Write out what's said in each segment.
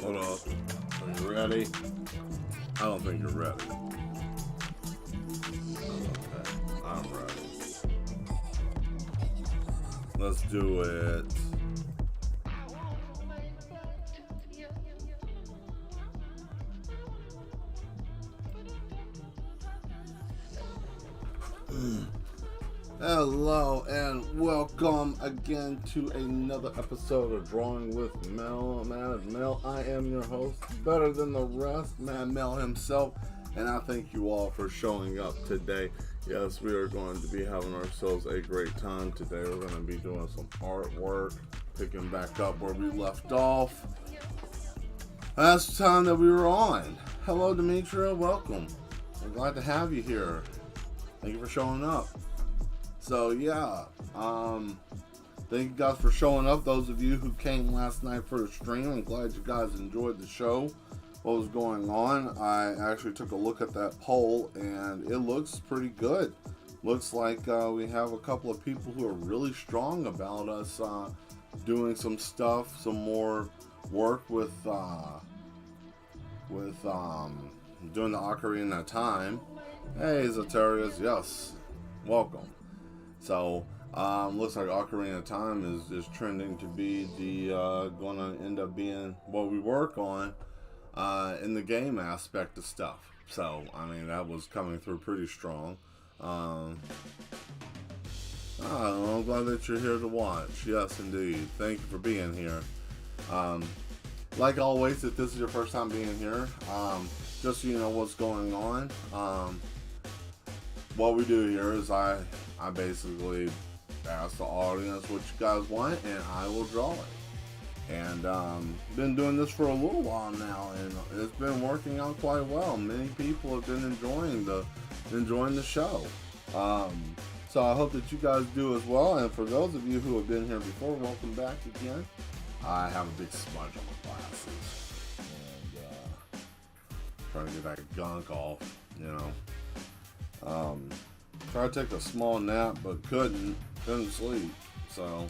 Hold up. Are you ready? I don't think you're ready. Okay, I'm ready. Let's do it. Hello and welcome again to another episode of Drawing with Mel. Mel, I am your host, better than the rest, man, Mel himself, and I thank you all for showing up today. Yes, we are going to be having ourselves a great time today. We're going to be doing some artwork, picking back up where we left off. Last time that we were on. Hello, Demetria, welcome. I'm glad to have you here. Thank you for showing up. So yeah, thank you guys for showing up. Those of you who came last night for the stream, I'm glad you guys enjoyed the show. What was going on? I actually took a look at that poll, and it looks pretty good. Looks like we have a couple of people who are really strong about us doing some stuff, some more work with doing the Ocarina of Time. Hey, Zatarius, yes, welcome. So, looks like Ocarina of Time is trending to be the going to end up being what we work on in the game aspect of stuff. So, I mean, that was coming through pretty strong. I'm glad that you're here to watch. Yes, indeed. Thank you for being here. Like always, if this is your first time being here, just so you know what's going on, what we do here is I basically ask the audience what you guys want, and I will draw it. And been doing this for a little while now, and it's been working out quite well. Many people have been enjoying the show. So I hope that you guys do as well. And for those of you who have been here before, welcome back again. I have a big smudge on my glasses, and trying to get that gunk off, you know. Tried to take a small nap, but couldn't sleep. So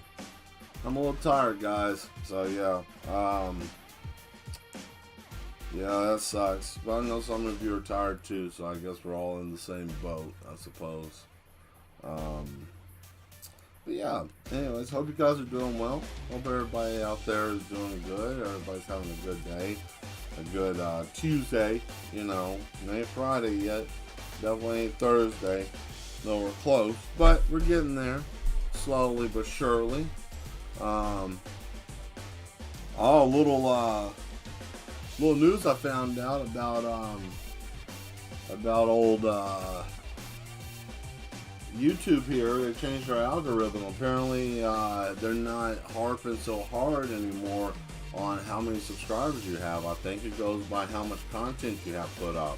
I'm a little tired, guys. So yeah, that sucks. But I know some of you are tired too, so I guess we're all in the same boat, I suppose. But yeah, anyways, hope you guys are doing well. Hope everybody out there is doing good. Everybody's having a good day, a good Tuesday. You know, it ain't Friday yet. Definitely ain't Thursday. No, we're close, but we're getting there, slowly but surely. Little news I found out about old YouTube here. They changed their algorithm. Apparently, they're not harping so hard anymore on how many subscribers you have. I think it goes by how much content you have put up,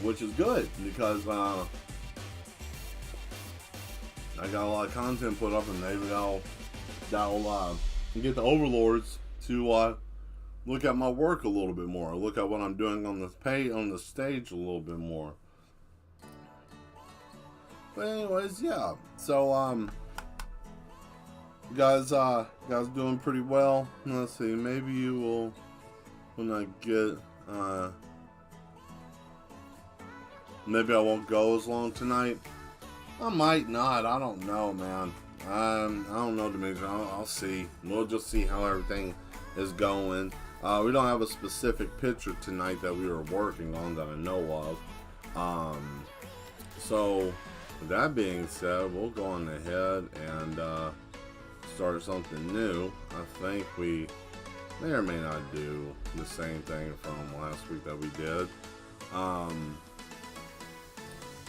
which is good, because I got a lot of content put up, and maybe that'll get the overlords to look at my work a little bit more, look at what I'm doing on the stage a little bit more. But anyways, yeah. So guys doing pretty well. Let's see, maybe you will, when I get maybe I won't go as long tonight. I might not. I don't know, man. I don't know, Dimitri. I'll see. We'll just see how everything is going. We don't have a specific picture tonight that we were working on that I know of. So, with that being said, we'll go on ahead and start something new. I think we may or may not do the same thing from last week that we did.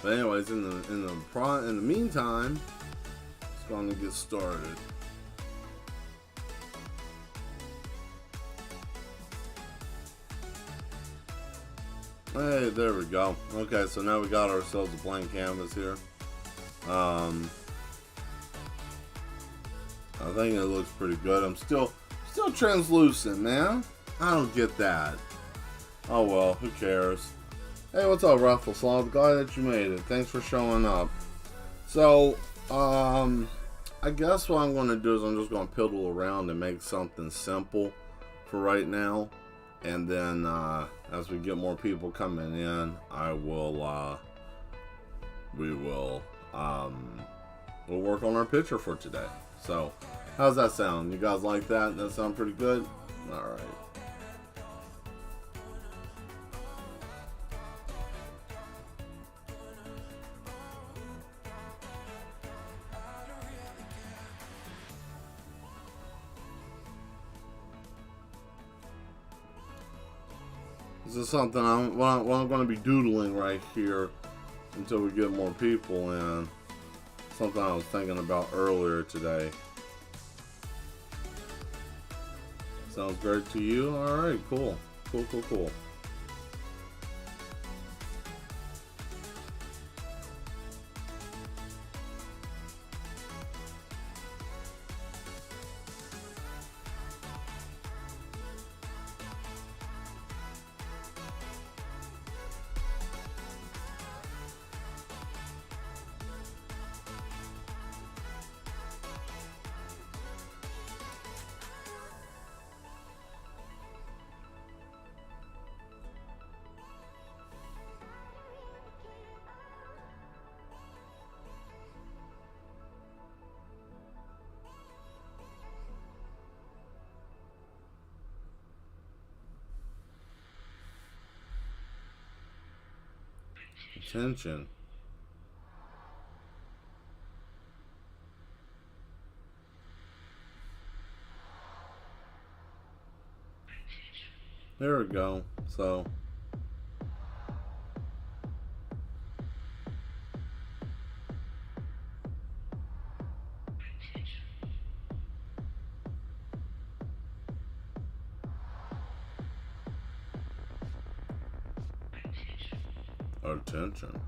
But anyways, in the meantime, it's going to get started. Hey, there we go. Okay, so now we got ourselves a blank canvas here. I think it looks pretty good. I'm still translucent, man. I don't get that. Oh well, who cares? Hey, what's up, Ruffle Sloth? Glad that you made it. Thanks for showing up. So, I guess what I'm going to do is I'm just going to piddle around and make something simple for right now. And then, as we get more people coming in, we'll work on our picture for today. So, how's that sound? You guys like that? That sound pretty good? Alright. This is something I'm going to be doodling right here until we get more people in. Something I was thinking about earlier today. Sounds great to you? Alright, cool. Cool. Attention. There we go. So attention.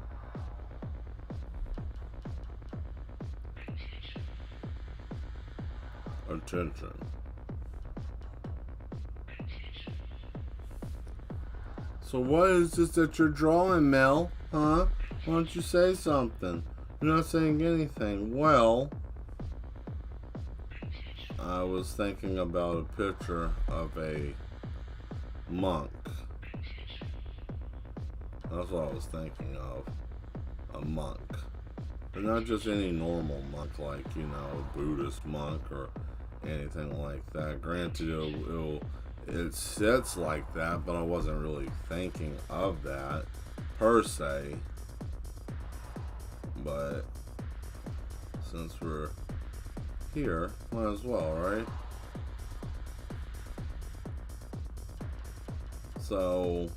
Attention. So what is this that you're drawing, Mel? Huh? Why don't you say something? You're not saying anything. Well, I was thinking about a picture of a monk. That's what I was thinking of. A monk. But not just any normal monk, like, a Buddhist monk or anything like that. Granted, it sits like that, but I wasn't really thinking of that per se. But since we're here, might as well, right? So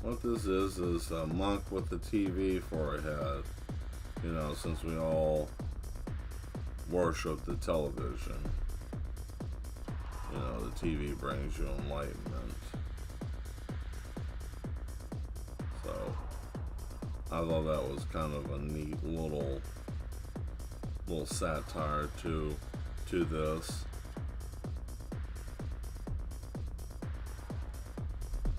what this is a monk with a TV for a head. Since we all worship the television. The TV brings you enlightenment. So I thought that was kind of a neat little satire to this.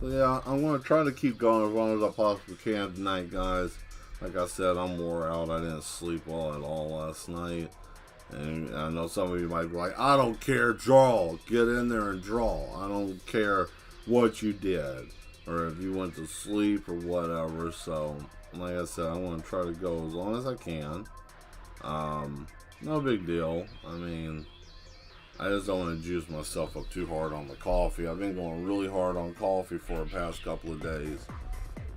So yeah, I'm going to try to keep going as long as I possibly can tonight, guys. Like I said, I'm wore out. I didn't sleep well at all last night. And I know some of you might be like, I don't care, draw. Get in there and draw. I don't care what you did. Or if you went to sleep or whatever. So, like I said, I want to try to go as long as I can. No big deal. I mean, I just don't want to juice myself up too hard on the coffee. I've been going really hard on coffee for the past couple of days.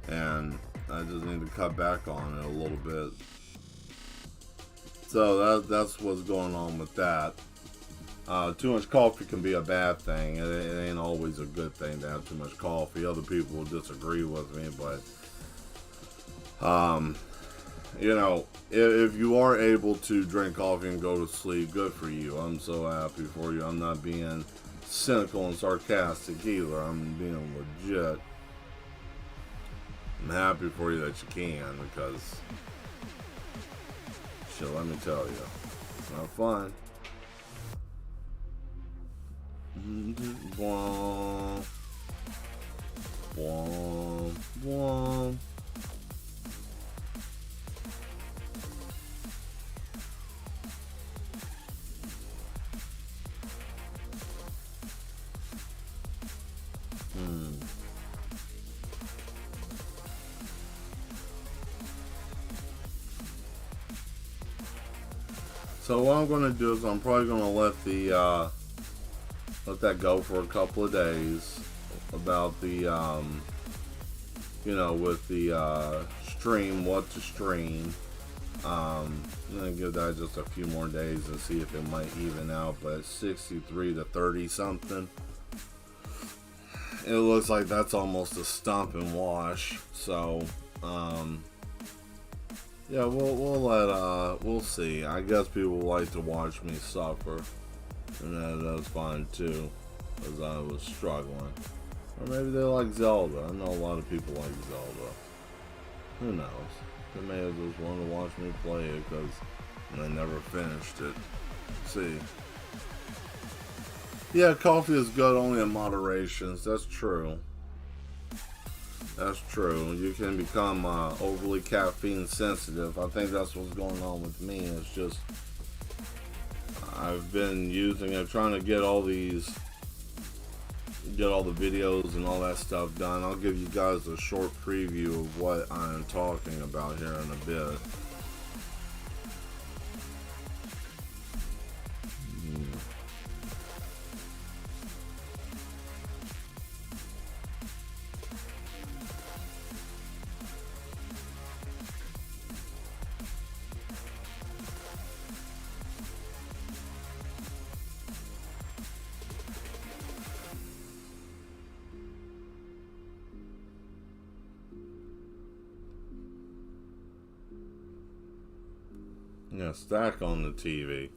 And I just need to cut back on it a little bit. So that's what's going on with that. Too much coffee can be a bad thing. It ain't always a good thing to have too much coffee. Other people will disagree with me, but if you are able to drink coffee and go to sleep, good for you. I'm so happy for you. I'm not being cynical and sarcastic either. I'm being legit. I'm happy for you that you can, because shit, let me tell you, it's not fun. Bwomp. Bwomp. Bwomp. So what I'm going to do is I'm probably going to let that go for a couple of days about the with the stream, what to stream. I'm gonna give that just a few more days and see if it might even out, but 63 to 30 something, it looks like that's almost a stomp and wash. So yeah, we'll see. I guess people like to watch me suffer, and that's fine too, because I was struggling. Or maybe they like Zelda. I know a lot of people like Zelda. Who knows? They may have just wanted to watch me play it because I never finished it. See. Yeah, coffee is good only in moderations. That's true. That's true. You can become overly caffeine sensitive. I think that's what's going on with me. It's just I've been using it, trying to get all the videos and all that stuff done. I'll give you guys a short preview of what I'm talking about here in a bit. Yeah, stack on the TV.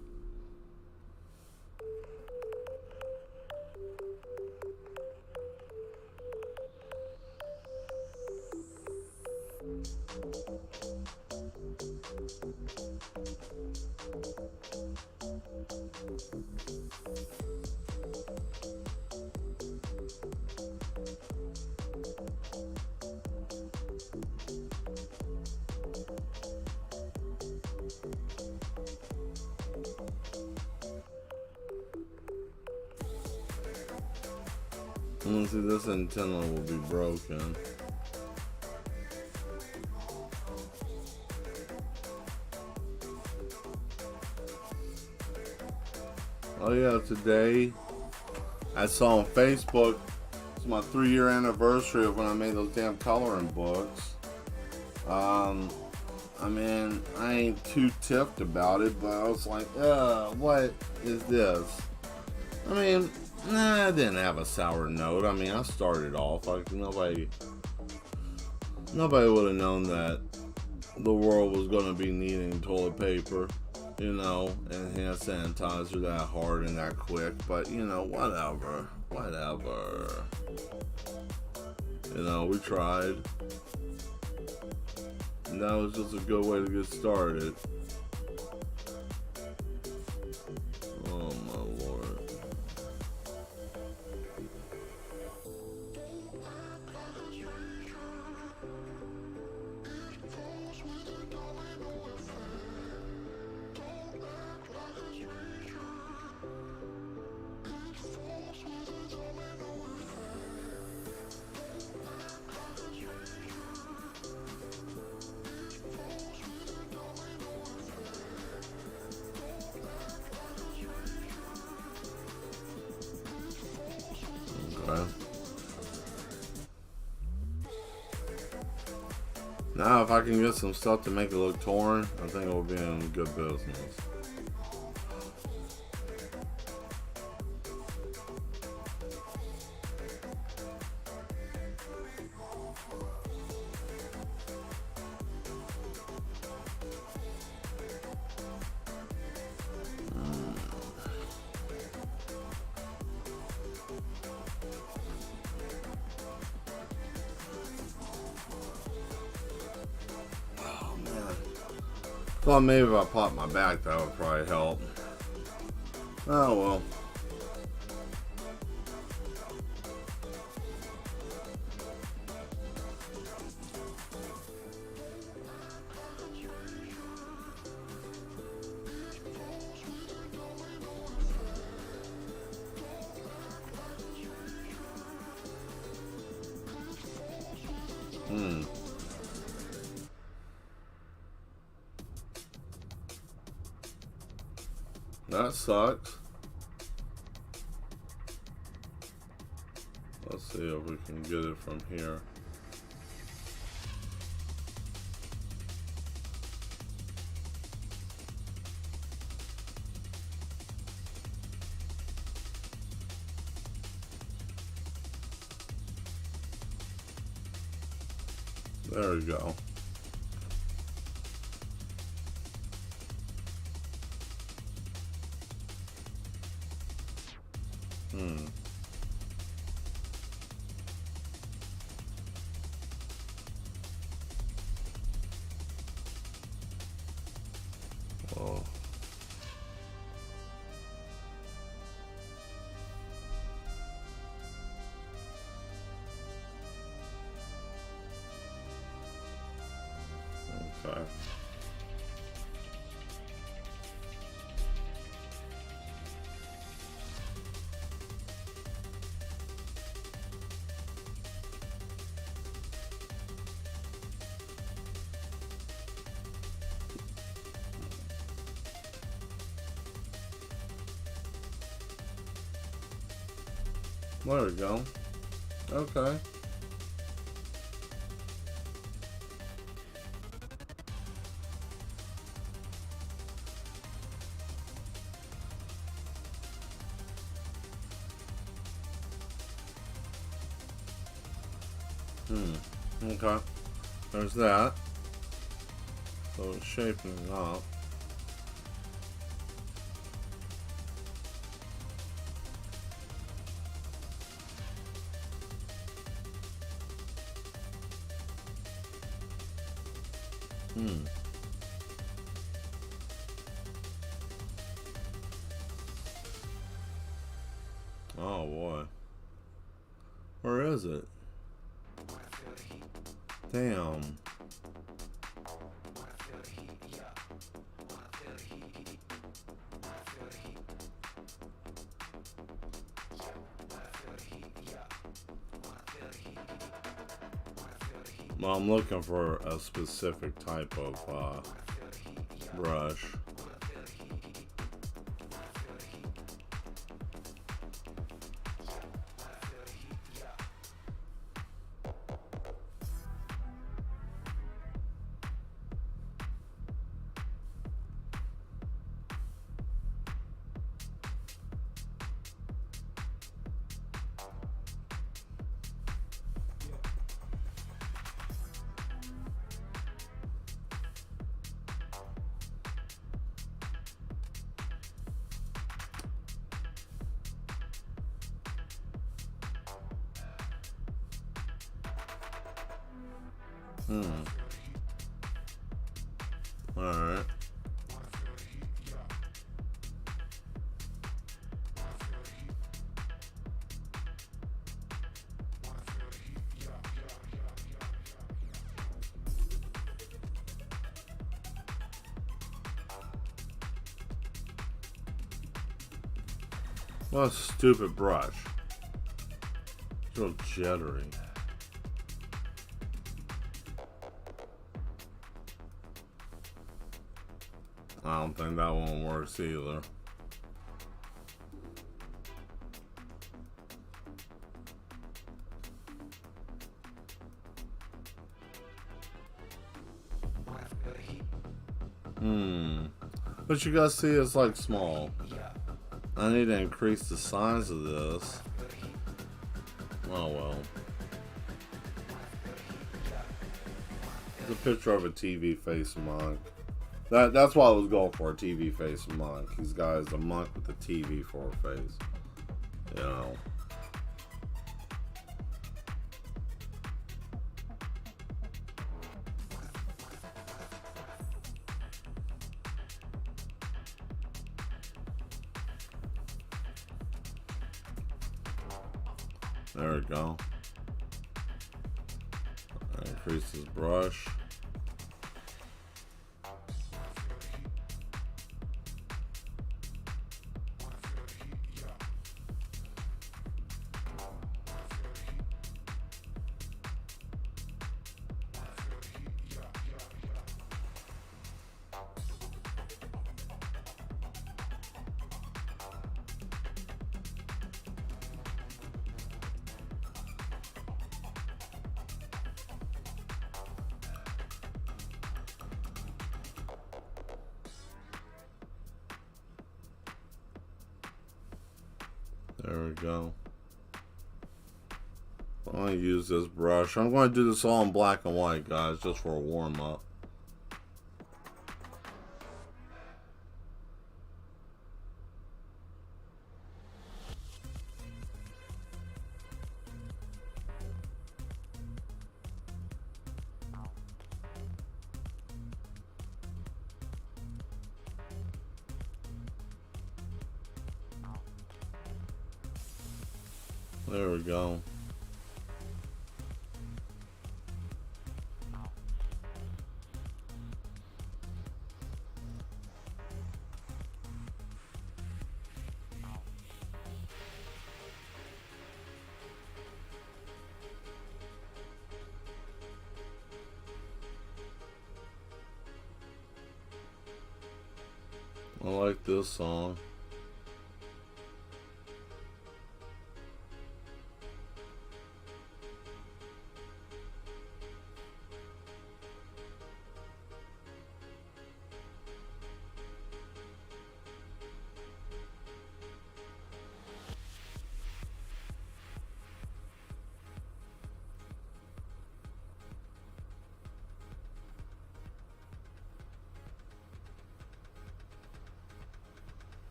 See, this antenna will be broken. Oh yeah, today I saw on Facebook, it's my 3-year anniversary of when I made those damn coloring books. I mean, I ain't too tipped about it, but I was like, what is this? I mean, I didn't have a sour note. I mean, I started off like nobody would have known that the world was going to be needing toilet paper, and hand sanitizer that hard and that quick. But whatever. We tried, and that was just a good way to get started. Oh my Lord. Now, if I can get some stuff to make it look torn, I think it will be in good business. Thought maybe if I popped my back, that would probably help. Oh well. That sucks. Let's see if we can get it from here. There we go. Oh. Okay. There we go. Okay. Okay. There's that. So it's shaping up. Oh boy. Where is it? Damn. Well, I'm looking for a specific type of brush. Alright. What a stupid brush. It's real jittery. I don't think that one works either. But you guys see it's like small. I need to increase the size of this. Oh well. It's a picture of a TV face monk. That's why I was going for a TV face monk. These guys, a monk with a TV for a face. You know. There we go. Increase this brush. There we go. I'm going to use this brush. I'm going to do this all in black and white, guys, just for a warm-up. There we go. I like this song.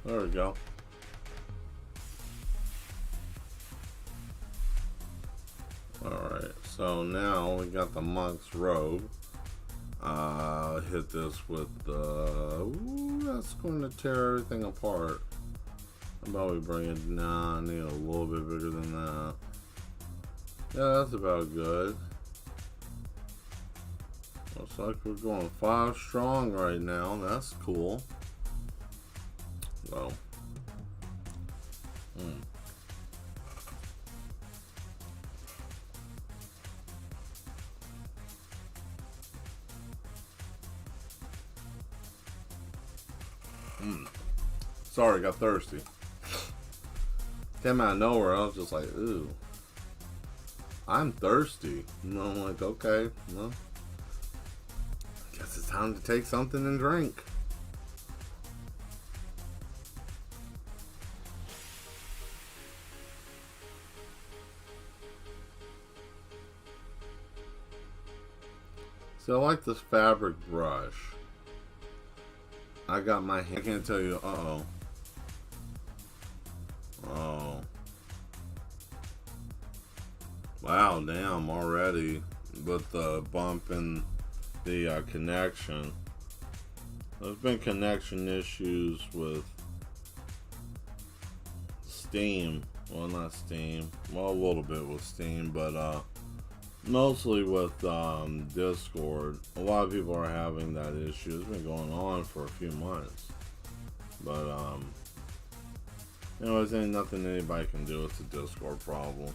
There we go. Alright, so now we got the monk's robe. Hit this with the... Ooh, that's going to tear everything apart. How about we bring it down? I need a little bit bigger than that. Yeah, that's about good. Looks like we're going 5 strong right now. That's cool. Well, Sorry, got thirsty. Came out of nowhere. I was just like, ooh, I'm thirsty. And I'm like, okay, well, guess it's time to take something and drink. So I like this fabric brush. I got my hand. I can't tell you. Oh. Wow, damn, already with the bump in the connection. There's been connection issues with Steam. Well, not Steam. Well, a little bit with Steam, but mostly with Discord. A lot of people are having that issue. It's been going on for a few months. But, anyways, ain't nothing anybody can do. It's a Discord problem.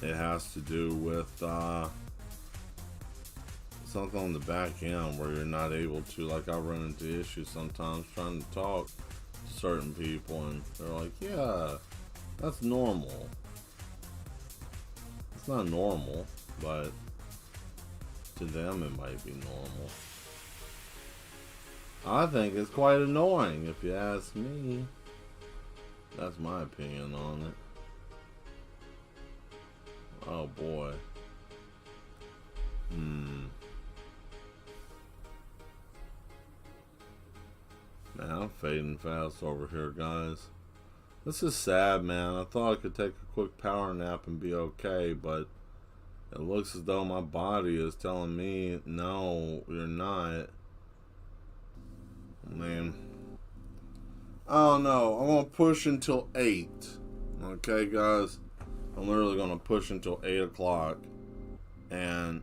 It has to do with something on the back end where you're not able to, like, I run into issues sometimes trying to talk to certain people, and they're like, yeah, that's normal. It's not normal, but to them it might be normal. I think it's quite annoying, if you ask me. That's my opinion on it. Oh boy. Man, I'm fading fast over here, guys. This is sad, man. I thought I could take a quick power nap and be okay, but it looks as though my body is telling me, no, you're not. Man. I don't know. I'm going to push until 8. Okay, guys? I'm literally going to push until 8 o'clock. And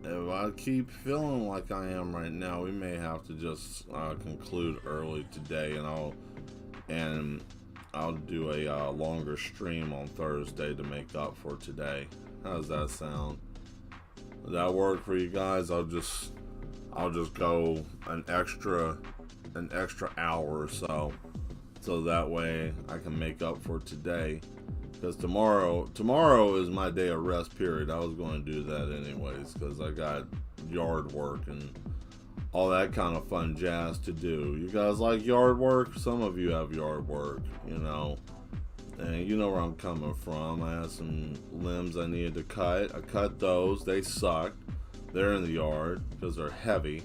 if I keep feeling like I am right now, we may have to just conclude early today, and I'll do a longer stream on Thursday to make up for today. How does that sound? Does that work for you guys? I'll just go an extra hour or so that way I can make up for today. Because tomorrow is my day of rest period. I was going to do that anyways because I got yard work and all that kind of fun jazz to do. You guys like yard work? Some of you have yard work, you know. And you know where I'm coming from. I had some limbs I needed to cut. I cut those. They sucked. They're in the yard because they're heavy.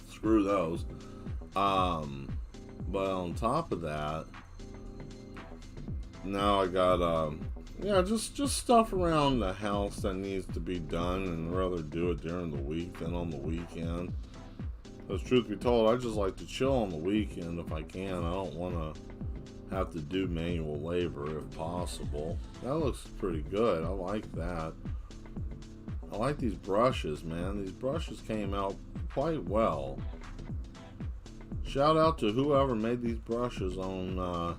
Screw those. But on top of that, now I got just stuff around the house that needs to be done, and I'd rather do it during the week than on the weekend. Because truth be told, I just like to chill on the weekend if I can. I don't want to have to do manual labor if possible. That looks pretty good. I like that. I like these brushes, man. These brushes came out quite well. Shout out to whoever made these brushes on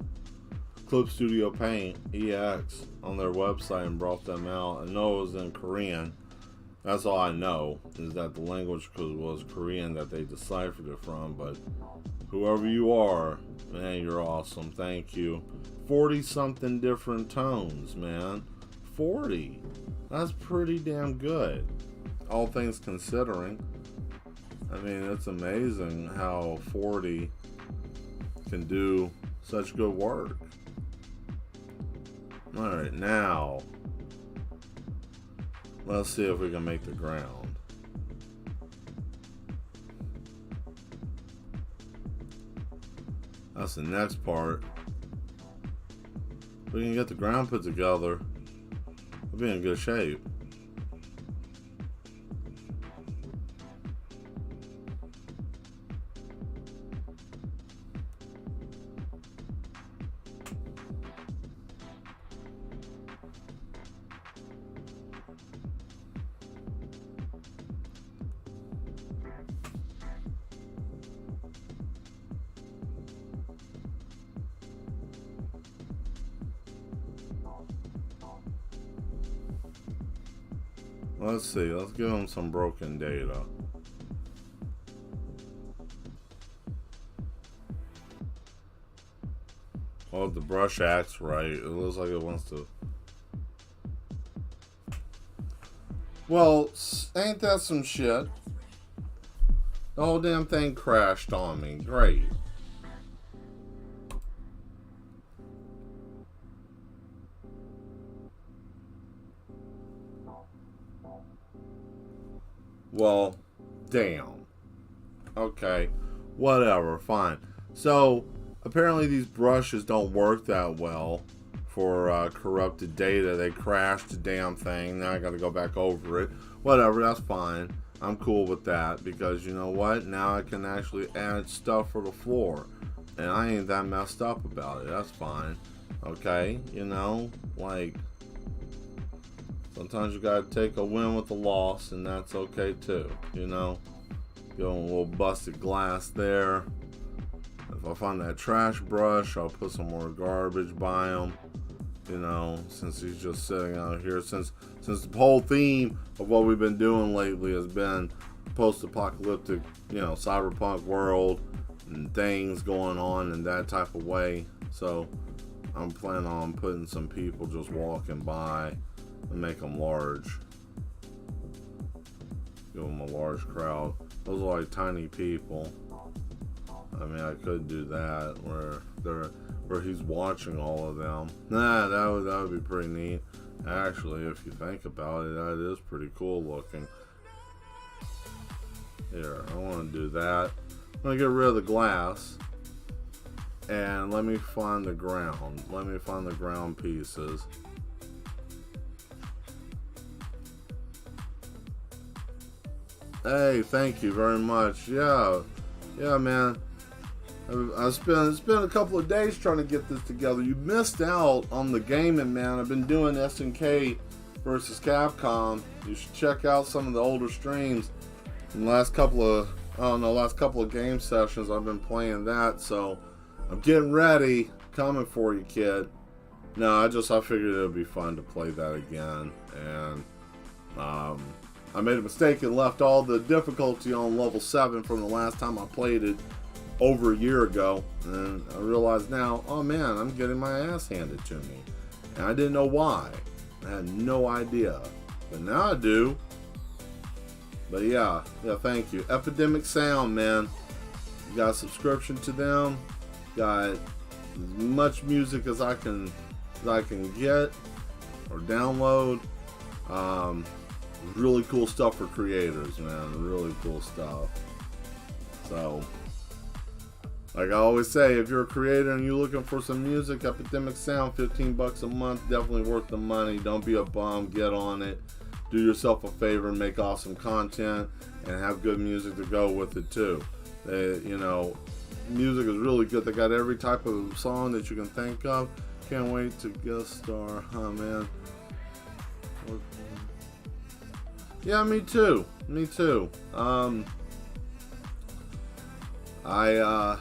Clip Studio Paint EX on their website and brought them out. I know it was in Korean. That's all I know, is that the language was Korean that they deciphered it from. But whoever you are, man, you're awesome. Thank you. 40 something different tones, man. 40. That's pretty damn good, all things considering. I mean, it's amazing how 40 can do such good work. Alright, now let's see if we can make the ground. That's the next part. If we can get the ground put together, we'll be in good shape. Let's see, let's give them some broken data. Oh, the brush acts right. It looks like it wants to. Well, ain't that some shit? The whole damn thing crashed on me. Great. Well, damn. Okay. Whatever. Fine. So, apparently these brushes don't work that well for corrupted data. They crashed the damn thing. Now I gotta go back over it. Whatever. That's fine. I'm cool with that because you know what? Now I can actually add stuff for the floor. And I ain't that messed up about it. That's fine. Okay? You know? Like, sometimes you gotta take a win with a loss, and that's okay too, you know? Give them a little busted glass there. If I find that trash brush, I'll put some more garbage by him, you know, since he's just sitting out here. Since the whole theme of what we've been doing lately has been post-apocalyptic, you know, cyberpunk world and things going on in that type of way. So I'm planning on putting some people just walking by and make them large. Give them a large crowd. Those are like tiny people. I mean, I could do that where he's watching all of them. Nah, that would be pretty neat. Actually, if you think about it, that is pretty cool looking. Here, I want to do that. I'm gonna get rid of the glass. And let me find the ground. Let me find the ground pieces. Hey, thank you very much. Yeah, man. It's been a couple of days trying to get this together. You missed out on the gaming, man. I've been doing SNK versus Capcom. You should check out some of the older streams. In the last couple of game sessions, I've been playing that. So I'm getting ready, coming for you, kid. No, I figured it would be fun to play that again, and I made a mistake and left all the difficulty on level 7 from the last time I played it over a year ago, and I realize now, oh man, I'm getting my ass handed to me, and I didn't know why. I had no idea, but now I do. But yeah, thank you. Epidemic Sound, man. Got a subscription to them. Got as much music as I can get or download. Really cool stuff for creators, man. Really cool stuff. So, like I always say, if you're a creator and you're looking for some music, Epidemic Sound, $15 a month, definitely worth the money. Don't be a bum, get on it. Do yourself a favor, make awesome content, and have good music to go with it too. Music is really good. They got every type of song that you can think of. Can't wait to guest star, huh, man? Yeah, me too. I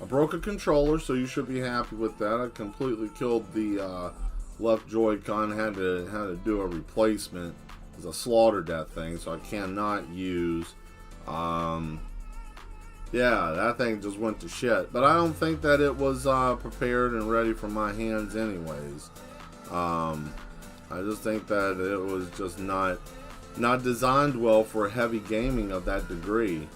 broke a controller, so you should be happy with that. I completely killed the left Joy-Con. Had to do a replacement because I slaughtered that thing, so I cannot use. Yeah, that thing just went to shit. But I don't think that it was prepared and ready for my hands, anyways. I just think that it was just not designed well for heavy gaming of that degree.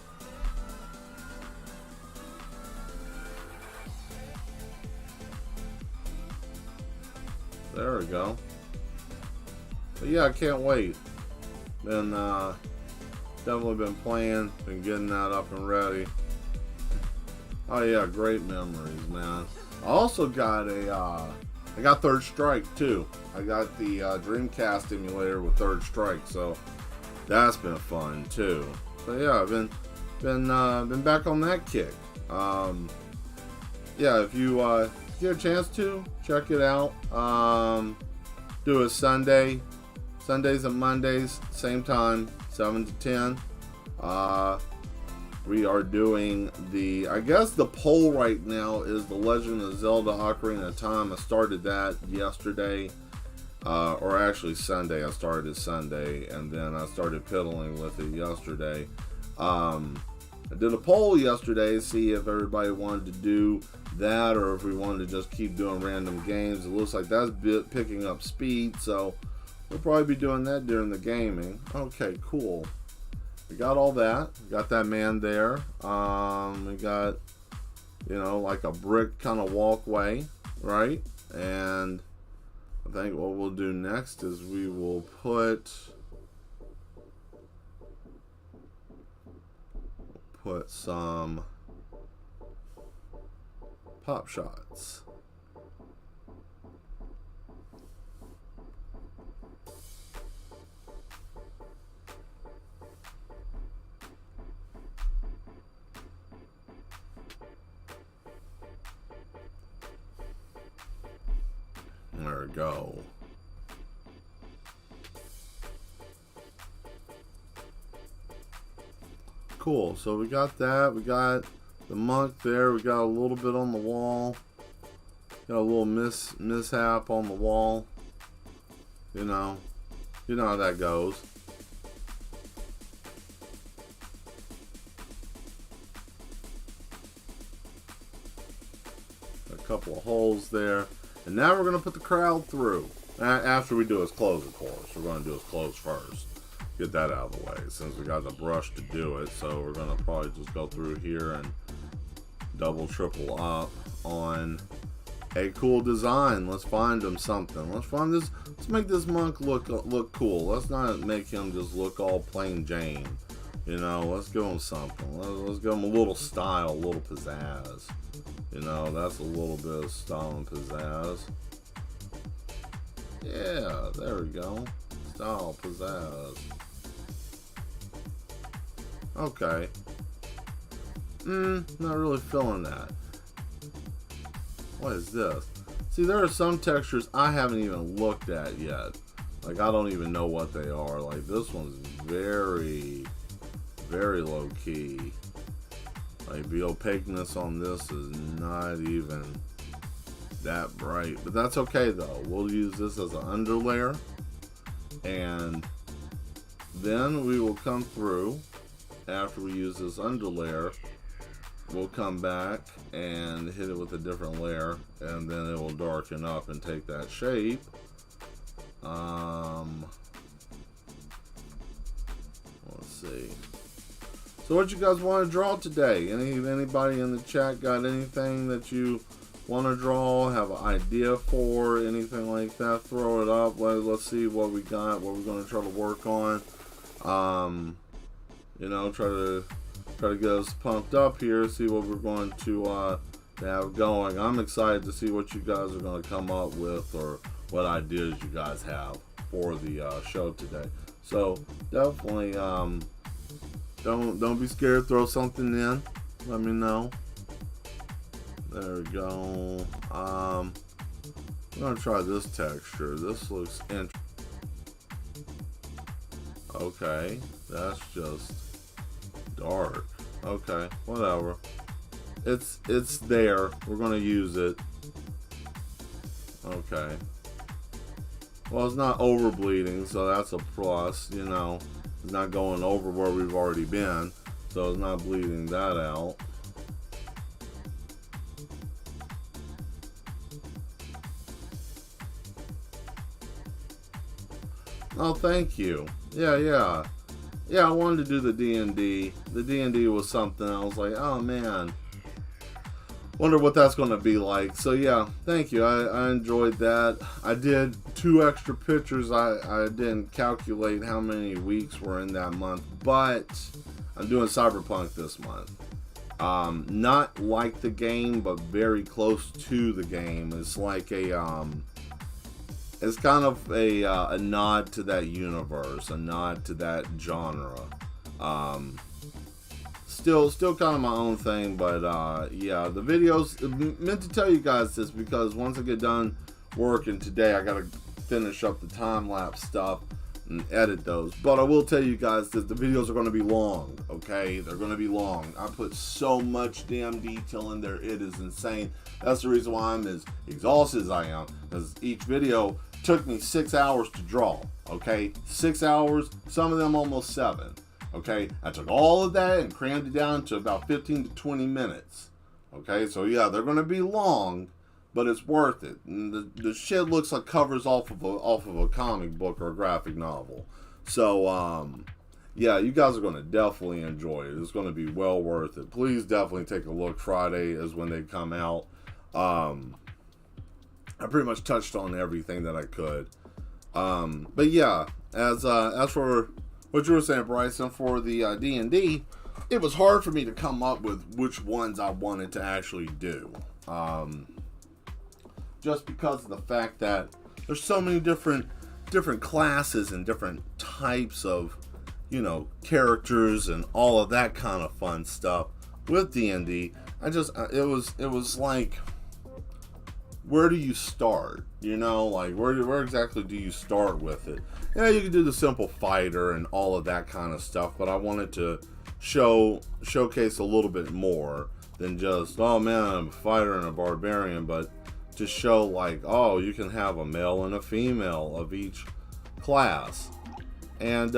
There we go. But yeah, I can't wait. Definitely been playing, been getting that up and ready. Oh yeah, great memories, man. I also got I got Third Strike too. I got the Dreamcast emulator with Third Strike, so that's been fun too. So yeah, I've been back on that kick. Yeah, if you get a chance to check it out, do it Sundays and Mondays, same time, 7 to 10. We are doing I guess the poll right now is The Legend of Zelda Ocarina of Time. I started that yesterday, or actually Sunday. I started Sunday, and then I started piddling with it yesterday. I did a poll yesterday to see if everybody wanted to do that or if we wanted to just keep doing random games. It looks like that's picking up speed, so we'll probably be doing that during the gaming. Okay, cool. We got all that. We got that man there. We got, like a brick kind of walkway, right? And I think what we'll do next is we will put some pop shots. There we go. Cool. So we got that. We got the monk there. We got a little bit on the wall. Got a little mishap on the wall. You know how that goes. A couple of holes there. And now we're going to put the crowd through. After we do his clothes, of course. We're going to do his clothes first. Get that out of the way, since we got the brush to do it. So we're going to probably just go through here and double, triple up on a cool design. Let's find him something. Let's find this. Let's make this monk look cool. Let's not make him just look all plain Jane. Let's give him something. Let's give him a little style, a little pizzazz. That's a little bit of style and pizzazz. Yeah, there we go. Style, pizzazz. Okay. Not really feeling that. What is this? See, there are some textures I haven't even looked at yet. Like, I don't even know what they are. Like, this one's very, very low key. Like, the opaqueness on this is not even that bright. But that's okay, though. We'll use this as an underlayer. And then we will come through, after we use this underlayer, we'll come back and hit it with a different layer. And then it will darken up and take that shape. Let's see. So what you guys want to draw today? Anybody in the chat got anything that you want to draw, have an idea for, anything like that? Throw it up. Let's see what we got, what we're going to try to work on. You know, try to get us pumped up here, see what we're going to have going. I'm excited to see what you guys are going to come up with, or what ideas you guys have for the show today. So definitely don't be scared. Throw something in. Let me know. There we go. I'm gonna try this texture. This looks interesting. Okay, that's just dark. Okay, whatever. It's there. We're gonna use it. Okay. Well, it's not over bleeding, so that's a plus. You know, it's not going over where we've already been, so it's not bleeding that out. Oh, thank you. Yeah. I wanted to do the D&D. The D&D was something I was like, oh man, wonder what that's going to be like. So yeah, thank you. I enjoyed that. I did 2 extra pictures. I didn't calculate how many weeks were in that month, but I'm doing Cyberpunk this month. Not like the game, but very close to the game. It's like it's kind of a nod to that universe, a nod to that genre. Still kind of my own thing, but yeah, the videos, meant to tell you guys this because once I get done working today, I gotta finish up the time-lapse stuff and edit those. But I will tell you guys that the videos are going to be long, okay? They're going to be long. I put so much damn detail in there, it is insane. That's the reason why I'm as exhausted as I am, because each video took me 6 hours to draw, okay? 6 hours, some of them almost 7, okay? I took all of that and crammed it down to about 15 to 20 minutes, okay? So yeah, they're going to be long, but it's worth it. And the shit looks like covers off of a comic book or a graphic novel. So yeah, you guys are going to definitely enjoy it. It's going to be well worth it. Please definitely take a look. Friday is when they come out. I pretty much touched on everything that I could. But yeah, as for what you were saying, Bryson, for the D&D, it was hard for me to come up with which ones I wanted to actually do. Just because of the fact that there's so many different classes and different types of, you know, characters and all of that kind of fun stuff with D&D. It was like, where do you start? You know, like where exactly do you start with it? Yeah, you can do the simple fighter and all of that kind of stuff, but I wanted to showcase a little bit more than just, oh man, I'm a fighter and a barbarian, but to show like, oh, you can have a male and a female of each class. And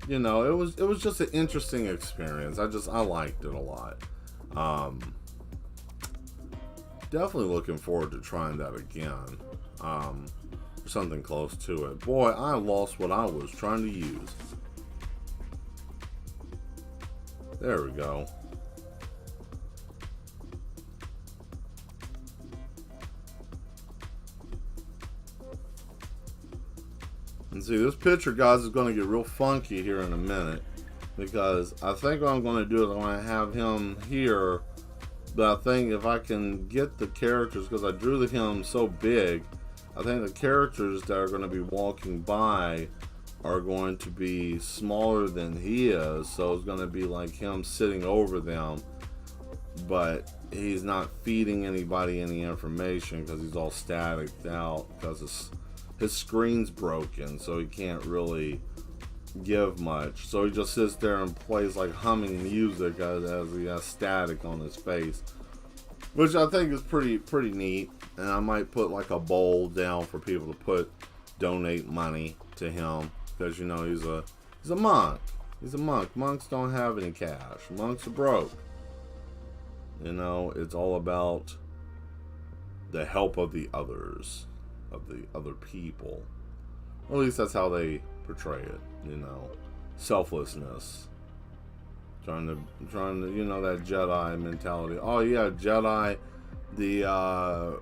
you know, it was just an interesting experience. I liked it a lot. Definitely looking forward to trying that again. Something close to it. Boy, I lost what I was trying to use. There we go. And see, this picture, guys, is going to get real funky here in a minute, because I think what I'm going to do is I'm going to have him here, but I think if I can get the characters, because I drew him so big, I think the characters that are going to be walking by are going to be smaller than he is, so it's going to be like him sitting over them, but he's not feeding anybody any information because he's all staticed out, because his screen's broken, so he can't really give much. So he just sits there and plays like humming music as he has static on his face, which I think is pretty neat. And I might put like a bowl down for people to donate money to him, because you know he's a monk. He's a monk. Monks don't have any cash. Monks are broke. You know, it's all about the help of the others, of the other people. Or at least that's how they portray it, you know. selflessness. Trying to, that Jedi mentality. Oh yeah, Jedi, the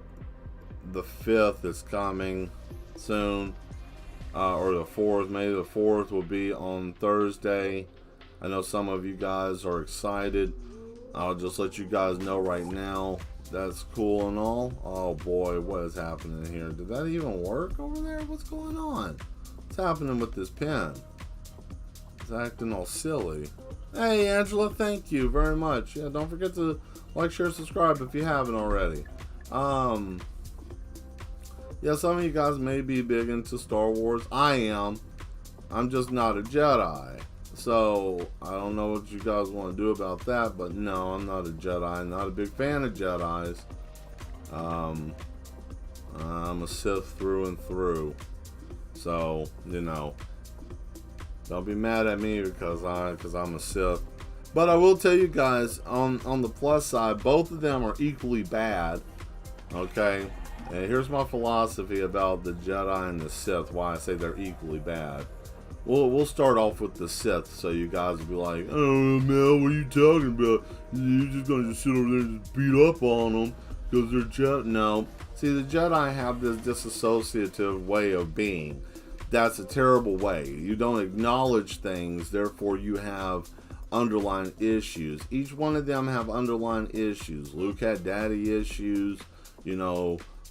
5th is coming soon, or the 4th. Maybe the 4th will be on Thursday. I know some of you guys are excited. I'll just let you guys know right now. That's cool and all. Oh boy, what is happening here? Did that even work over there? What's going on? What's happening with this pen? It's acting all silly. Hey Angela, thank you very much. Yeah, don't forget to like, share, subscribe if you haven't already. Yeah, some of you guys may be big into Star Wars. I am. I'm just not a Jedi. So, I don't know what you guys want to do about that, but no, I'm not a Jedi. I'm not a big fan of Jedis. I'm a Sith through and through. So, don't be mad at me because I'm a Sith. But I will tell you guys, on the plus side, both of them are equally bad. Okay? And here's my philosophy about the Jedi and the Sith, why I say they're equally bad. We'll start off with the Sith, so you guys will be like, oh man, what are you talking about? You're just gonna sit over there and just beat up on them because they're Jedi. No. See, the Jedi have this disassociative way of being. That's a terrible way. You don't acknowledge things, therefore you have underlying issues. Each one of them have underlying issues. Luke had daddy issues,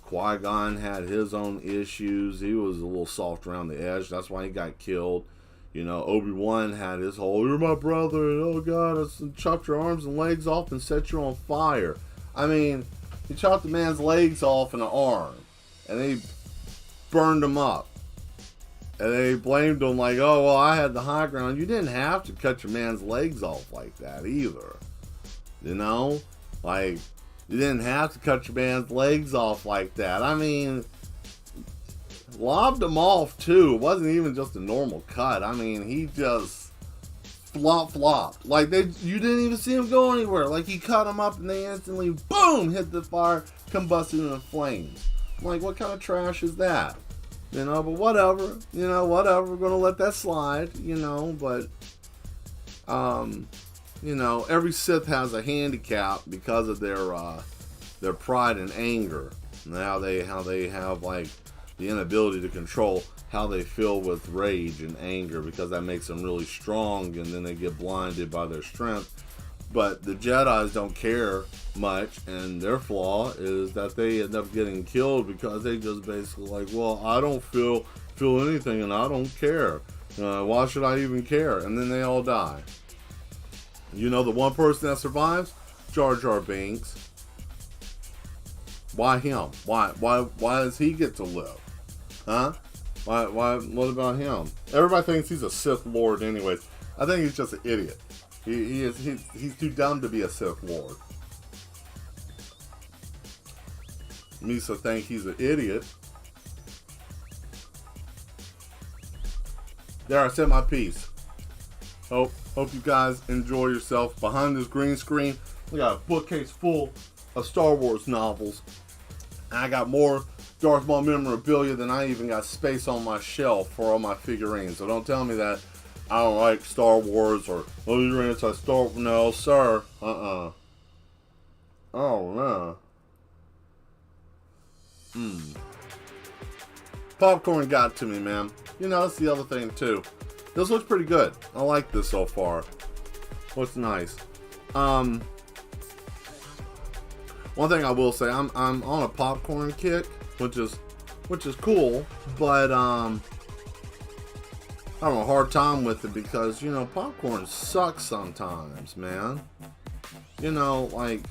Qui-Gon had his own issues. He was a little soft around the edge. That's why he got killed. Obi-Wan had his whole, you're my brother, and oh God, I chopped your arms and legs off and set you on fire. I mean, he chopped the man's legs off and an arm, and he burned him up. And they blamed him like, oh, well, I had the high ground. You didn't have to cut your man's legs off like that either. You didn't have to cut your man's legs off like that. I mean, lobbed him off too. It wasn't even just a normal cut. I mean, he just flopped. Like, you didn't even see him go anywhere. Like, he cut him up and they instantly, boom, hit the fire, combusted into flames. I'm like, what kind of trash is that? But whatever. Whatever. We're going to let that slide, but, every Sith has a handicap because of their pride and anger, and how they have like the inability to control how they feel with rage and anger, because that makes them really strong, and then they get blinded by their strength. But the Jedis don't care much, and their flaw is that they end up getting killed because they just basically like, well, I don't feel anything, and I don't care. Why should I even care? And then they all die. The one person that survives? Jar Jar Binks. Why him? Why does he get to live? Huh? Why? What about him? Everybody thinks he's a Sith Lord anyways. I think he's just an idiot. He's too dumb to be a Sith Lord. Misa thinks he's an idiot. There, I said my piece. Hope you guys enjoy yourself. Behind this green screen, we got a bookcase full of Star Wars novels. And I got more Darth Maul memorabilia than I even got space on my shelf for all my figurines. So don't tell me that I don't like Star Wars or, oh, you're anti-Star Wars. No, sir. Oh, no. Popcorn got to me, man. That's the other thing, too. This looks pretty good. I like this so far. Looks nice. One thing I will say, I'm on a popcorn kick, which is cool, but I'm having a hard time with it because popcorn sucks sometimes, man. Like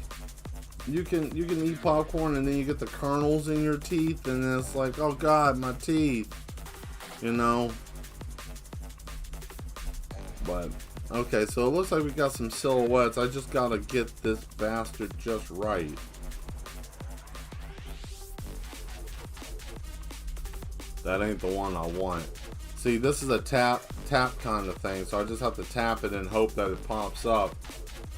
you can eat popcorn and then you get the kernels in your teeth and then it's like, oh God, my teeth. But okay, so it looks like we got some silhouettes. I just gotta get this bastard just right. That ain't the one I want. See, this is a tap kind of thing, so I just have to tap it and hope that it pops up.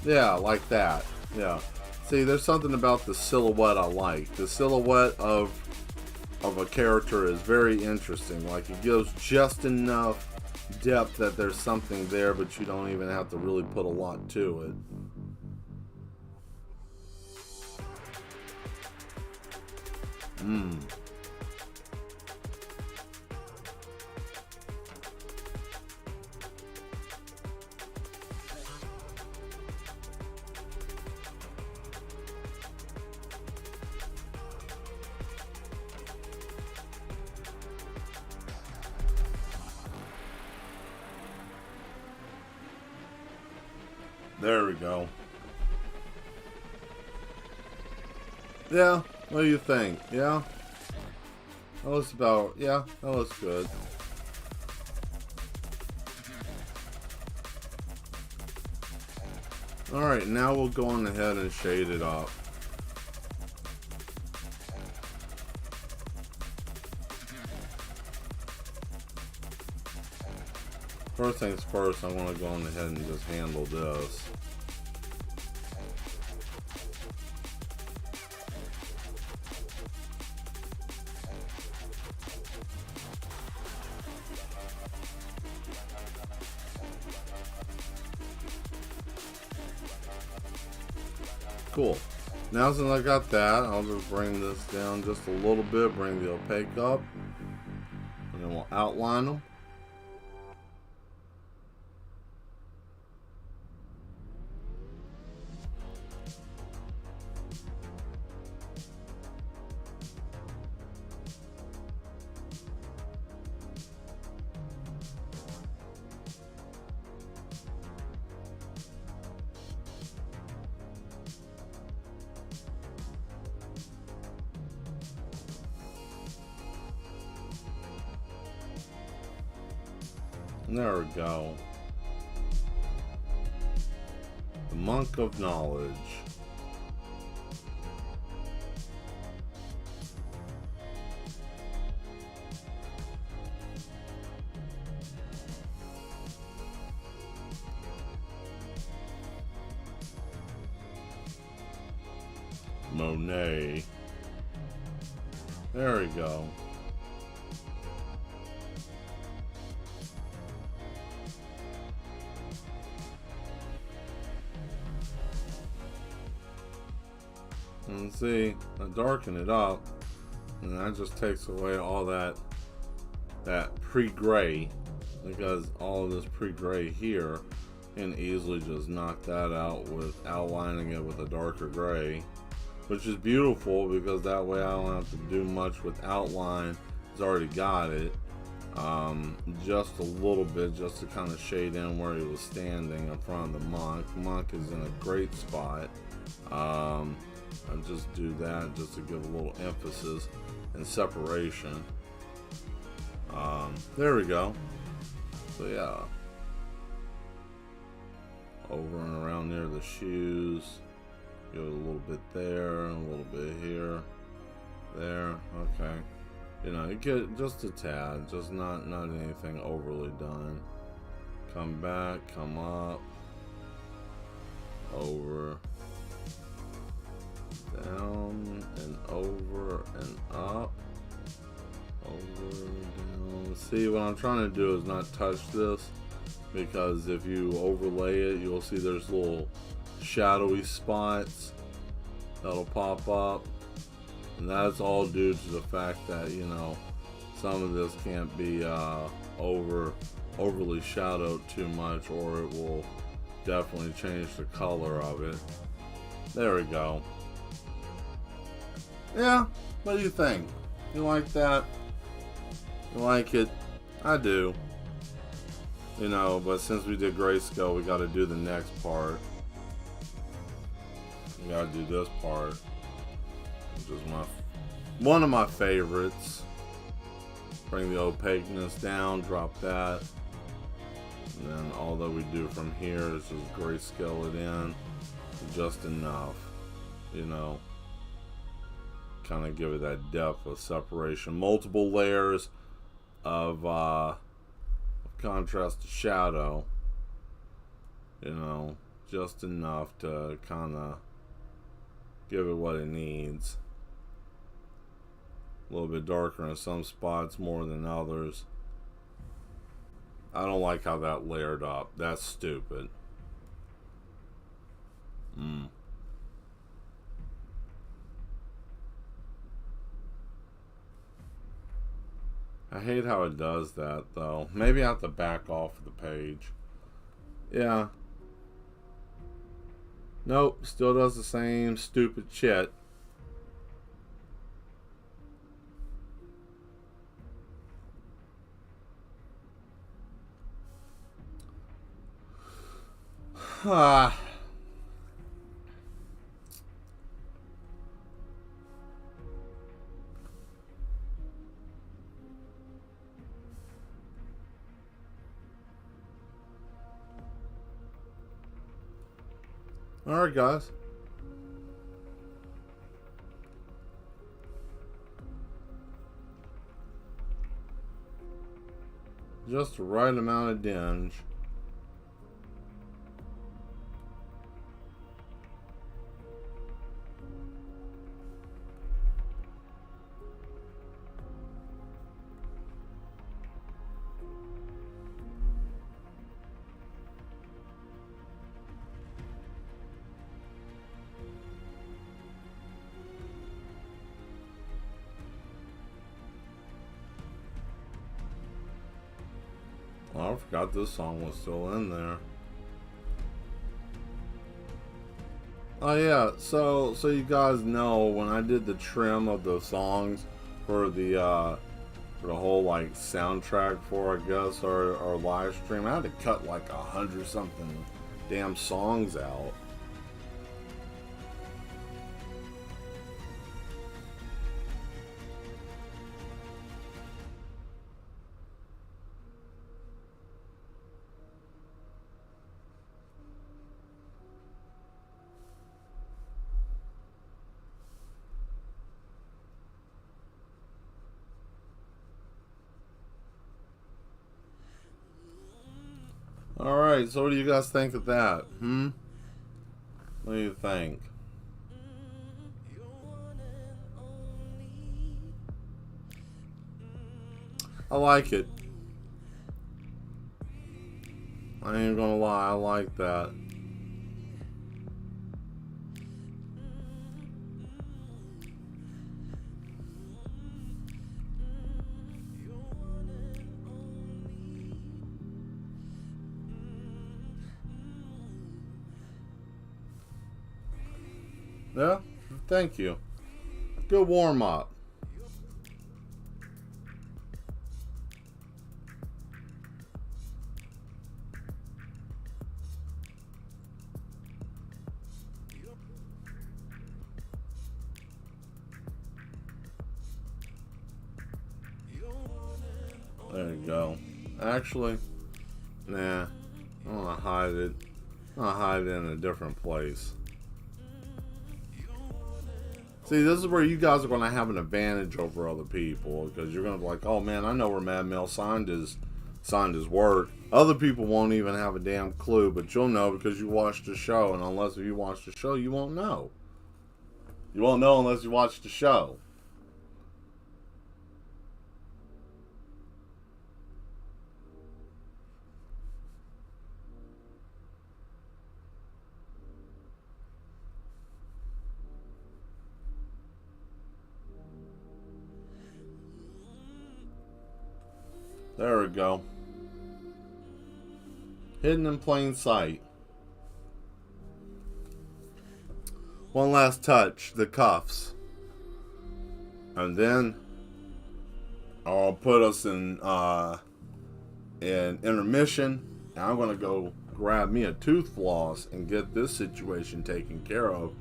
Yeah, like that. Yeah. See, there's something about the silhouette I like. The silhouette of a character is very interesting. Like, it gives just enough depth that there's something there, but you don't even have to really put a lot to it. There we go. Yeah, what do you think? Yeah? That looks about, yeah, that looks good. Alright, now we'll go on ahead and shade it up. First things first, I want to go on ahead and just handle this. Cool. Now since I got that, I'll just bring this down just a little bit, bring the opaque up, and then we'll outline them. There we go. The Monk of Knowledge. Monet. There we go. And see, I darken it up, and that just takes away all that pre-gray, because all of this pre-gray here can easily just knock that out with outlining it with a darker gray, which is beautiful because that way I don't have to do much with outline. It's already got it. Just a little bit, just to kind of shade in where he was standing in front of the monk. Monk is in a great spot. And just do that just to give a little emphasis and separation. There we go. So yeah, over and around near the shoes, give it a little bit there, a little bit here, there. Okay, you know, you get just a tad, just not anything overly done. Come back, come up, over, down, and over and up, over, down. See, what I'm trying to do is not touch this, because if you overlay it, you'll see there's little shadowy spots that'll pop up, and that's all due to the fact that, you know, some of this can't be overly shadowed too much, or it will definitely change the color of it. There we go. Yeah, what do you think? You like that? You like it? I do. You know, but since we did grayscale, we got to do the next part. We got to do this part, which is one of my favorites. Bring the opaqueness down, drop that, and then all that we do from here is just grayscale it in just enough, you know, kind of give it that depth of separation. Multiple layers of contrast to shadow, you know, just enough to kind of give it what it needs. A little bit darker in some spots more than others. I don't like how that layered up. That's stupid. I hate how it does that, though. Maybe I have to back off the page. Yeah. Nope, still does the same stupid shit. Ah. Alright, guys. Just the right amount of dinge. Oh, I forgot this song was still in there. Oh yeah, so you guys know when I did the trim of the songs for the whole like soundtrack for I guess our live stream, I had to cut like 100 something damn songs out. Alright, so what do you guys think of that? What do you think? I like it. I ain't gonna lie, I like that. Yeah, thank you. Good warm up. There you go. Actually, nah, I'm gonna hide it. I'm gonna hide it in a different place. See, this is where you guys are going to have an advantage over other people because you're going to be like, oh man, I know where Mad Mel signed his work. Other people won't even have a damn clue, but you'll know because you watched the show. And unless you watch the show, you won't know. You won't know unless you watch the show. There we go. Hidden in plain sight. One last touch, the cuffs. And then I'll put us in intermission. And I'm gonna go grab me a tooth floss and get this situation taken care of.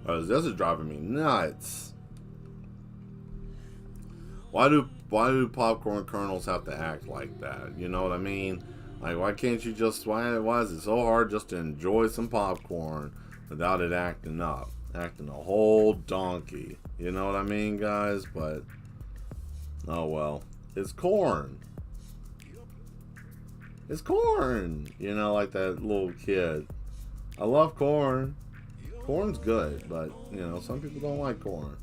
Because this is driving me nuts. Why do popcorn kernels have to act like that? You know what I mean? Like, why can't you just, why is it so hard just to enjoy some popcorn without it acting up? Acting a whole donkey. You know what I mean, guys? But, oh well. It's corn. It's corn. You know, like that little kid. I love corn. Corn's good, but, you know, some people don't like corn.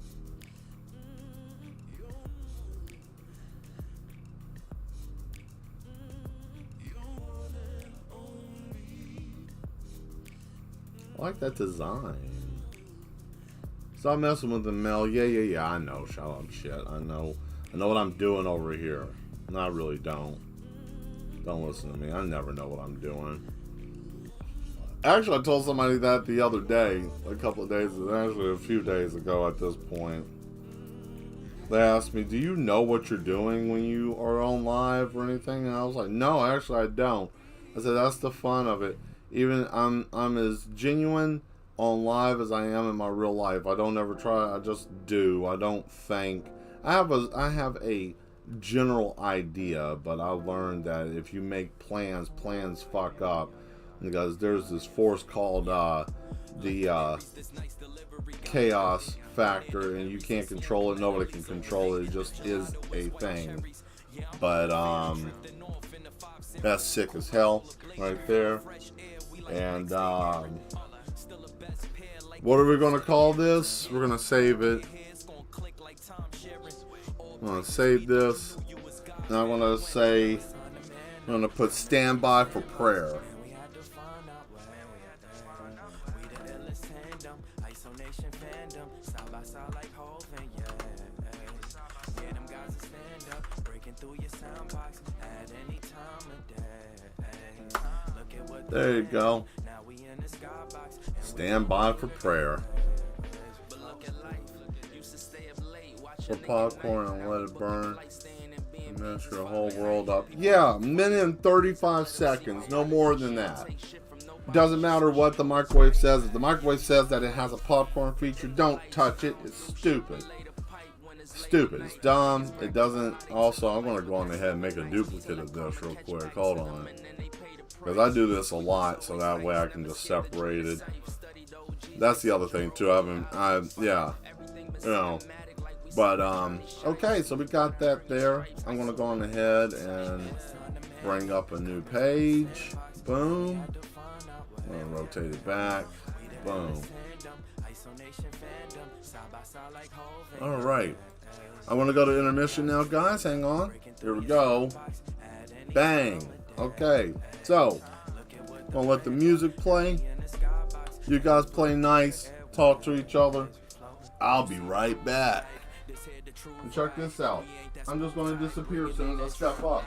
I like that design. Stop messing with the Mel. Yeah. I know. Shut up, shit. I know what I'm doing over here. No, I really don't. Don't listen to me. I never know what I'm doing. Actually, I told somebody that the other day, a few days ago at this point. They asked me, do you know what you're doing when you are on live or anything? And I was like, no, actually I don't. I said, that's the fun of it. Even I'm as genuine on live as I am in my real life. I don't ever try, I just do. I don't think. I have a general idea, but I learned that if you make plans fuck up. Because there's this force called the chaos factor, and you can't control it. Nobody can control it. It just is a thing. But that's sick as hell right there. And what are we gonna call this? We're gonna save it. I'm gonna save this, and I'm gonna put standby for prayer. There you go. Stand by for prayer. For popcorn and let it burn. Mess your whole world up. Yeah, minute and 35 seconds. No more than that. Doesn't matter what the microwave says. If the microwave says that it has a popcorn feature, don't touch it. It's stupid. Stupid. It's dumb. It doesn't. Also, I'm going to go on ahead and make a duplicate of this real quick. Hold on. Because I do this a lot, so that way I can just separate it. That's the other thing too. But okay, so we got that there. I'm gonna go on ahead and bring up a new page. Boom. I'm gonna rotate it back. Boom. All right. I want to go to intermission now, guys. Hang on. Here we go. Bang. Okay. So, gonna let the music play. You guys play nice. Talk to each other. I'll be right back. And check this out. I'm just gonna disappear as soon as I step up.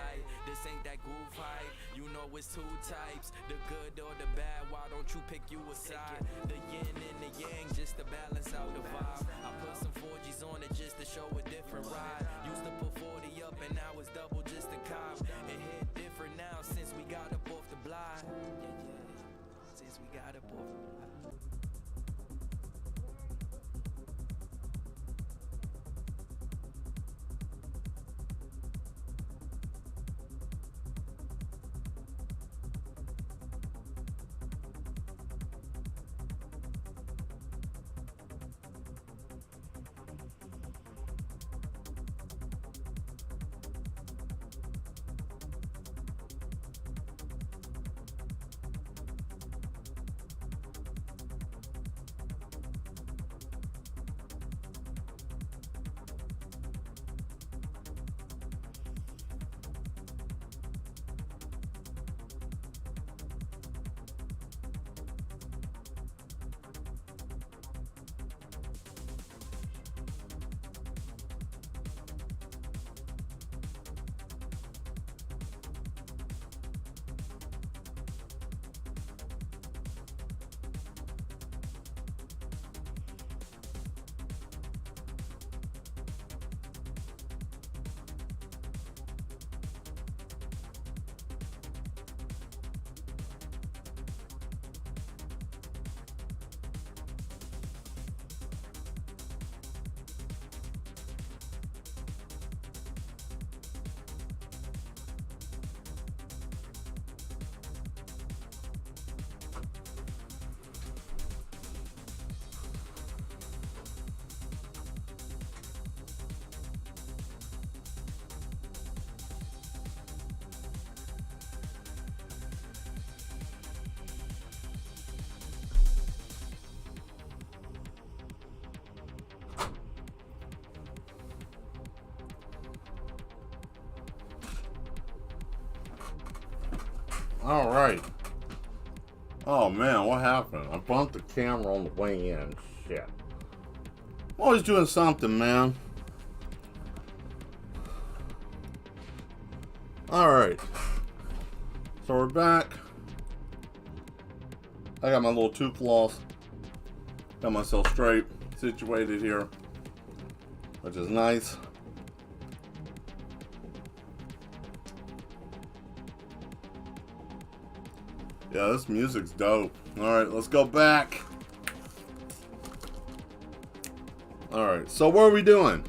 It's two types, the good or the bad. Why don't you pick you a side? The yin and the yang, just to balance out the vibe. I put some 4Gs on it just to show a different ride. Used to put 40 up and now it's double just a cop. It hit different now since we got up off the block. Since we got up off the block. All right. Oh man, what happened? I bumped the camera on the way in. Shit. I'm always doing something, man. Alright. So we're back. I got my little tooth loss. Got myself straight, situated here, which is nice. Yeah, this music's dope. Alright, let's go back. Alright, so what are we doing?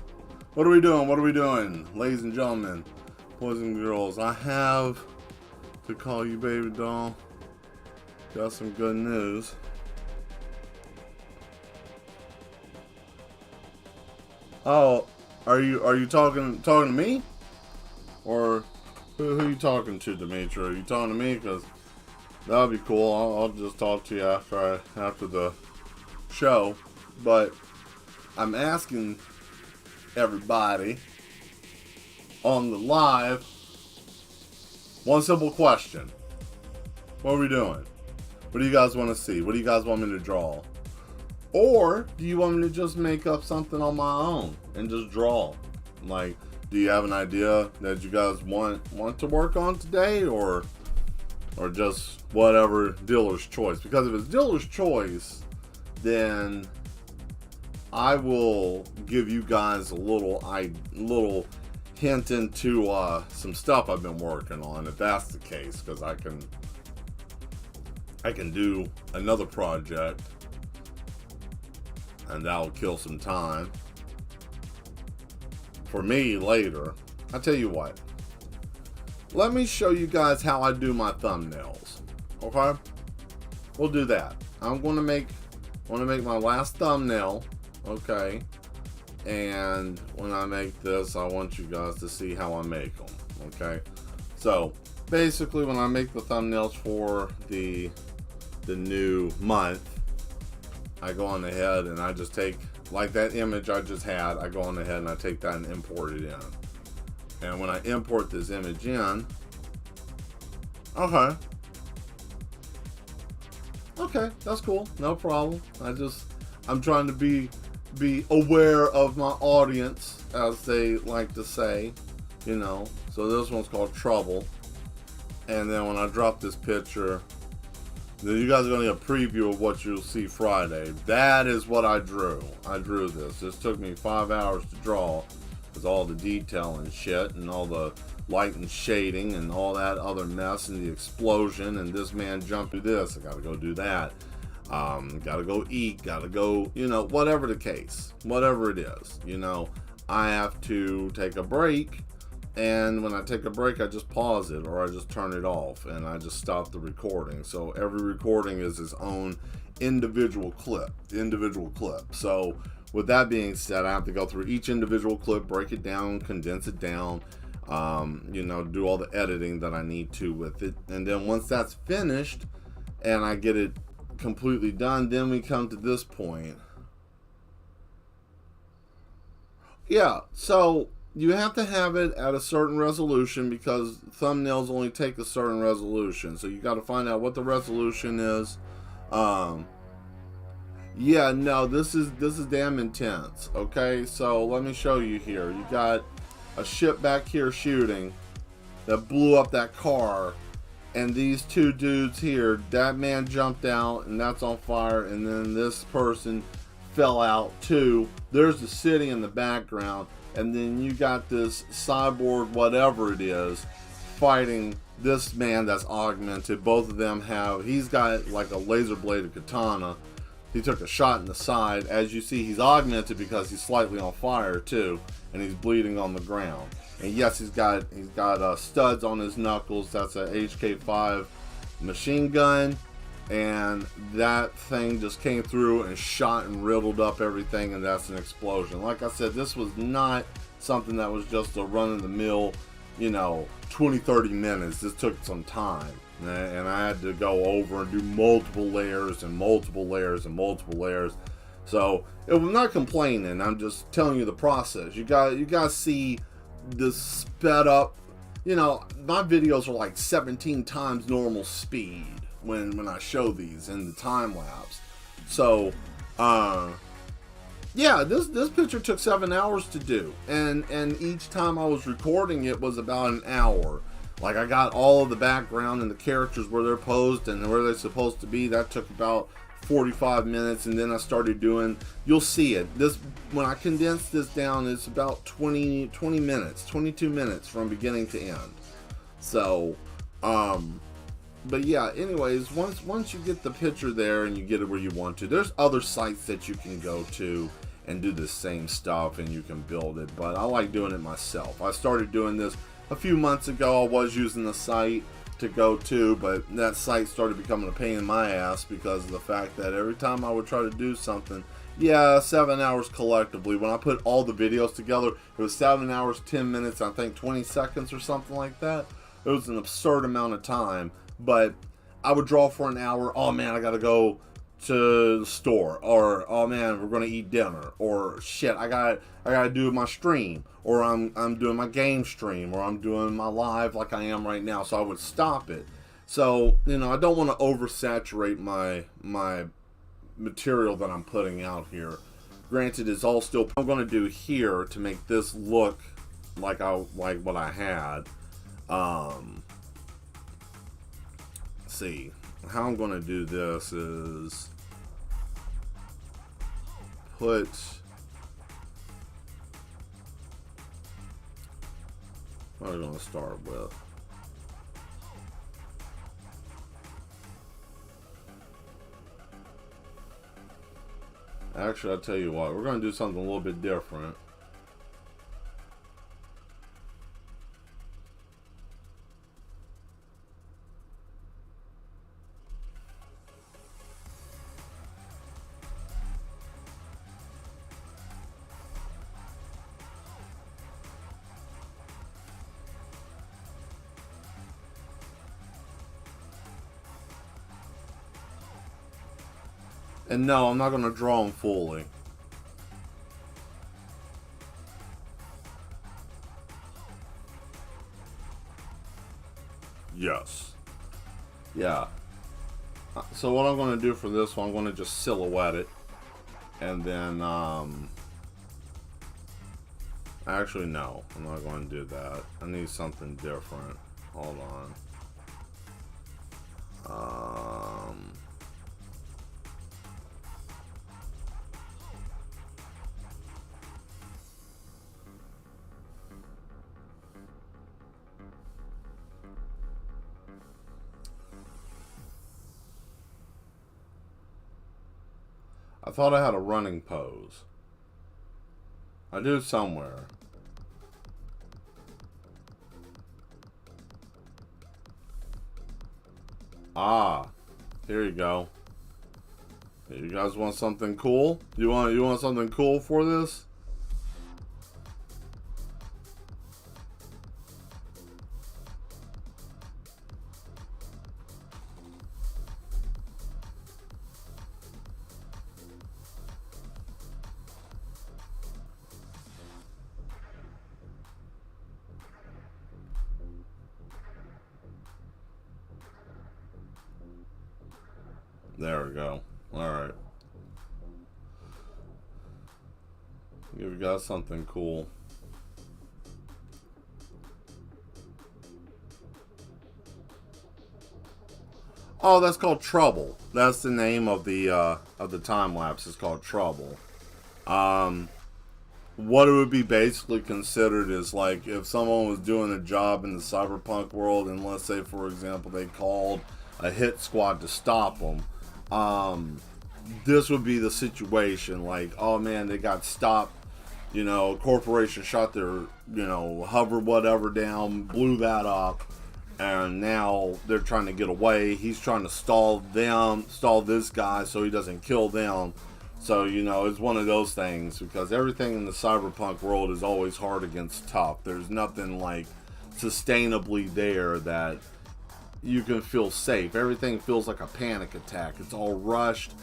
What are we doing? Ladies and gentlemen, boys and girls, I have to call you baby doll. Got some good news. Oh, are you talking to me? Or who you talking to, Dimitri? Are you talking to me? Because that'll be cool. I'll just talk to you after the show. But I'm asking everybody on the live one simple question. What are we doing? What do you guys want to see? What do you guys want me to draw? Or do you want me to just make up something on my own and just draw? Like, do you have an idea that you guys want to work on today, or just whatever dealer's choice? Because if it's dealer's choice, then I will give you guys a little hint into some stuff I've been working on, if that's the case, because I can do another project and that'll kill some time for me later. I tell you what, let me show you guys how I do my thumbnails. Okay, we'll do that. I'm going to make my last thumbnail. Okay, and when I make this, I want you guys to see how I make them. Okay, so basically when I make the thumbnails for the new month, I go on ahead and I just take, like that image I just had, I go on ahead and I take that and import it in. And when I import this image in, okay, that's cool, no problem. I'm trying to be aware of my audience, as they like to say, you know. So this one's called Trouble. And then when I drop this picture, then you guys are going to get a preview of what you'll see Friday. That is what I drew. I drew this. This took me 5 hours to draw, with all the detail and shit, and all the light and shading, and all that other mess, and the explosion, and this man jumped through this. I got to go do that. Got to go eat. Got to go, you know, whatever the case. Whatever it is. You know, I have to take a break. And when I take a break, I just pause it, or I just turn it off, and I just stop the recording. So every recording is its own individual clip. So with that being said, I have to go through each individual clip, break it down, condense it down, you know, do all the editing that I need to with it. And then once that's finished and I get it completely done, then we come to this point. Yeah, so you have to have it at a certain resolution, because thumbnails only take a certain resolution. So you got to find out what the resolution is. Yeah, no, this is damn intense. Okay, so let me show you here. You got a ship back here shooting that blew up that car, and these two dudes here, that man jumped out and that's on fire, and then this person fell out too. There's the city in the background. And then you got this cyborg, whatever it is, fighting this man that's augmented. Both of them he's got like a laser bladed katana. He took a shot in the side. As you see, he's augmented because he's slightly on fire too, and he's bleeding on the ground. And yes, he's got studs on his knuckles. That's a HK5 machine gun. And that thing just came through and shot and riddled up everything, and that's an explosion. Like I said, this was not something that was just a run-of-the-mill, you know, 20-30 minutes. This took some time, and I had to go over and do multiple layers and multiple layers and multiple layers. So I'm not complaining, I'm just telling you the process. You got to see this sped up. You know, my videos are like 17 times normal speed. when I show these in the time lapse. So, yeah, this picture took 7 hours to do, and each time I was recording it was about an hour. Like, I got all of the background and the characters where they're posed and where they're supposed to be. That took about 45 minutes, and then I started doing, you'll see it, this, when I condense this down, it's about 20 minutes, 22 minutes from beginning to end. So, but yeah, anyways, once you get the picture there and you get it where you want to, there's other sites that you can go to and do the same stuff, and you can build it, but I like doing it myself. I started doing this a few months ago. I was using a site to go to, but that site started becoming a pain in my ass because of the fact that every time I would try to do something, yeah, 7 hours collectively. When I put all the videos together, it was 7 hours, 10 minutes, I think 20 seconds or something like that. It was an absurd amount of time, but I would draw for an hour. Oh man, I gotta go to the store, or oh man, we're gonna eat dinner, or shit, I gotta do my stream, or I'm doing my game stream, or I'm doing my live like I am right now. So I would stop it. So, you know, I don't want to oversaturate my material that I'm putting out here. Granted, it's all still, I'm going to do here to make this look like what I had. See, how I'm going to do this is put, what are we going to start with? Actually, I'll tell you what, we're going to do something a little bit different. And no, I'm not going to draw them fully. Yes. Yeah. So what I'm going to do for this one, I'm going to just silhouette it. And then, actually, no. I'm not going to do that. I need something different. Hold on. I thought I had a running pose. I do somewhere. Ah, here you go. You guys want something cool? You want something cool for this? There we go. Alright. Give you guys something cool. Oh, that's called Trouble. That's the name of the time lapse. It's called Trouble. What it would be basically considered is like if someone was doing a job in the cyberpunk world, and let's say, for example, they called a hit squad to stop them. This would be the situation. Like, oh man, they got stopped. You know, corporation shot their, hover whatever down, blew that up, and now they're trying to get away. He's trying to stall this guy so he doesn't kill them. So, it's one of those things, because everything in the cyberpunk world is always hard against tough. There's nothing like sustainably there that you can feel safe. Everything feels like a panic attack. It's all rushed.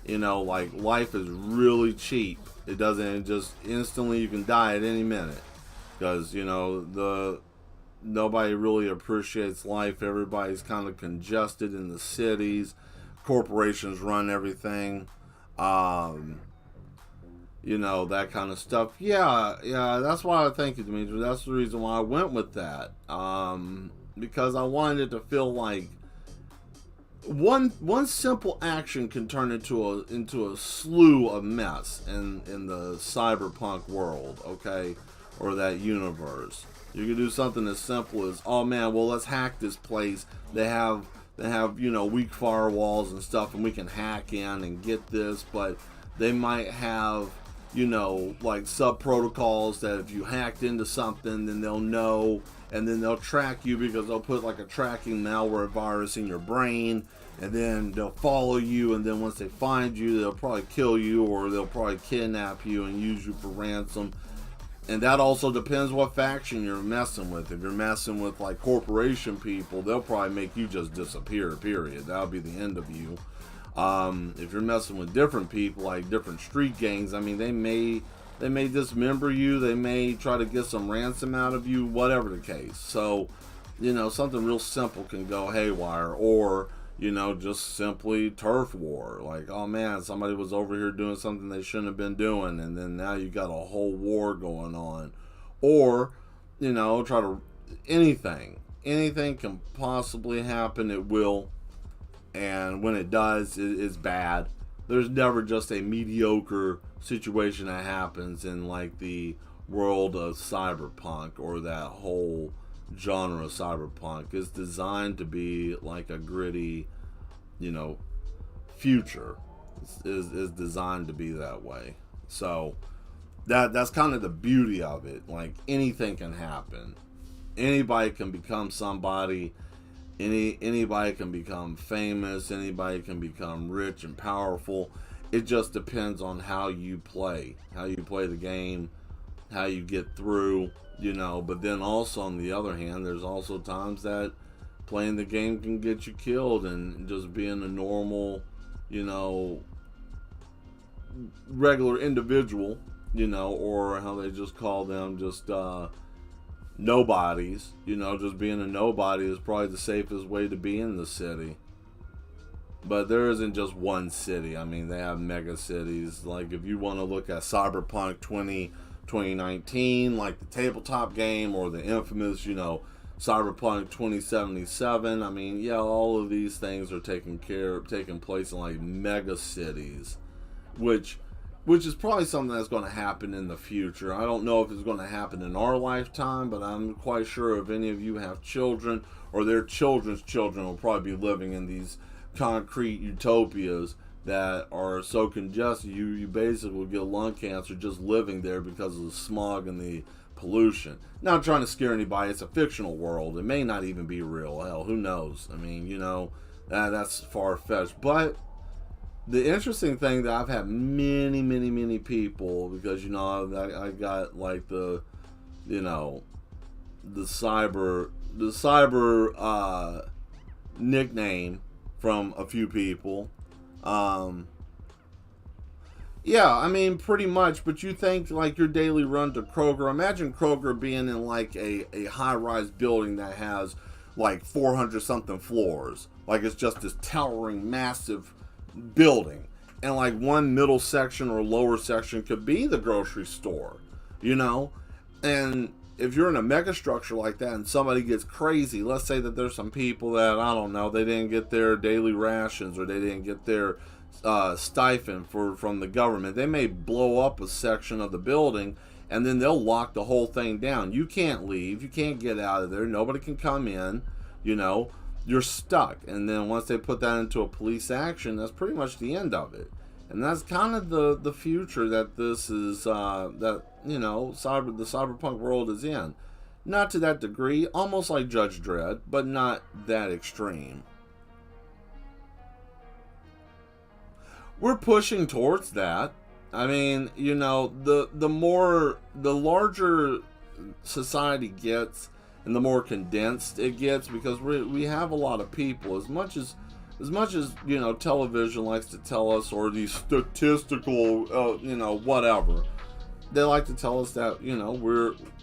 Like life is really cheap. It doesn't just instantly, you can die at any minute, because the nobody really appreciates life. Everybody's kind of congested in the cities. Corporations run everything. That kind of stuff. Yeah, that's why I think it, Dimitri. That's the reason why I went with that. Because I wanted it to feel like one simple action can turn into a slew of mess in the cyberpunk world, okay, or that universe. You can do something as simple as, oh man, well, let's hack this place. They have weak firewalls and stuff, and we can hack in and get this, but they might have like sub protocols that if you hacked into something, then they'll know, and then they'll track you because they'll put like a tracking malware virus in your brain, and then they'll follow you, and then once they find you, they'll probably kill you, or they'll probably kidnap you and use you for ransom. And that also depends what faction you're messing with. If you're messing with like corporation people, they'll probably make you just disappear, period. That'll be the end of you. If you're messing with different people, like different street gangs, I mean, they may dismember you, they may try to get some ransom out of you, whatever the case. So, something real simple can go haywire, or, just simply turf war. Like, oh man, somebody was over here doing something they shouldn't have been doing, and then now you got a whole war going on. Or, try to, anything can possibly happen, it will. And when it does, it's bad. There's never just a mediocre situation that happens in like the world of cyberpunk, or that whole genre of cyberpunk. It's designed to be like a gritty, future. Is designed to be that way. So that's kind of the beauty of it. Like, anything can happen. Anybody can become somebody. Anybody can become famous. Anybody can become rich and powerful. It just depends on how you play the game, how you get through, But then also, on the other hand, there's also times that playing the game can get you killed, and just being a normal, regular individual, or how they just call them, just nobodies, just being a nobody is probably the safest way to be in the city. But there isn't just one city. I mean, they have mega cities. Like, if you want to look at Cyberpunk 2019, like the tabletop game, or the infamous, Cyberpunk 2077. I mean, yeah, all of these things are taking place in like mega cities, which is probably something that's going to happen in the future. I don't know if it's going to happen in our lifetime, but I'm quite sure if any of you have children, or their children's children, will probably be living in these concrete utopias that are so congested, you basically will get lung cancer just living there because of the smog and the pollution. Not trying to scare anybody. It's a fictional world. It may not even be real. Hell, who knows? I mean, that's far-fetched. But the interesting thing that I've had many people, because I got like the cyber nickname from a few people. Yeah, I mean, pretty much. But you think like your daily run to Kroger. Imagine Kroger being in like a high-rise building that has like 400 something floors. Like, it's just this towering, massive building, and like one middle section or lower section could be the grocery store, and if you're in a mega structure like that and somebody gets crazy, let's say that there's some people that, I don't know, they didn't get their daily rations, or they didn't get their stipend from the government, they may blow up a section of the building, and then they'll lock the whole thing down. You can't leave, you can't get out of there, nobody can come in, you're stuck. And then once they put that into a police action, that's pretty much the end of it. And that's kind of the future that this is, the cyberpunk world is in. Not to that degree, almost like Judge Dredd, but not that extreme. We're pushing towards that. I mean, the larger society gets, and the more condensed it gets, because we have a lot of people. As much as television likes to tell us, or these statistical, whatever, they like to tell us that,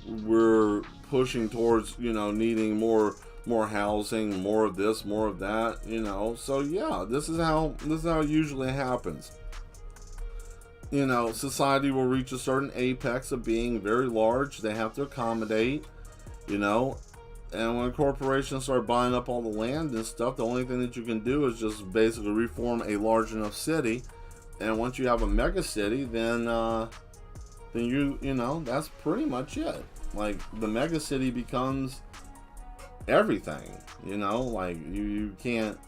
we're pushing towards, needing more housing, more of this, more of that, So yeah, this is how it usually happens. Society will reach a certain apex of being very large. They have to accommodate, and when corporations start buying up all the land and stuff, the only thing that you can do is just basically reform a large enough city. And once you have a mega city, then that's pretty much it. Like, the mega city becomes everything, like you can't,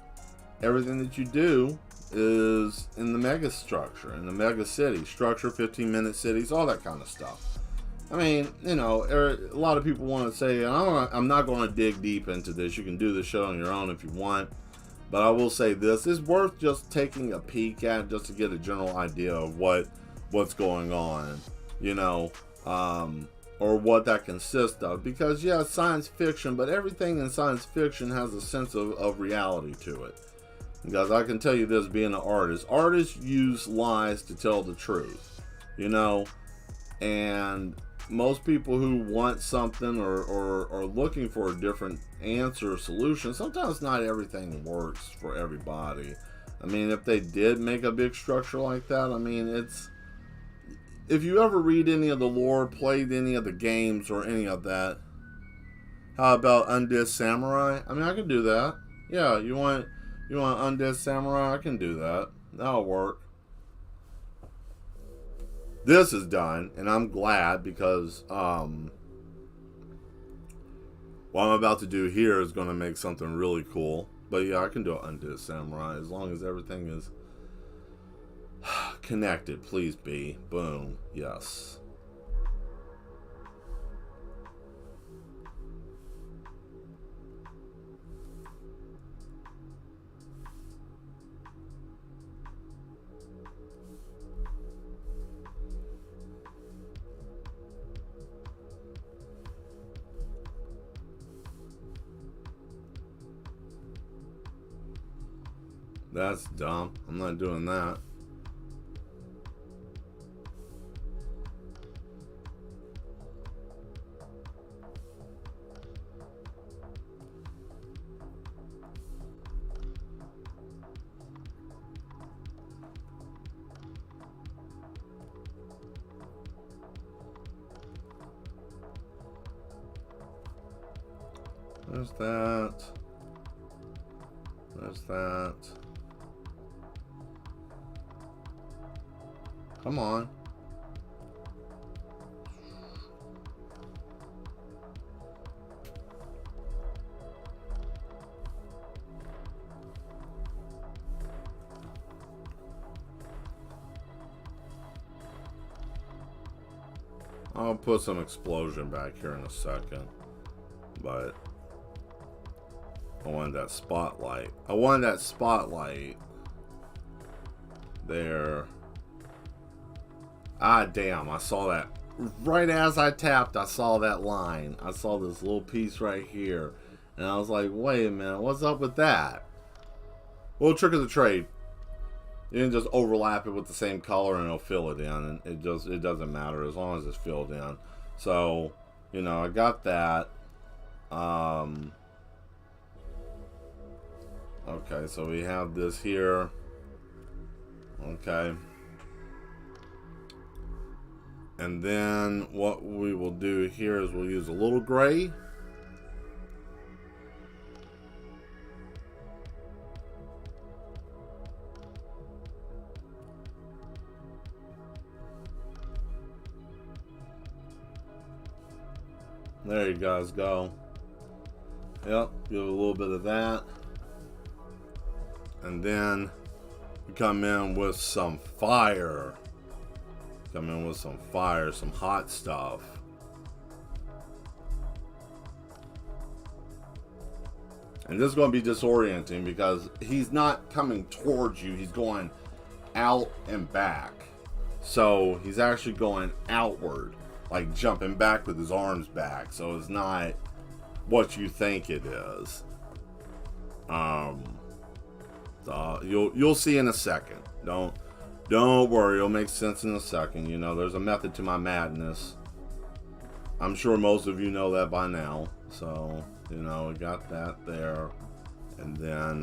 everything that you do is in the mega structure, in the mega city structure, 15-minute cities, all that kind of stuff. I mean, a lot of people want to say, and I'm not going to dig deep into this. You can do this show on your own if you want. But I will say this is worth just taking a peek at, just to get a general idea of what's going on, or what that consists of. Because, yeah, it's science fiction, but everything in science fiction has a sense of reality to it. Because I can tell you this, being an artist, artists use lies to tell the truth, and most people who want something or are looking for a different answer or solution, sometimes not everything works for everybody. I mean, if they did make a big structure like that, I mean, if you ever read any of the lore, played any of the games or any of that, how about Undead Samurai? I mean, I can do that. Yeah, you want Undead Samurai? I can do that. That'll work. This is done, and I'm glad, because what I'm about to do here is going to make something really cool. But yeah, I can do an Undead Samurai as long as everything is connected. Please be. Boom. Yes. That's dumb. I'm not doing that. There's that. There's that. Come on. I'll put some explosion back here in a second, but I wanted that spotlight. There. Ah, damn, I saw that. Right as I tapped, I saw that line. I saw this little piece right here. And I was like, wait a minute, what's up with that? Well, trick of the trade. You can just overlap it with the same color and it'll fill it in. And it doesn't matter as long as it's filled in. So, I got that. Okay, so we have this here. Okay. And then what we will do here is we'll use a little gray. There you guys go. Yep, give a little bit of that. And then we come in with some fire. Some hot stuff. And this is going to be disorienting because he's not coming towards you, he's going out and back. So he's actually going outward, like jumping back with his arms back. So it's not what you think it is. You'll see in a second. Don't worry, it'll make sense in a second. You know, there's a method to my madness. I'm sure most of you know that by now. So, you know, we got that there. And then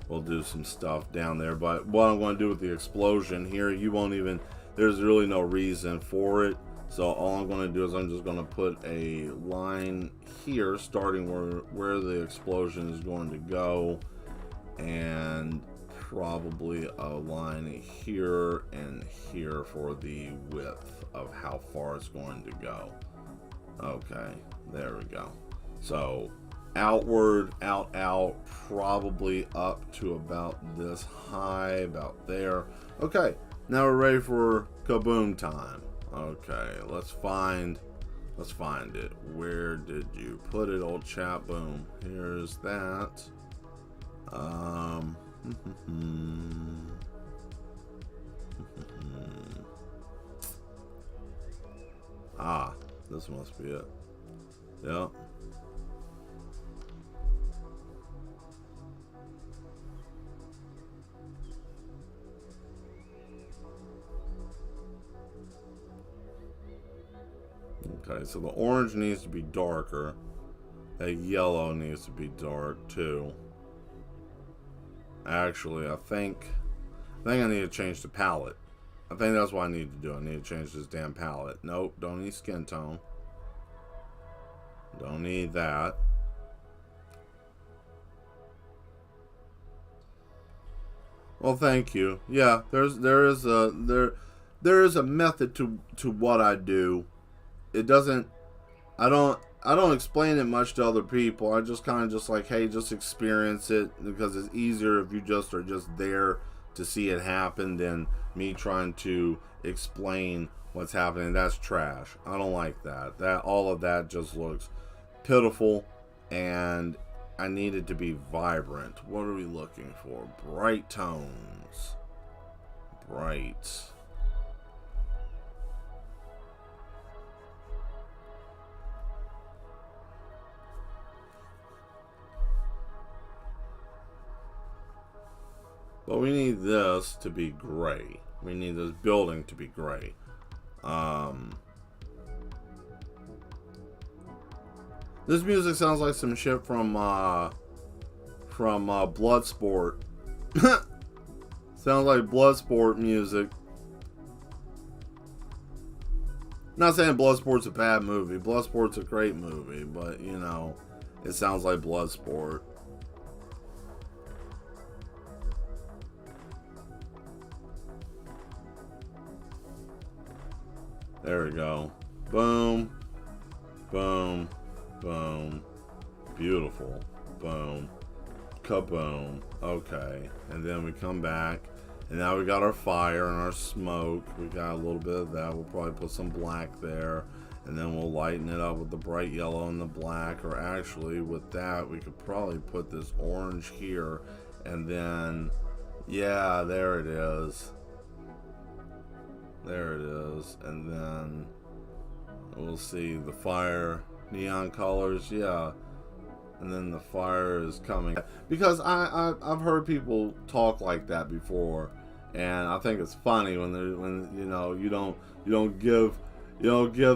we'll do some stuff down there. But what I'm going to do with the explosion here, you won't even, there's really no reason for it. So all I'm going to do is I'm just going to put a line here starting where the explosion is going to go, and probably a line here and here for the width of how far it's going to go. Okay, there we go. So outward, out, probably up to about this high, about there. Okay, now we're ready for kaboom time. Okay, let's find it. Where did you put it, old chap? Boom. Here's that. Ah, this must be it. Yep. Okay, so the orange needs to be darker. That yellow needs to be dark too. Actually, I think I need to change the palette. I think that's what I need to do. I need to change this damn palette. Nope, don't need skin tone. Don't need that. Well, thank you. Yeah, there is a method to what I do. It doesn't, I don't explain it much to other people. I just kind of just like, hey, just experience it, because it's easier if you just are just there to see it happen than me trying to explain what's happening. That's trash. I don't like that. All of that just looks pitiful, and I need it to be vibrant. What are we looking for? Bright tones. Bright. But we need this to be gray. We need this building to be gray. This music sounds like some shit from Bloodsport. Sounds like Bloodsport music. Not saying Bloodsport's a bad movie. Bloodsport's a great movie, but you know, it sounds like Bloodsport. There we go. Boom. Boom. Boom. Beautiful. Boom. Kaboom. Okay. And then we come back. And now we got our fire and our smoke. We got a little bit of that. We'll probably put some black there. And then we'll lighten it up with the bright yellow and the black. Or actually, with that, we could probably put this orange here. And then, yeah, there it is. There it is. And then we'll see the fire, neon colors, yeah. And then the fire is coming. Because I've heard people talk like that before, and I think it's funny when you know you don't give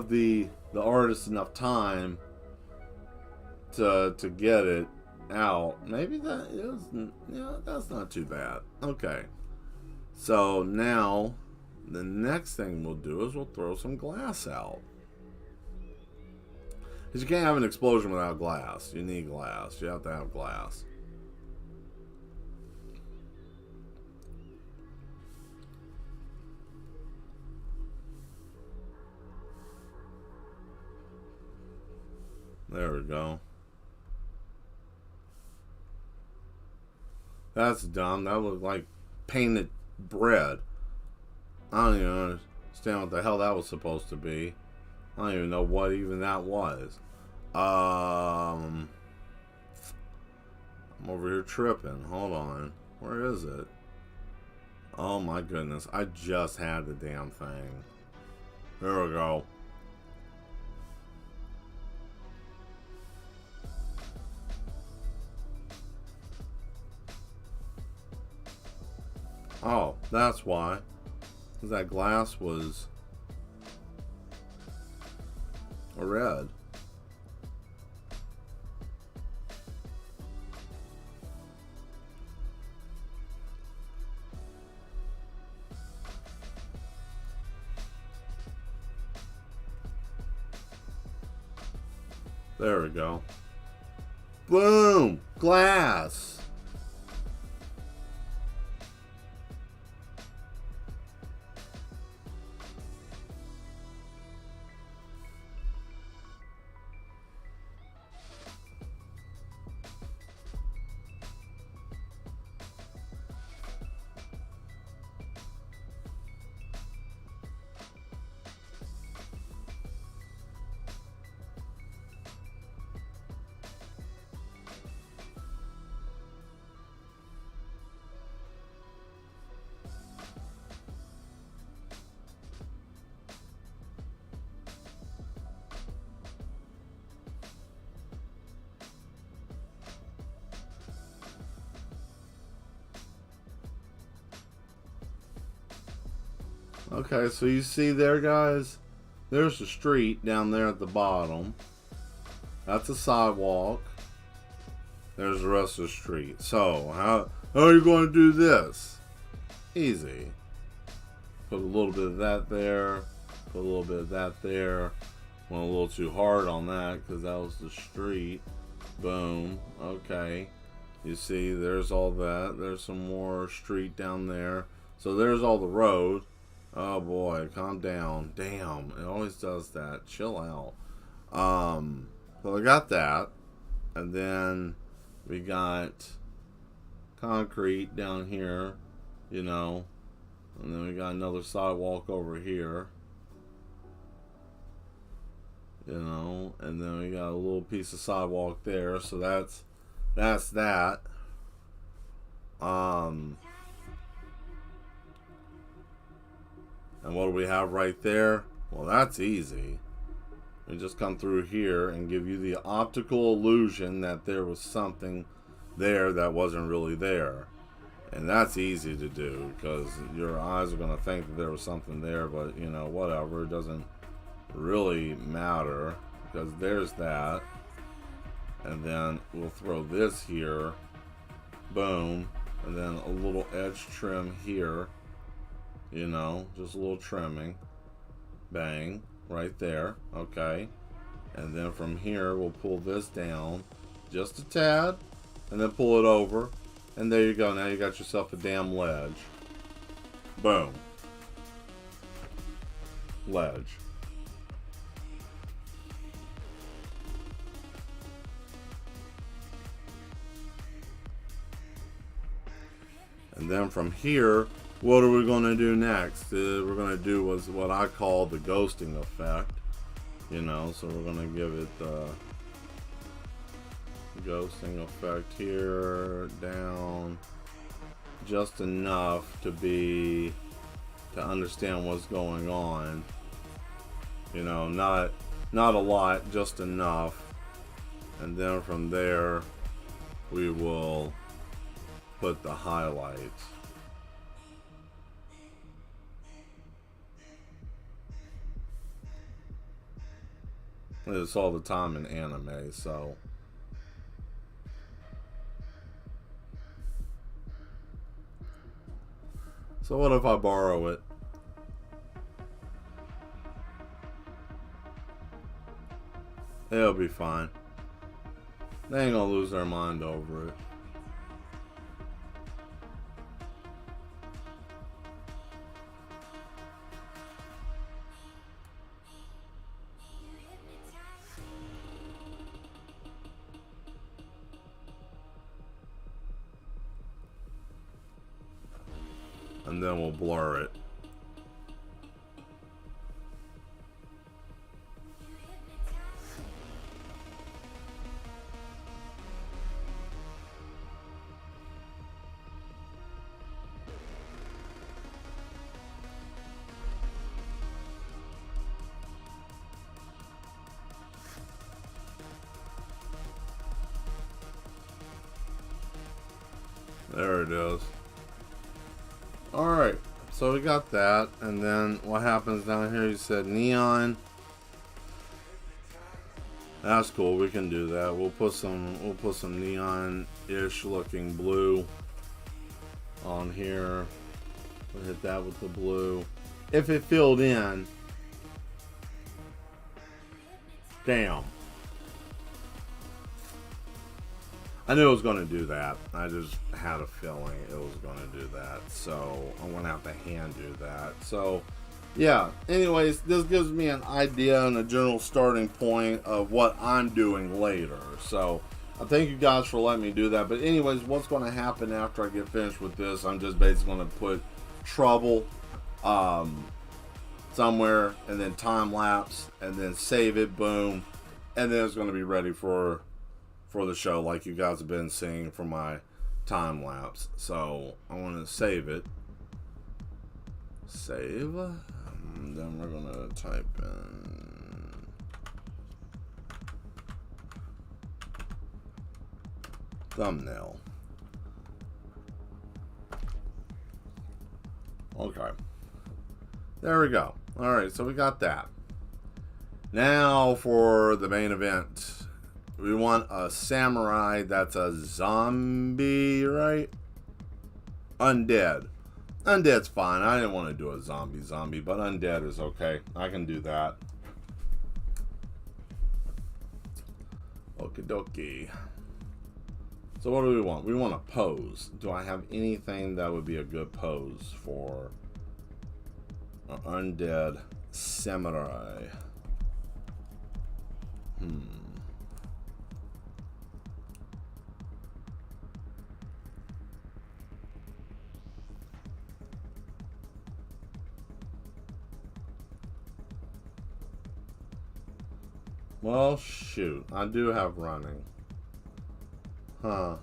the artist enough time to get it out. Maybe that is, yeah, that's not too bad. Okay. So now the next thing we'll do is we'll throw some glass out. Because you can't have an explosion without glass. You need glass. You have to have glass. There we go. That's dumb. That looked like painted bread. I don't even understand what the hell that was supposed to be. I don't even know what even that was. I'm over here tripping. Hold on. Where is it? Oh my goodness. I just had the damn thing. Here we go. Oh, That's why. Because that glass was red. There we go. Boom! Glass! Okay, so you see there, guys? There's the street down there at the bottom. That's a sidewalk. There's the rest of the street. So, how are you going to do this? Easy. Put a little bit of that there. Put a little bit of that there. Went a little too hard on that because that was the street. Boom. Okay. You see, there's all that. There's some more street down there. So there's all the road. Oh boy, calm down. Damn, it always does that. Chill out. So I got that. And then we got concrete down here, you know. And then we got another sidewalk over here. You know, and then we got a little piece of sidewalk there. So that's that. And what do we have right there? Well, that's easy. We just come through here and give you the optical illusion that there was something there that wasn't really there. And that's easy to do because your eyes are going to think that there was something there, but you know, whatever. It doesn't really matter because there's that. And then we'll throw this here. Boom. And then a little edge trim here. You know, just a little trimming. Bang. Right there. Okay. And then from here, we'll pull this down just a tad. And then pull it over. And there you go. Now you got yourself a damn ledge. Boom. Ledge. And then from here, what are we going to do next? We're going to do what I call the ghosting effect. You know, so we're going to give it the ghosting effect here, down, just enough to understand what's going on. You know, not a lot, just enough. And then from there, we will put the highlights. It's all the time in anime, so what if I borrow it? It'll be fine. They ain't gonna lose their mind over it. And then we'll blur it. There it is. Alright, so we got that, and then what happens down here? You said neon. That's cool, we can do that. We'll put some neon-ish looking blue on here. We'll hit that with the blue. If it filled in, damn. I knew it was going to do that. I just had a feeling it was going to do that. So I'm going to have to hand do that. So yeah, anyways, this gives me an idea and a general starting point of what I'm doing later. So I thank you guys for letting me do that. But anyways, what's going to happen after I get finished with this, I'm just basically going to put trouble somewhere and then time lapse and then save it, boom, and then it's going to be ready for the show like you guys have been seeing for my time lapse. So I want to save it. Save. Then we're going to type in thumbnail. Okay. There we go. Alright, so we got that. Now for the main event. We want a samurai that's a zombie, right? Undead. Undead's fine. I didn't want to do a zombie, but undead is okay. I can do that. Okie dokie. So what do we want? We want a pose. Do I have anything that would be a good pose for an undead samurai? Well, shoot. I do have running. Huh.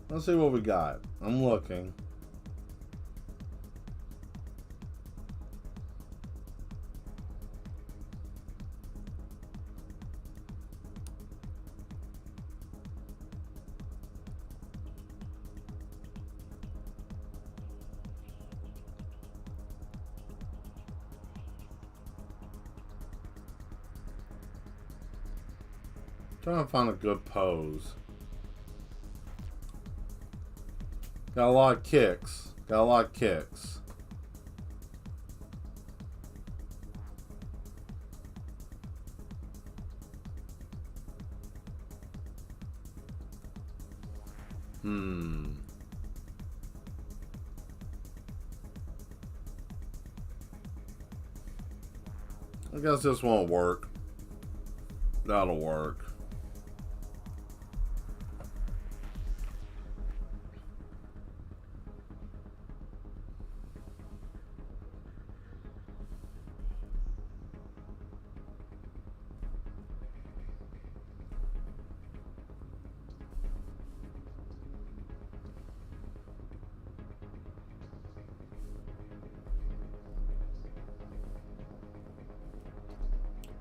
Let's see what we got. I'm looking. Trying to find a good pose. Got a lot of kicks. Got a lot of kicks. I guess this won't work. That'll work.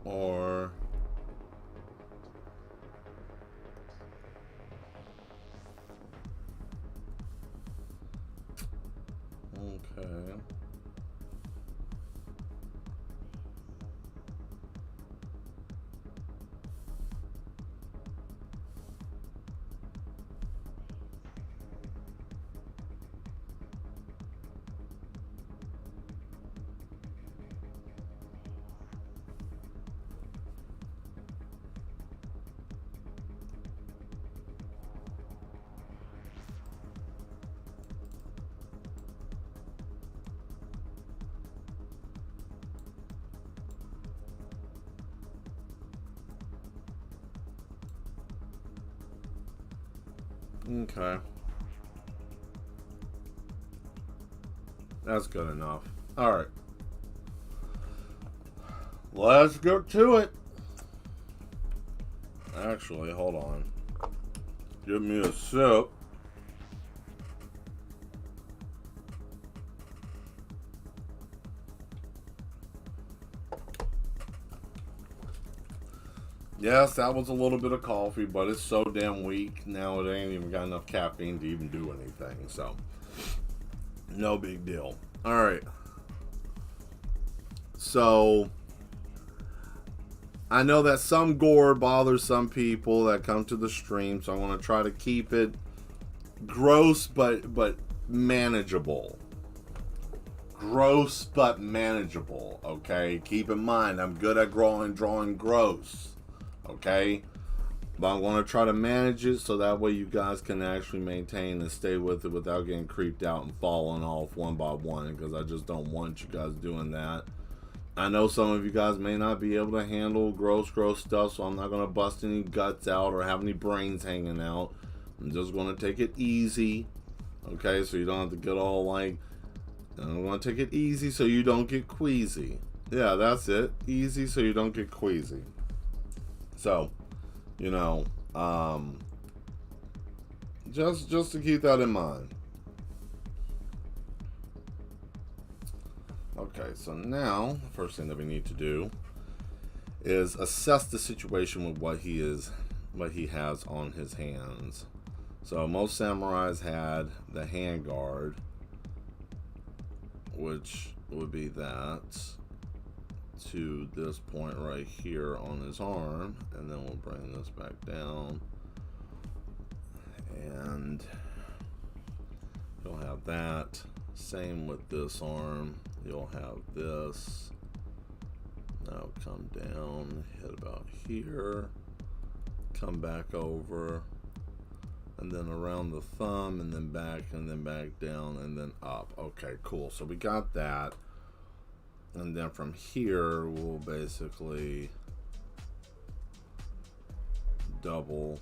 Or okay. Okay. That's good enough. Alright. Let's get to it. Actually, hold on. Give me a sip. Yes, that was a little bit of coffee, but it's so damn weak now. It ain't even got enough caffeine to even do anything. So, no big deal. All right. So, I know that some gore bothers some people that come to the stream, so I want to try to keep it gross but manageable. Gross but manageable, okay? Keep in mind, I'm good at drawing gross, okay? But I'm going to try to manage it so that way you guys can actually maintain and stay with it without getting creeped out and falling off one by one, because I just don't want you guys doing that. I know some of you guys may not be able to handle gross stuff, so I'm not going to bust any guts out or have any brains hanging out. I'm just going to take it easy, okay? So you don't have to get all like, I'm going to take it easy so you don't get queasy. Yeah, that's it. Easy so you don't get queasy. So, you know, just to keep that in mind. Okay, so now the first thing that we need to do is assess the situation with what he has on his hands. So most samurais had the hand guard, which would be that to this point right here on his arm, and then we'll bring this back down, and you'll have that. Same with this arm. You'll have this. Now come down, hit about here, come back over, and then around the thumb, and then back down, and then up. Okay, cool. So we got that. And then from here, we'll basically double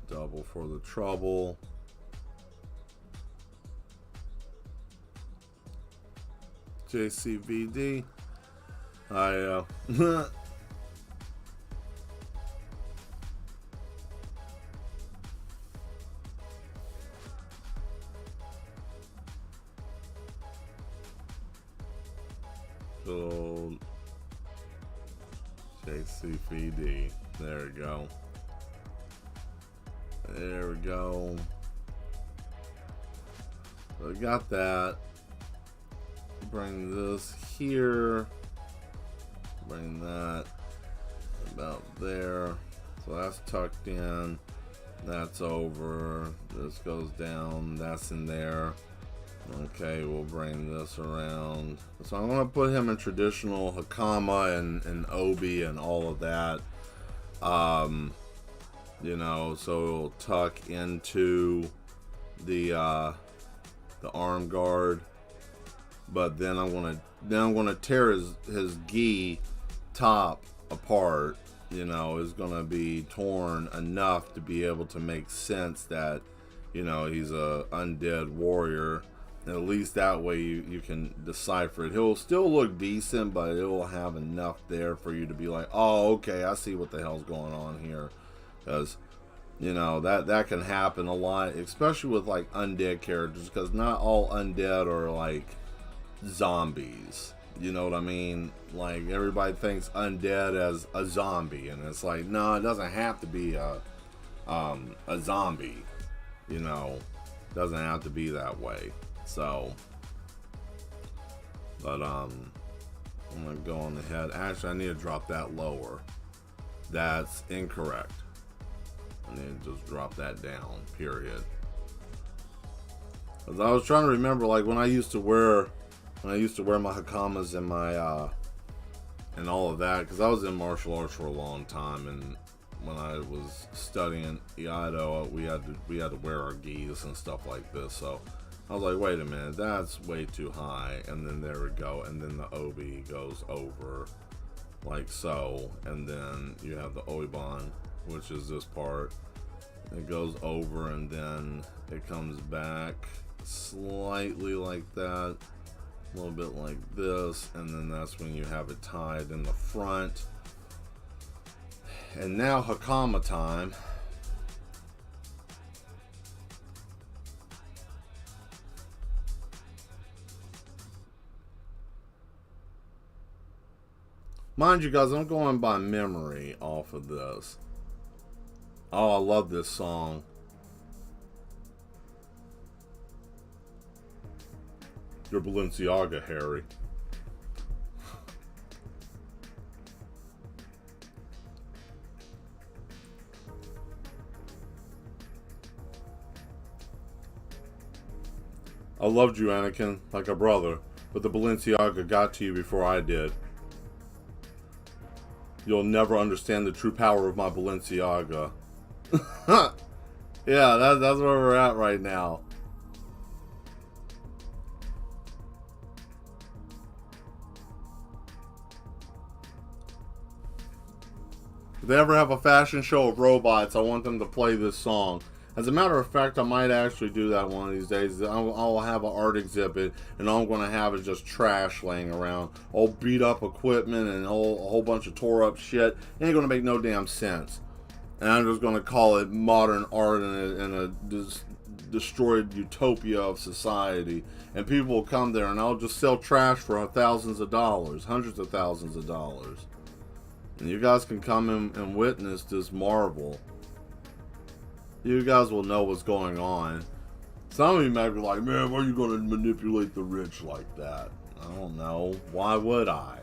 for the trouble. JCVD. So JCVD. There we go. There we go. So I got that. Bring this here. Bring that about there. So that's tucked in. That's over. This goes down. That's in there. Okay, we'll bring this around. So I'm going to put him in traditional Hakama and Obi and all of that. You know, so it'll tuck into the arm guard. But then I'm gonna tear his gi top apart. You know, is gonna be torn enough to be able to make sense that, you know, he's a undead warrior. And at least that way you can decipher it. He'll still look decent, but it will have enough there for you to be like, oh, okay, I see what the hell's going on here. Because, you know, that can happen a lot, especially with like undead characters, because not all undead are like zombies. You know what I mean? Like, everybody thinks undead as a zombie, and it's like, no, it doesn't have to be a zombie. You know, it doesn't have to be that way. So, but I'm gonna go on ahead. Actually, I need to drop that lower. That's incorrect. I need to just drop that down. Period. Because I was trying to remember, like when I used to wear my hakamas and my and all of that, because I was in martial arts for a long time, and when I was studying Iaido, we had to wear our gis and stuff like this. So I was like, wait a minute, that's way too high. And then there we go, and then the obi goes over like so, and then you have the oibon, which is this part. It goes over, and then it comes back slightly like that, a little bit like this, and then that's when you have it tied in the front. And now Hakama time. Mind you guys, I'm going by memory off of this. Oh, I love this song. You're Balenciaga, Harry. I loved you, Anakin, like a brother, but the Balenciaga got to you before I did. You'll never understand the true power of my Balenciaga. Yeah, that's where we're at right now. If they ever have a fashion show of robots, I want them to play this song. As a matter of fact, I might actually do that one of these days. I'll have an art exhibit, and all I'm going to have is just trash laying around. All beat up equipment and a whole bunch of tore up shit. It ain't going to make no damn sense. And I'm just going to call it modern art in a destroyed utopia of society. And people will come there, and I'll just sell trash for thousands of dollars, hundreds of thousands of dollars. And you guys can come and witness this marvel. You guys will know what's going on. Some of you might be like, man, why are you going to manipulate the rich like that? I don't know. Why would I?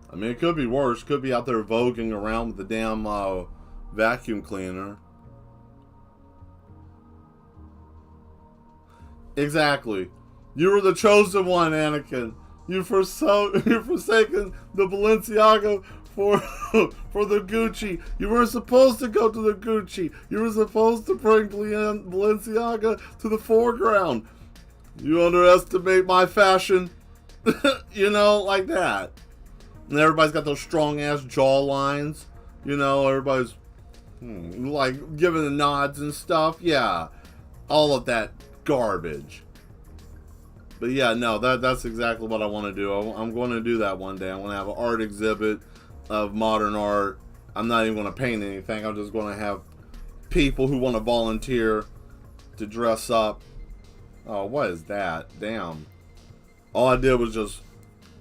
I mean, it could be worse. Could be out there voguing around with the damn vacuum cleaner. Exactly. You were the chosen one, Anakin. You're forsaken the Balenciaga for the Gucci. You were supposed to go to the Gucci. You were supposed to bring Balenciaga to the foreground. You underestimate my fashion. You know, like that. And everybody's got those strong ass jaw lines. You know, everybody's like giving the nods and stuff. Yeah, all of that garbage. But yeah, no, that's exactly what I want to do. I'm going to do that one day. I'm going to have an art exhibit of modern art. I'm not even going to paint anything. I'm just going to have people who want to volunteer to dress up. Oh, what is that? Damn. All I did was just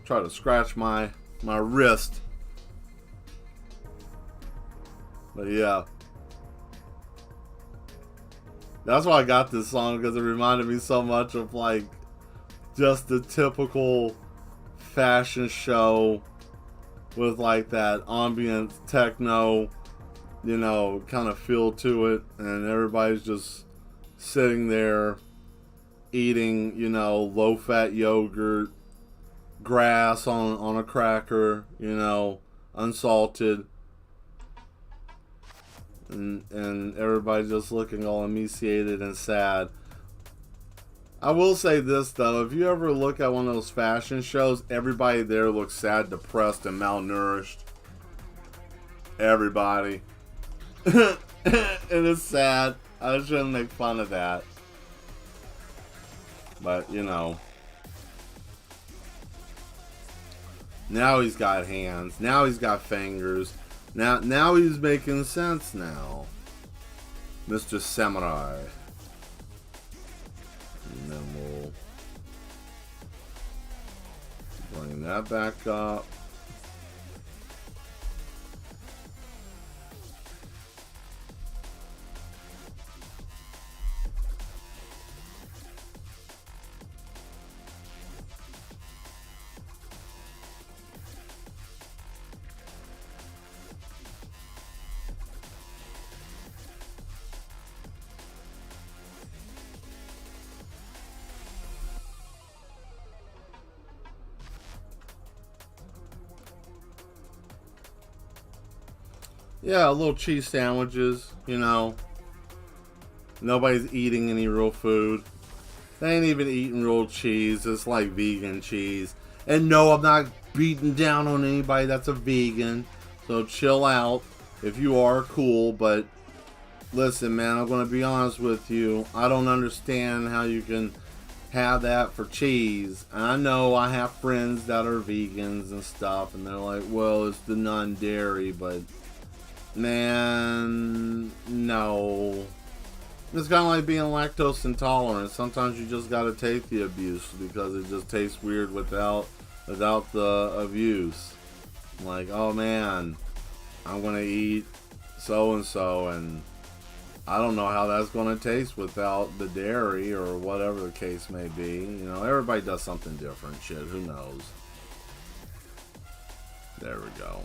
try to scratch my wrist. But yeah. That's why I got this song, because it reminded me so much of like just the typical fashion show with like that ambient techno, you know, kind of feel to it, and everybody's just sitting there eating, you know, low-fat yogurt, grass on a cracker, you know, unsalted, and everybody just looking all emaciated and sad. I will say this though, if you ever look at one of those fashion shows, everybody there looks sad, depressed, and malnourished. Everybody. It is sad. I shouldn't make fun of that. But, you know. Now he's got hands. Now he's got fingers. Now he's making sense now. Mr. Samurai. And then we'll bring that back up. Yeah, little cheese sandwiches, you know. Nobody's eating any real food. They ain't even eating real cheese. It's like vegan cheese. And no, I'm not beating down on anybody that's a vegan. So chill out if you are cool. But listen, man, I'm going to be honest with you. I don't understand how you can have that for cheese. And I know I have friends that are vegans and stuff. And they're like, well, it's the non-dairy, but man, no. It's kind of like being lactose intolerant. Sometimes you just gotta take the abuse because it just tastes weird without the abuse. Like, oh man, I'm gonna eat so and so, and I don't know how that's gonna taste without the dairy or whatever the case may be. You know, everybody does something different. Shit, who knows? There we go.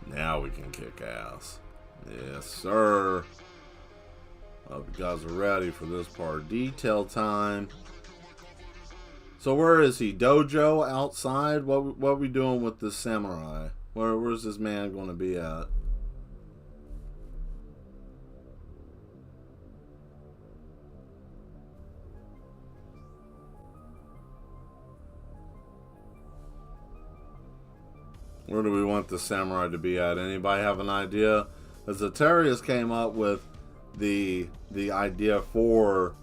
Now we can kick ass. Yes, sir. Hope you guys are ready for this part. Detail time. So where is he? Dojo outside? What are we doing with this samurai? Where's this man going to be at? Where do we want the samurai to be at? Anybody have an idea? As Atarius came up with the idea for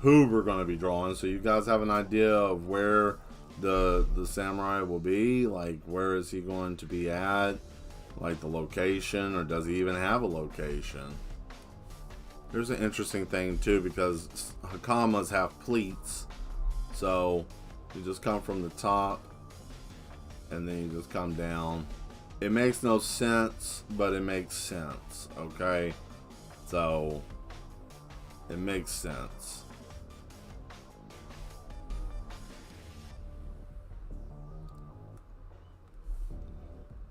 who we're going to be drawing. So you guys have an idea of where the samurai will be? Like, where is he going to be at? Like the location, or does he even have a location? Here's an interesting thing too, because Hakamas have pleats. So you just come from the top and then you just come down. It makes no sense, but it makes sense, okay? So it makes sense.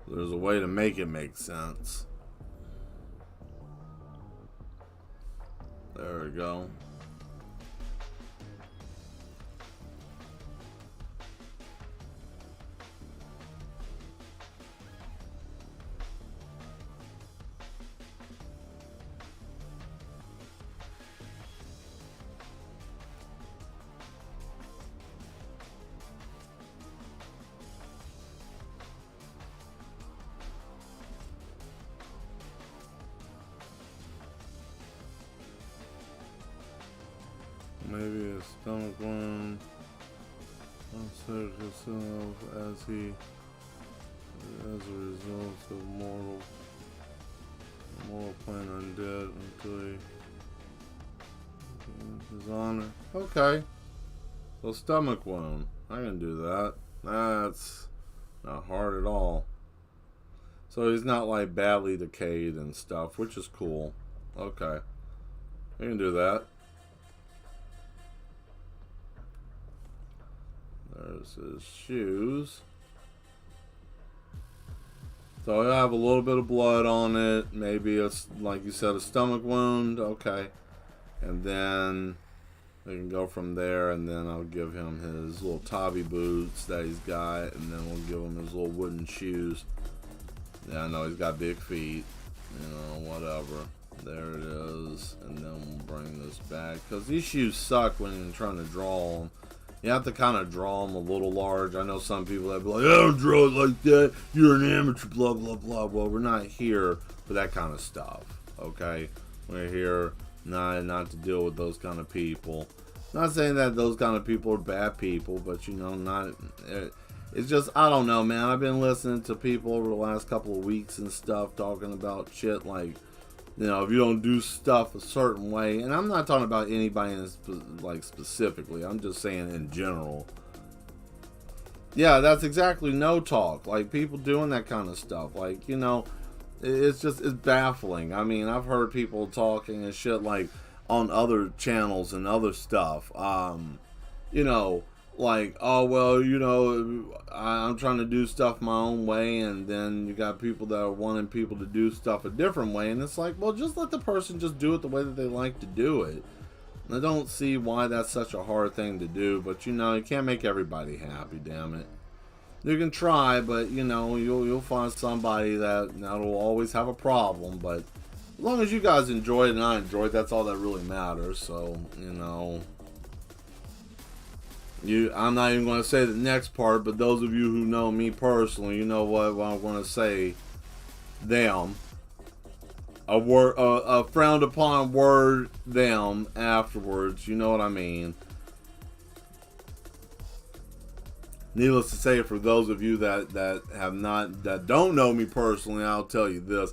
There's a way to make it make sense. There we go. Maybe a stomach wound. Unsearch himself as a result of mortal plan undead until he gains his honor. Okay. So stomach wound. I can do that. That's not hard at all. So he's not like badly decayed and stuff, which is cool. Okay. I can do that. There's his shoes. So I have a little bit of blood on it. Maybe it's, like you said, a stomach wound. Okay. And then we can go from there, and then I'll give him his little Tabi boots that he's got, and then we'll give him his little wooden shoes. Yeah, I know he's got big feet. You know, whatever. There it is. And then we'll bring this back, because these shoes suck when you're trying to draw them. You have to kind of draw them a little large. I know some people that be like, I don't draw it like that. You're an amateur, blah, blah, blah. Well, we're not here for that kind of stuff, okay? We're here not to deal with those kind of people. Not saying that those kind of people are bad people, but, you know, it's just, I don't know, man. I've been listening to people over the last couple of weeks and stuff talking about shit like, you know, if you don't do stuff a certain way, and I'm not talking about anybody like specifically, I'm just saying in general. Yeah, that's exactly no talk. Like, people doing that kind of stuff. Like, you know, it's baffling. I mean, I've heard people talking and shit like on other channels and other stuff. You know, like, oh, well, you know, I'm trying to do stuff my own way, and then you got people that are wanting people to do stuff a different way, and it's like, well, just let the person just do it the way that they like to do it. And I don't see why that's such a hard thing to do, but, you know, you can't make everybody happy, damn it. You can try, but, you know, you'll find somebody that'll always have a problem, but as long as you guys enjoy it and I enjoy it, that's all that really matters. So, you know, I'm not even going to say the next part, but those of you who know me personally, you know what I'm going to say. Them. A frowned upon word, them, afterwards. You know what I mean. Needless to say, for those of you that don't know me personally, I'll tell you this.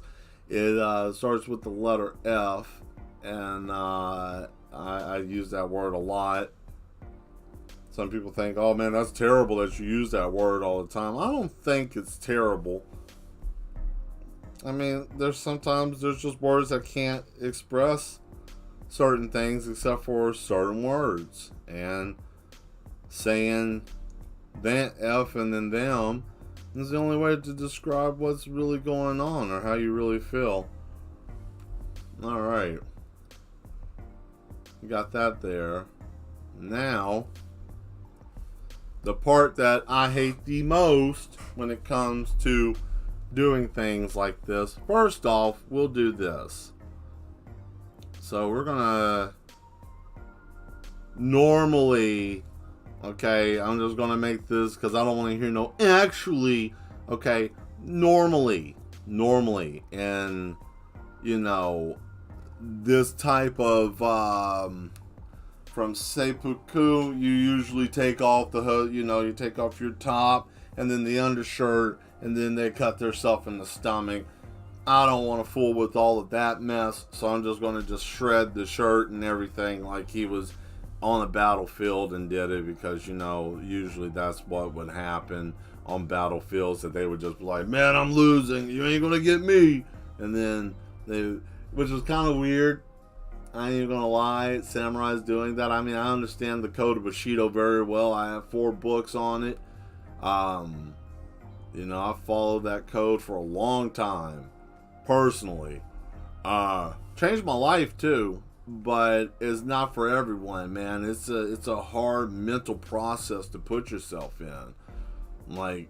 It starts with the letter F, and I use that word a lot. Some people think, oh man, that's terrible that you use that word all the time. I don't think it's terrible. I mean, there's just words that can't express certain things except for certain words. And saying that F and then them is the only way to describe what's really going on or how you really feel. Alright. Got that there. Now, the part that I hate the most when it comes to doing things like this. First off, we'll do this. So we're gonna normally, okay, I'm just gonna make this because I don't want to hear no actually, okay, normally, and you know, this type of from seppuku, you usually take off the hood, you know, you take off your top and then the undershirt, and then they cut themselves in the stomach. I don't want to fool with all of that mess, so I'm just going to just shred the shirt and everything like he was on a battlefield and did it, because, you know, usually that's what would happen on battlefields, that they would just be like, man, I'm losing, you ain't going to get me. And then they, which was kind of weird. I ain't even gonna lie, Samurai's doing that. I mean, I understand the Code of Bushido very well. I have 4 books on it. You know, I followed that code for a long time, personally. Changed my life too, but it's not for everyone, man. It's a hard mental process to put yourself in. Like,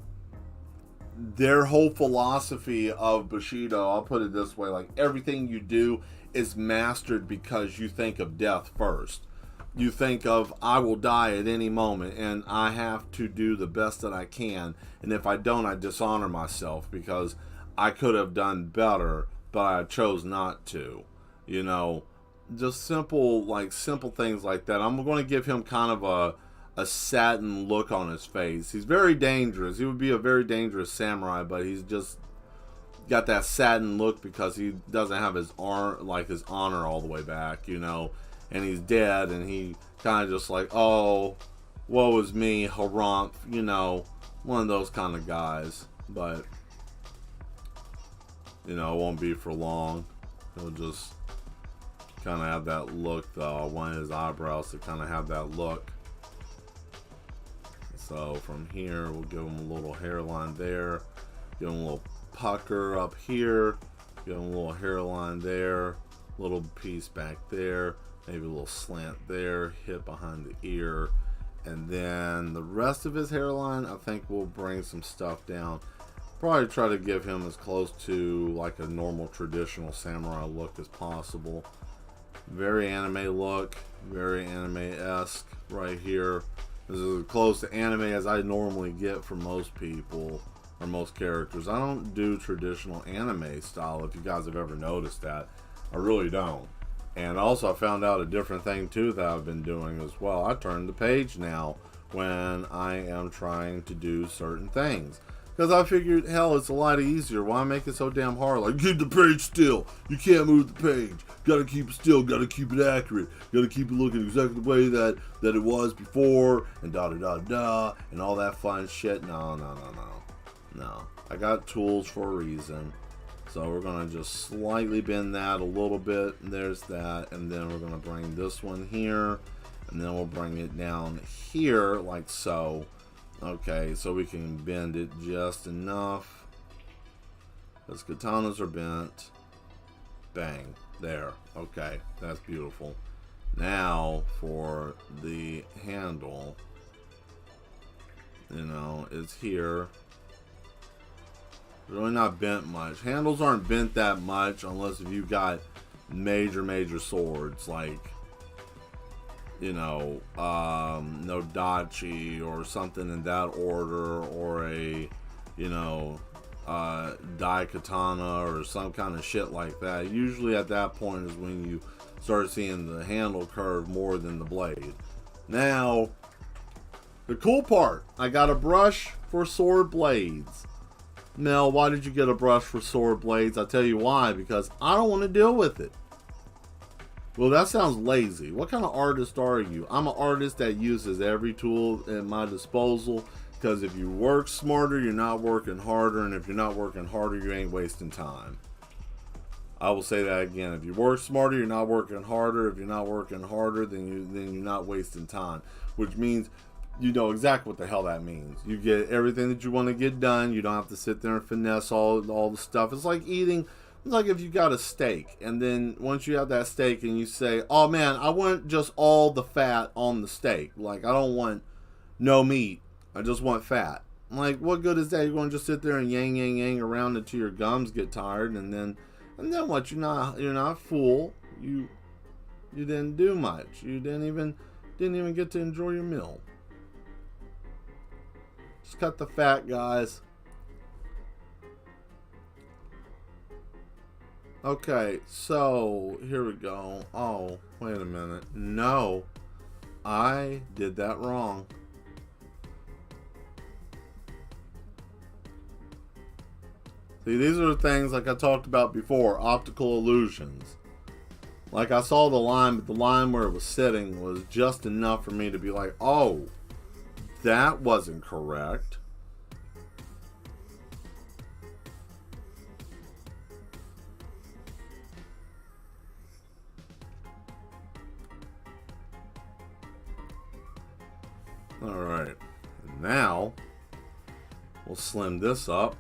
their whole philosophy of Bushido, I'll put it this way, like, everything you do is mastered because you think of death first. You think of, I will die at any moment and I have to do the best that I can, and if I don't, I dishonor myself because I could have done better, but I chose not to. You know, just simple things like that. I'm going to give him kind of a saddened look on his face. He's very dangerous. He would be a very dangerous samurai, but he's just got that saddened look because he doesn't have his honor all the way back, you know, and he's dead, and he kind of just like, oh, woe is me, harumph, you know, one of those kind of guys. But, you know, it won't be for long. He'll just kind of have that look, though. I want his eyebrows to kind of have that look. So from here, we'll give him a little hairline there, give him a little pucker up here, give him a little hairline there, little piece back there, maybe a little slant there, hit behind the ear, and then the rest of his hairline, I think we'll bring some stuff down. Probably try to give him as close to like a normal traditional samurai look as possible. Very anime look, very anime-esque right here. This is as close to anime as I normally get for most people, or most characters. I don't do traditional anime style, if you guys have ever noticed that. I really don't. And also I found out a different thing too that I've been doing as well. I turn the page now when I am trying to do certain things. Because I figured, hell, it's a lot easier. Why make it so damn hard? Like, keep the page still. You can't move the page. Gotta keep it still. Gotta keep it accurate. Gotta keep it looking exactly the way that it was before. And da-da-da-da. And all that fun shit. No. I got tools for a reason. So we're going to just slightly bend that a little bit. There's that. And then we're going to bring this one here. And then we'll bring it down here like so. Okay, so we can bend it just enough. Because katanas are bent. Bang. There. Okay, that's beautiful. Now for the handle. You know, it's here. Really not bent much. Handles aren't bent that much unless if you've got major swords like, you know, Nodachi or something in that order, or a, you know, Daikatana or some kind of shit like that. Usually at that point is when you start seeing the handle curve more than the blade. Now, the cool part, I got a brush for sword blades. Mel, why did you get a brush for sword blades? I tell you why, because I don't want to deal with it. Well, that sounds lazy. What kind of artist are you? I'm an artist that uses every tool at my disposal, because if you work smarter, you're not working harder, and if you're not working harder, you ain't wasting time. I will say that again. If you work smarter, you're not working harder. If you're not working harder, then you're not wasting time, which means you know exactly what the hell that means. You get everything that you want to get done. You don't have to sit there and finesse all the stuff. It's like eating. It's like if you got a steak, and then once you have that steak, and you say, "Oh man, I want just all the fat on the steak. Like I don't want no meat. I just want fat." I'm like, what good is that? You're going to just sit there and yang around until your gums get tired, and then what? You're not full. You didn't do much. You didn't even get to enjoy your meal. Just cut the fat, guys. Okay, so here we go. Oh, wait a minute. No, I did that wrong. See, these are the things like I talked about before, optical illusions. Like I saw the line, but the line where it was sitting was just enough for me to be like, oh, that wasn't correct. Alright, now we'll slim this up.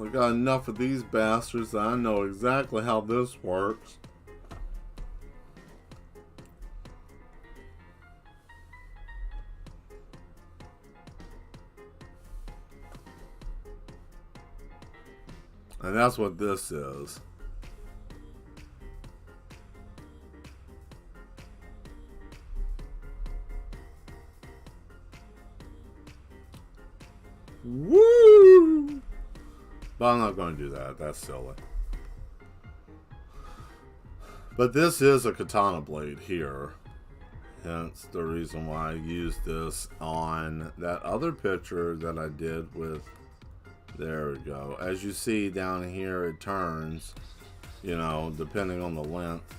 I got enough of these bastards that I know exactly how this works. And that's what this is. Woo! But I'm not going to do that. That's silly. But this is a katana blade here. Hence the reason why I used this on that other picture that I did with... There we go. As you see down here, it turns, you know, depending on the length.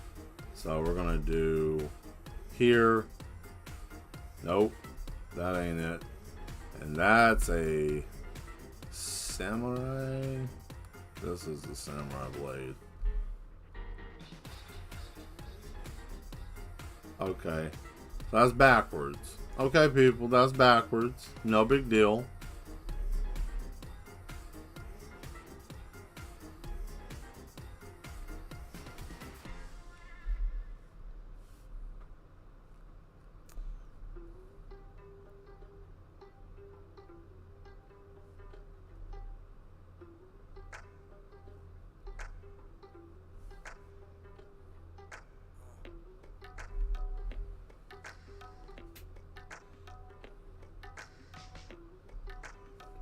So we're going to do here. Nope. That ain't it. And that's a samurai. This is the samurai blade. Okay. That's backwards. Okay, people, that's backwards. No big deal.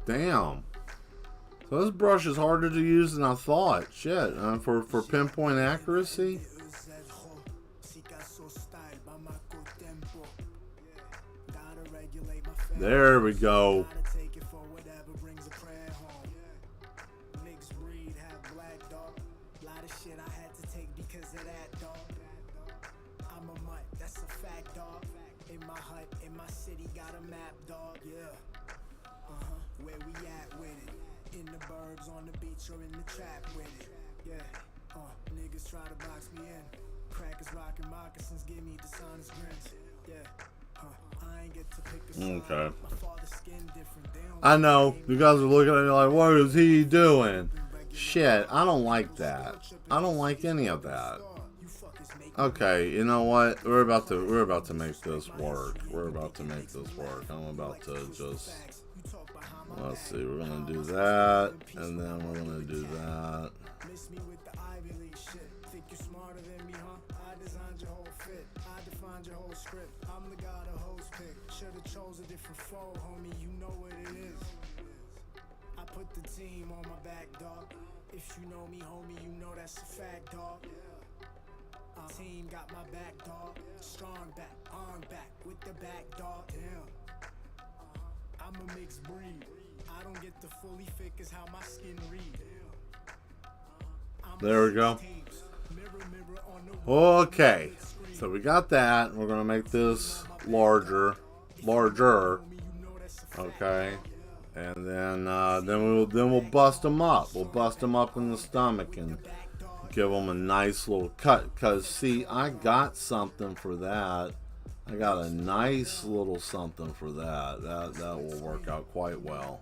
Damn. So this brush is harder to use than I thought. Shit. For pinpoint accuracy. There we go. Where we at with it? In the burbs, on the beach, or in the trap with it? Yeah, niggas try to box me in. Crackers rockin' moccasins, give me dishonest grins. Yeah, I ain't get to pick a side. Okay. My father's skin different. I know. You guys are looking at me like, what is he doing? Shit, I don't like that. I don't like any of that. Okay, you know what? We're about to make this work. We're about to make this work. I'm about to just... Let's see, we're gonna do that, and then we're gonna do that. Miss me with the Ivy League shit. Think you smarter than me, huh? I designed your whole fit. I defined your whole script. I'm the guy the host pick. Should've chose a different foe, homie. You know what it is. I put the team on my back, dog. If you know me, homie, you know that's a fact, dog. Team got my back, dog. Strong back, arm back, with the back, dog. Damn. I'm a mixed breed. I don't get the fully fit cause how my skin read. There we go. Okay, so we got that. We're gonna make this larger. Okay, and then we'll bust them up. We'll bust them up in the stomach and give them a nice little cut. Cause see, I got something for that. I got a nice little something for that. That will work out quite well.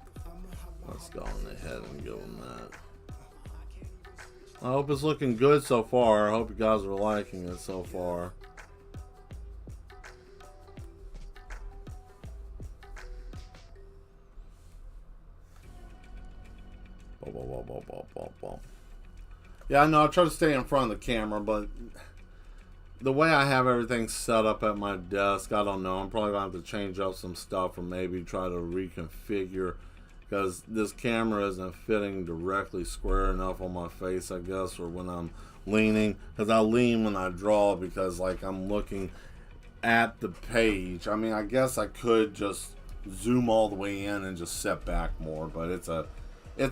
Let's go on ahead and give them that. I hope it's looking good so far. I hope you guys are liking it so far. Yeah, I know I try to stay in front of the camera, but the way I have everything set up at my desk, I don't know. I'm probably going to have to change up some stuff or maybe try to reconfigure, because this camera isn't fitting directly square enough on my face, I guess, or when I'm leaning. Because I lean when I draw because, like, I'm looking at the page. I mean, I guess I could just zoom all the way in and just set back more, but it's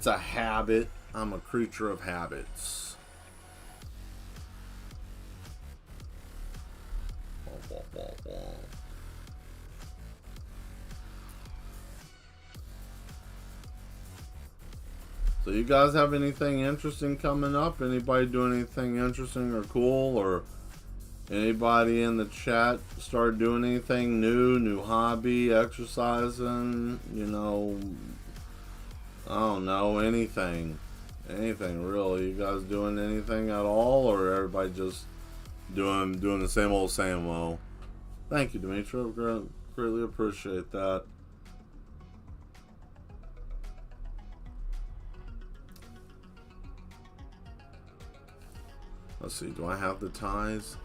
a habit. I'm a creature of habits. So you guys have anything interesting coming up? Anybody doing anything interesting or cool? Or anybody in the chat start doing anything new hobby, exercising, you know, I don't know, anything really. You guys doing anything at all, or everybody just doing the same old? Thank you, Dimitri. Greatly appreciate that. Let's see, do I have the ties?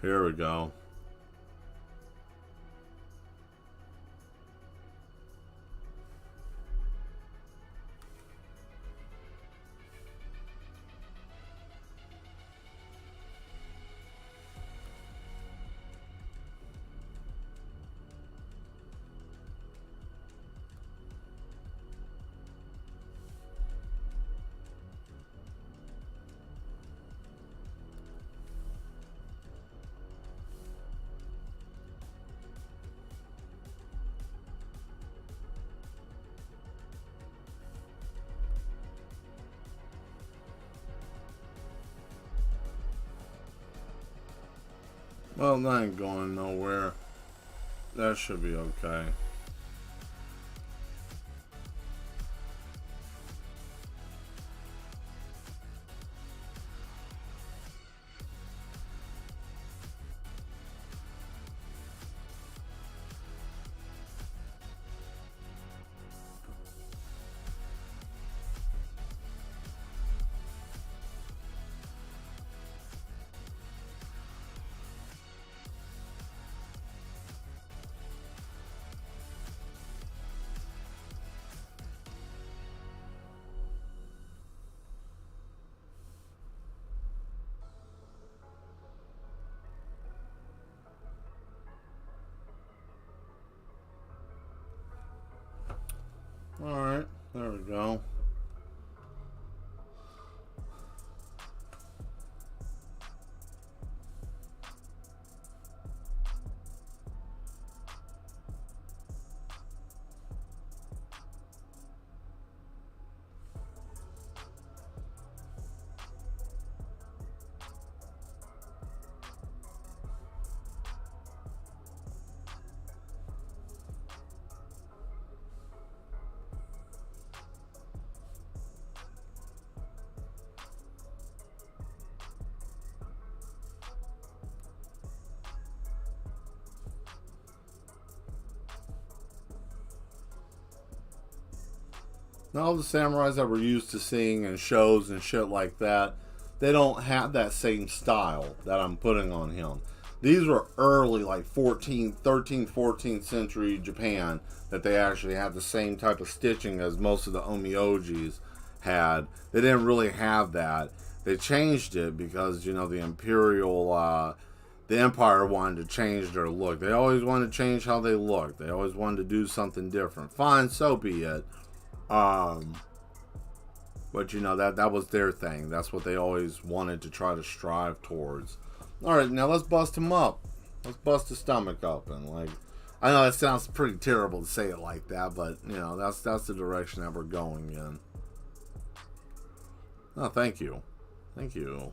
Here we go. Well, that ain't going nowhere. That should be okay. All the samurais that we're used to seeing in shows and shit like that, they don't have that same style that I'm putting on him. These were early, like 13th, 14th century Japan, that they actually had the same type of stitching as most of the Omiojis had. They didn't really have that. They changed it because, the the Empire wanted to change their look. They always wanted to change how they looked. They always wanted to do something different. Fine, so be it. But that was their thing. That's what they always wanted to try to strive towards. Alright, now let's bust him up. Let's bust his stomach open. I know that sounds pretty terrible to say it like that, but that's the direction that we're going in. Oh, thank you. Thank you.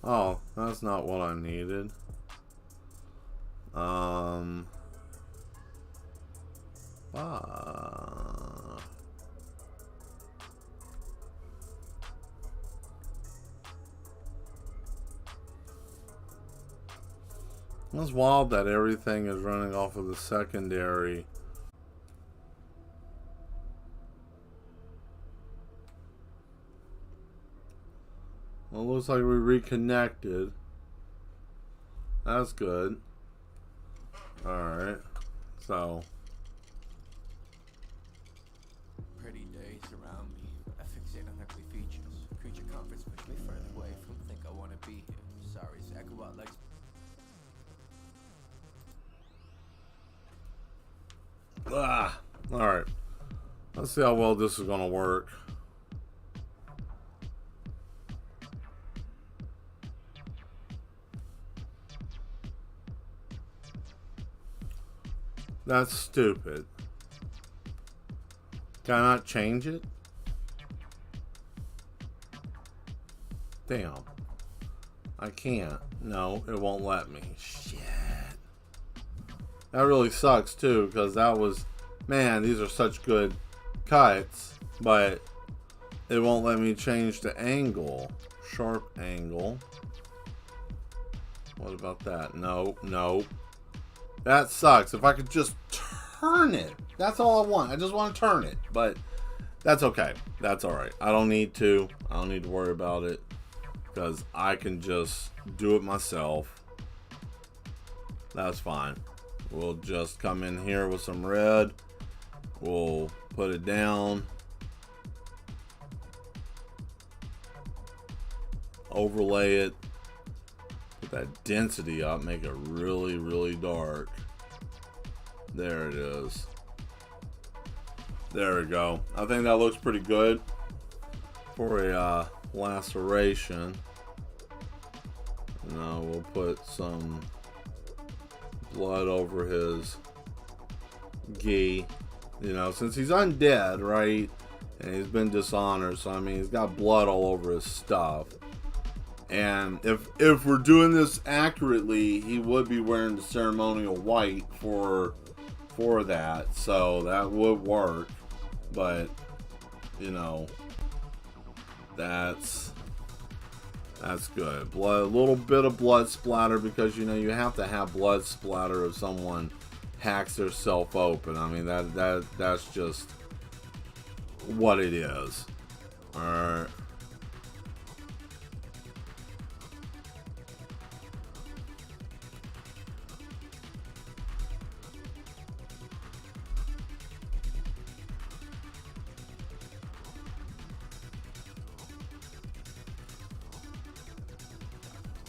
Oh, that's not what I needed. It's wild that everything is running off of the secondary. Well, it looks like we reconnected. That's good. Alright. So. Pretty days around me. I fixate on ugly features. Creature comforts push me further away from think I want to be here. Sorry, Zach, about legs. Alright. Let's see how well this is going to work. That's stupid. Can I not change it? Damn. I can't. No, it won't let me. Shit. That really sucks too, because that was... Man, these are such good cuts, but it won't let me change the angle. Sharp angle. What about that? No, no. That sucks. If I could just turn it. That's all I want. I just want to turn it. But that's okay. That's alright. I don't need to worry about it. Because I can just do it myself. That's fine. We'll just come in here with some red. We'll put it down. Overlay it. Put that density up. Make it really, really dark. There it is. There we go. I think that looks pretty good for a laceration. Now we'll put some blood over his gi. Since he's undead, right? And he's been dishonored, so I mean he's got blood all over his stuff. And if we're doing this accurately, he would be wearing the ceremonial white for that, so that would work. But that's good. Blood, a little bit of blood splatter, because you have to have blood splatter if someone hacks themselves open. I mean that's just what it is. All right.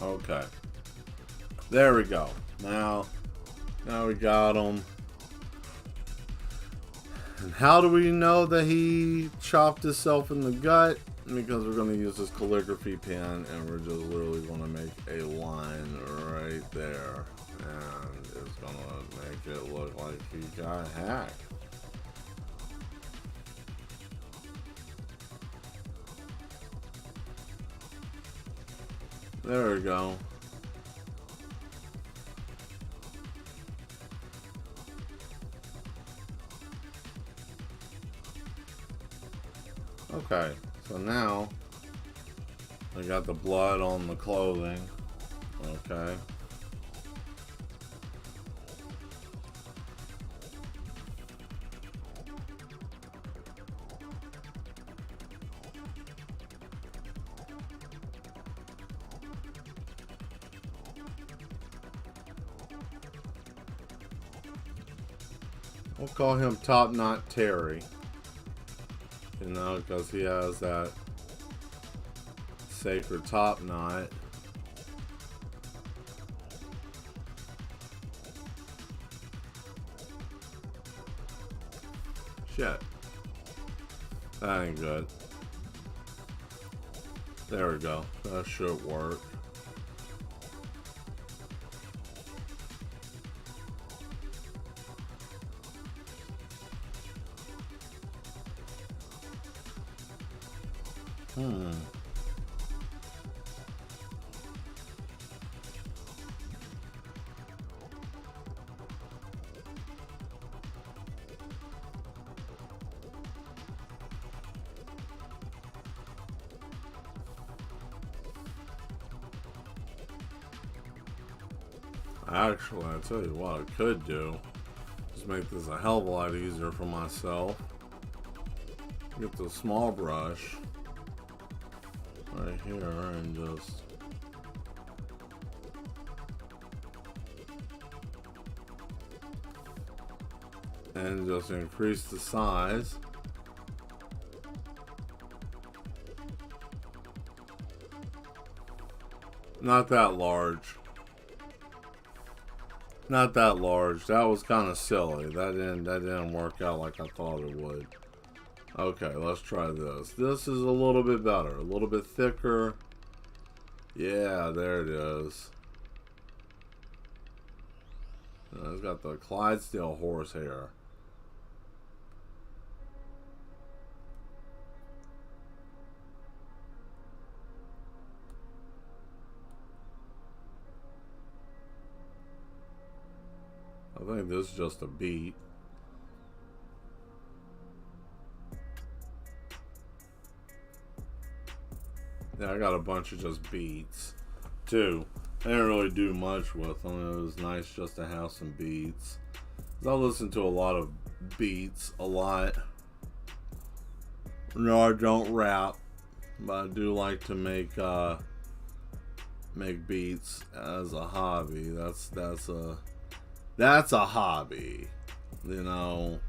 Okay. There we go. Now we got him. And how do we know that he chopped himself in the gut? Because we're going to use this calligraphy pen, and we're just literally going to make a line right there. And it's going to make it look like he got hacked. There we go. Okay, so now I got the blood on the clothing. Okay. We'll call him Top Knot Terry. You know, because he has that sacred top knot. Shit. That ain't good. There we go. That should work. Actually, I tell you what I could do. Just make this a hell of a lot easier for myself. Get the small brush right here and just increase the size. Not that large. Not that large. That was kind of silly. That didn't work out like I thought it would. Okay, let's try this. This is a little bit better. A little bit thicker. Yeah, there it is. It's got the Clydesdale horsehair. I think this is just a beat. Yeah, I got a bunch of just beats too. I didn't really do much with them. It was nice just to have some beats. I listen to a lot of beats a lot. No, I don't rap, but I do like to make beats as a hobby. That's a hobby, you know.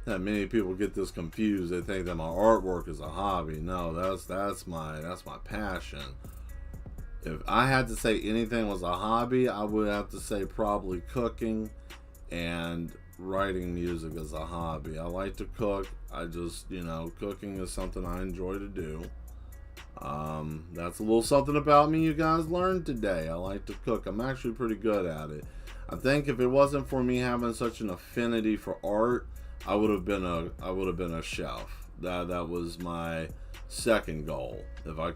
That many people get this confused. They think that my artwork is a hobby. No, that's my passion. If I had to say anything was a hobby, I would have to say probably cooking and writing music is a hobby. I like to cook. I just, you know, cooking is something I enjoy to do. That's a little something about me you guys learned today. I like to cook. I'm actually pretty good at it. I think if it wasn't for me having such an affinity for art, I would have been a chef. That was my second goal. If I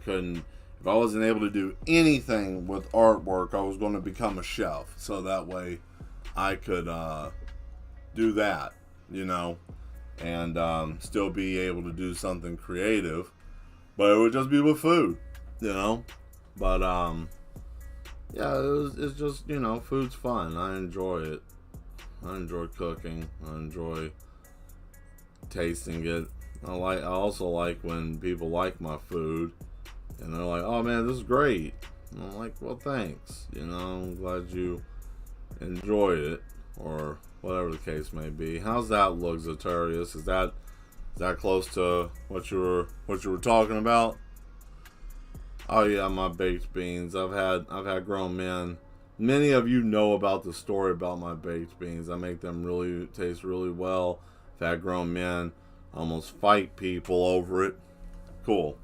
wasn't able to do anything with artwork, I was going to become a chef. So that way I could do that, you know, and still be able to do something creative, but it would just be with food, you know. But yeah, it's just, you know, food's fun. I enjoy it. I enjoy cooking. I enjoy tasting it. I also like when people like my food and they're like, "Oh man, this is great." And I'm like, "Well, thanks. You know, I'm glad you enjoyed it," or whatever the case may be. How's that look, Zaturius? Is that close to what you were talking about? Oh yeah, my baked beans. I've had grown men. Many of you know about the story about my baked beans. I make them really taste really well. I've had grown men almost fight people over it. Cool.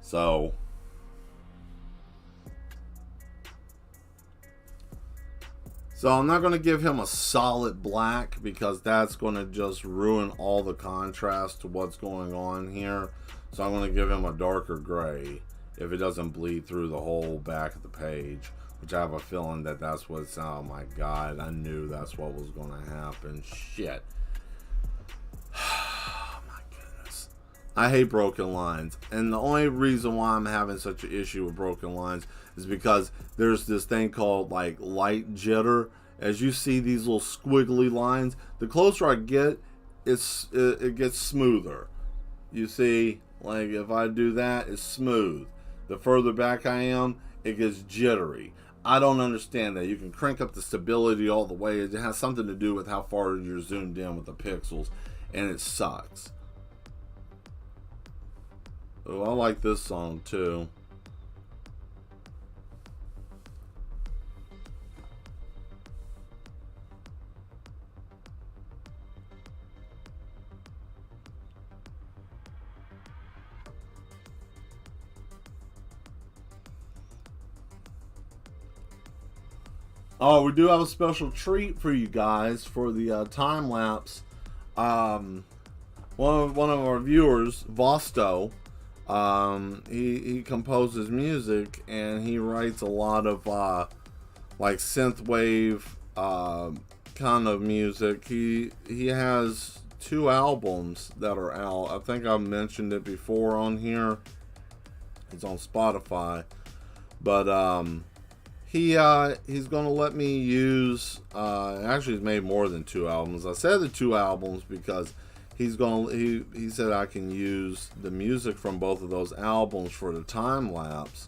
So I'm not going to give him a solid black because that's going to just ruin all the contrast to what's going on here. So I'm going to give him a darker gray if it doesn't bleed through the whole back of the page, which I have a feeling that that's what's, oh my god, I knew that's what was going to happen. Shit. Oh my goodness. I hate broken lines. And the only reason why I'm having such an issue with broken lines is because there's this thing called like light jitter. As you see these little squiggly lines, the closer I get, it gets smoother. You see, like if I do that, it's smooth. The further back I am, it gets jittery. I don't understand that. You can crank up the stability all the way. It has something to do with how far you're zoomed in with the pixels, and it sucks. Oh, I like this song too. Oh, we do have a special treat for you guys for the time lapse. One of our viewers, Vosto, he composes music and he writes a lot of like synthwave kind of music. He has 2 albums that are out. I think I've mentioned it before on here. It's on Spotify, but he's gonna let me use actually he's made more than 2 albums. I said the 2 albums because he said I can use the music from both of those albums for the time lapse,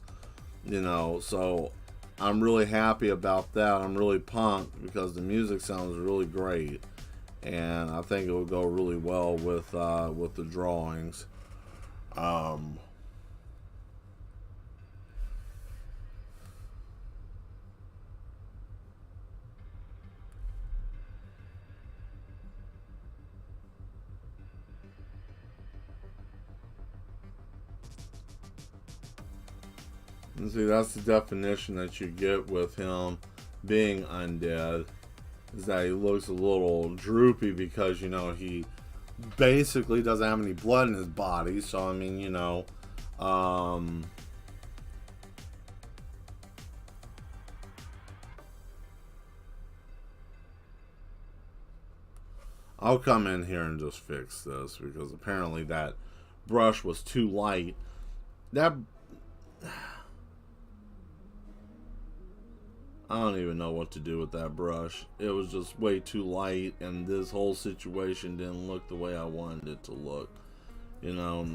so I'm really happy about that. I'm really pumped because the music sounds really great and I think it will go really well with the drawings. And see, that's the definition that you get with him being undead, is that he looks a little droopy because, he basically doesn't have any blood in his body. So, I mean, I'll come in here and just fix this because apparently that brush was too light. I don't even know what to do with that brush. It was just way too light, and this whole situation didn't look the way I wanted it to look. You have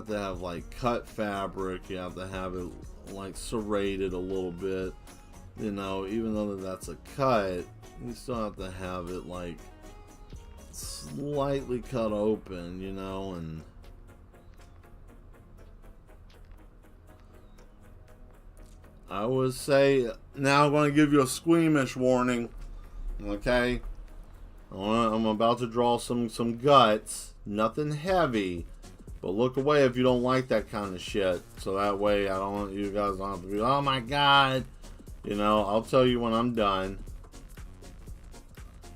to have like cut fabric. You have to have it like serrated a little bit. Even though that's a cut, you still have to have it like slightly cut open, and I would say, now I'm going to give you a squeamish warning, okay? I'm about to draw some guts, nothing heavy, but look away if you don't like that kind of shit, so that way you guys don't have to be, oh my god, I'll tell you when I'm done.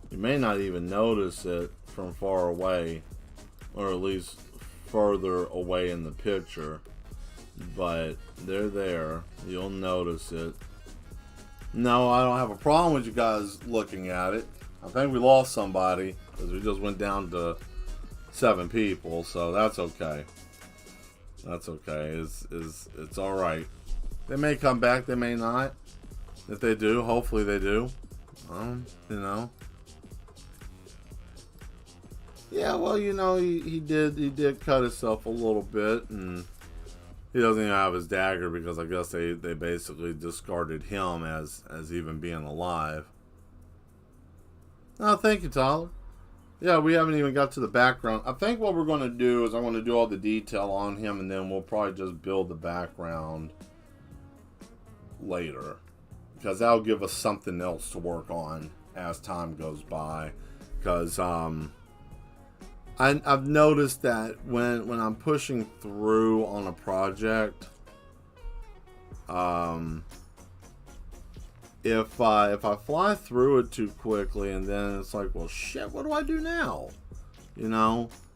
You may not even notice it from far away, or at least further away in the picture. But they're there. You'll notice it. No, I don't have a problem with you guys looking at it. I think we lost somebody because we just went down to 7 people, so that's okay. That's okay. It's all right. They may come back. They may not. If they do, hopefully they do. Yeah, well, he did cut himself a little bit, and he doesn't even have his dagger because I guess they basically discarded him as even being alive. Oh, thank you, Tyler. Yeah, we haven't even got to the background. I think what we're going to do is I'm going to do all the detail on him, and then we'll probably just build the background later, because that'll give us something else to work on as time goes by. Because I've noticed that when I'm pushing through on a project, if I fly through it too quickly and then it's like, well, shit, what do I do now?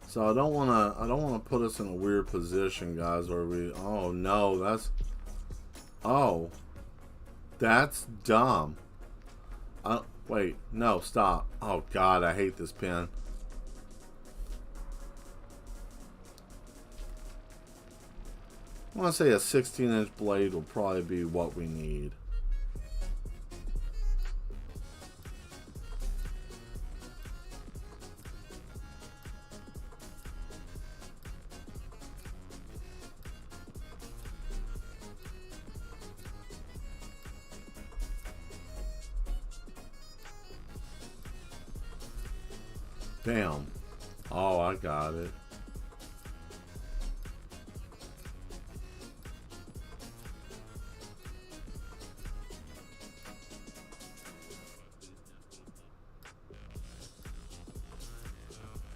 So I don't wanna put us in a weird position, guys, where that's dumb. Wait, no, stop. Oh God, I hate this pen. I want to say a 16-inch blade will probably be what we need. Damn. Oh, I got it.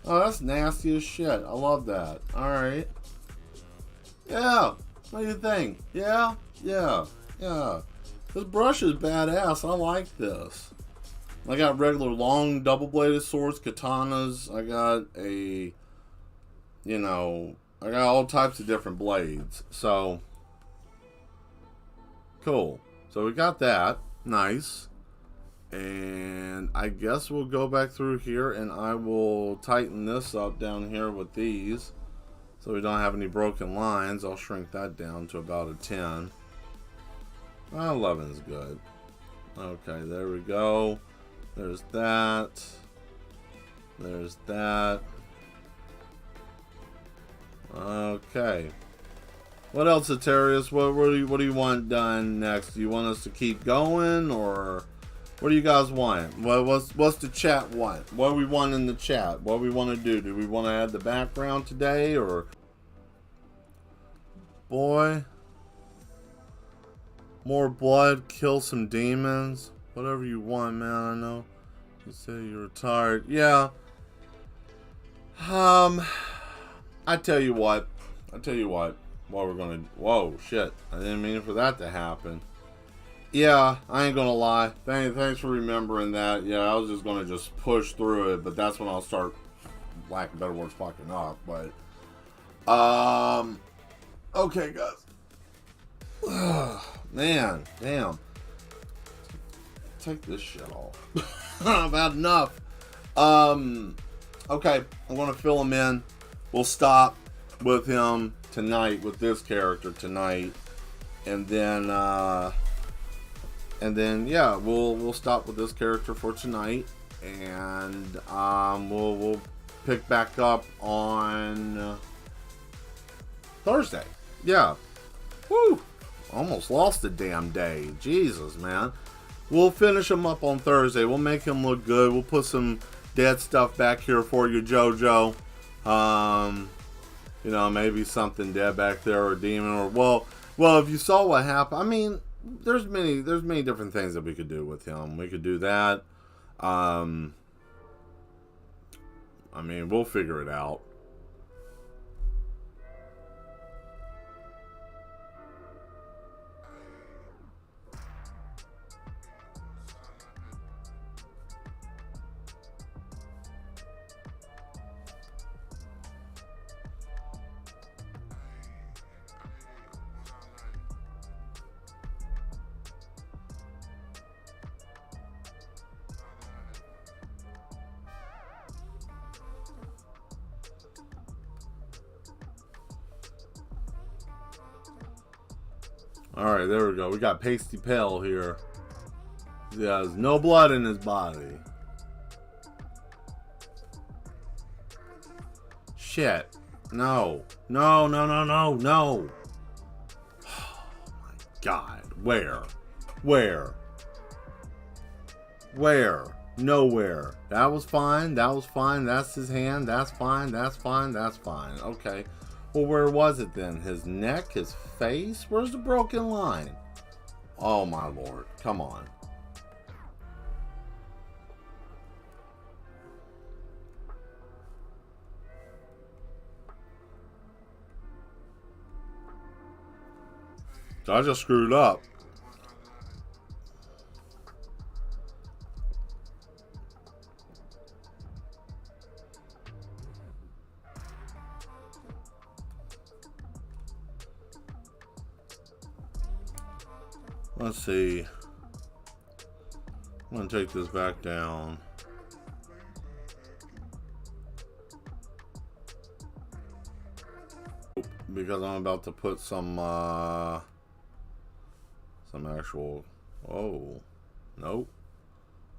Oh, that's nasty as shit. I love that. Alright. Yeah. What do you think? Yeah? Yeah. Yeah. This brush is badass. I like this. I got regular long double-bladed swords, katanas. I got a, you know, I got all types of different blades. So, cool. So we got that. Nice. And I guess we'll go back through here and I will tighten this up down here with these. So we don't have any broken lines. I'll shrink that down to about a 10. 11 is good. Okay, there we go. There's that. There's that. Okay. What else, Atarius? What do you want done next? Do you want us to keep going, or what do you guys want? What's the chat want? What do we want in the chat? What do we want to do? Do we want to add the background today, or boy, more blood, kill some demons? Whatever you want, man. I know you say you're tired. Yeah. I tell you what. What we're gonna. Whoa, shit! I didn't mean for that to happen. Yeah, I ain't gonna lie. Thanks for remembering that. Yeah, I was just gonna push through it, but that's when I'll start, lack of better words, fucking up. But okay, guys. Man, damn. Take this shit off. I've had enough. Okay, I'm gonna fill him in. We'll stop with him tonight, with this character tonight, and then yeah, we'll stop with this character for tonight, and we'll pick back up on Thursday. Yeah. Woo! Almost lost the damn day. Jesus, man. We'll finish him up on Thursday. We'll make him look good. We'll put some dead stuff back here for you, JoJo. You know, maybe something dead back there, or a demon, or well, if you saw what happened, I mean, there's many different things that we could do with him. We could do that. I mean, we'll figure it out. Alright, there we go. We got Pasty Pale here. He has no blood in his body. Shit. No. No. Oh my god. Where? Nowhere. That was fine. That's his hand. That's fine. Okay. Well, where was it then? His neck? His face? Where's the broken line? Oh my lord. Come on. So I just screwed up. Let's see. I'm going to take this back down. because I'm about to put some actual. Oh, nope.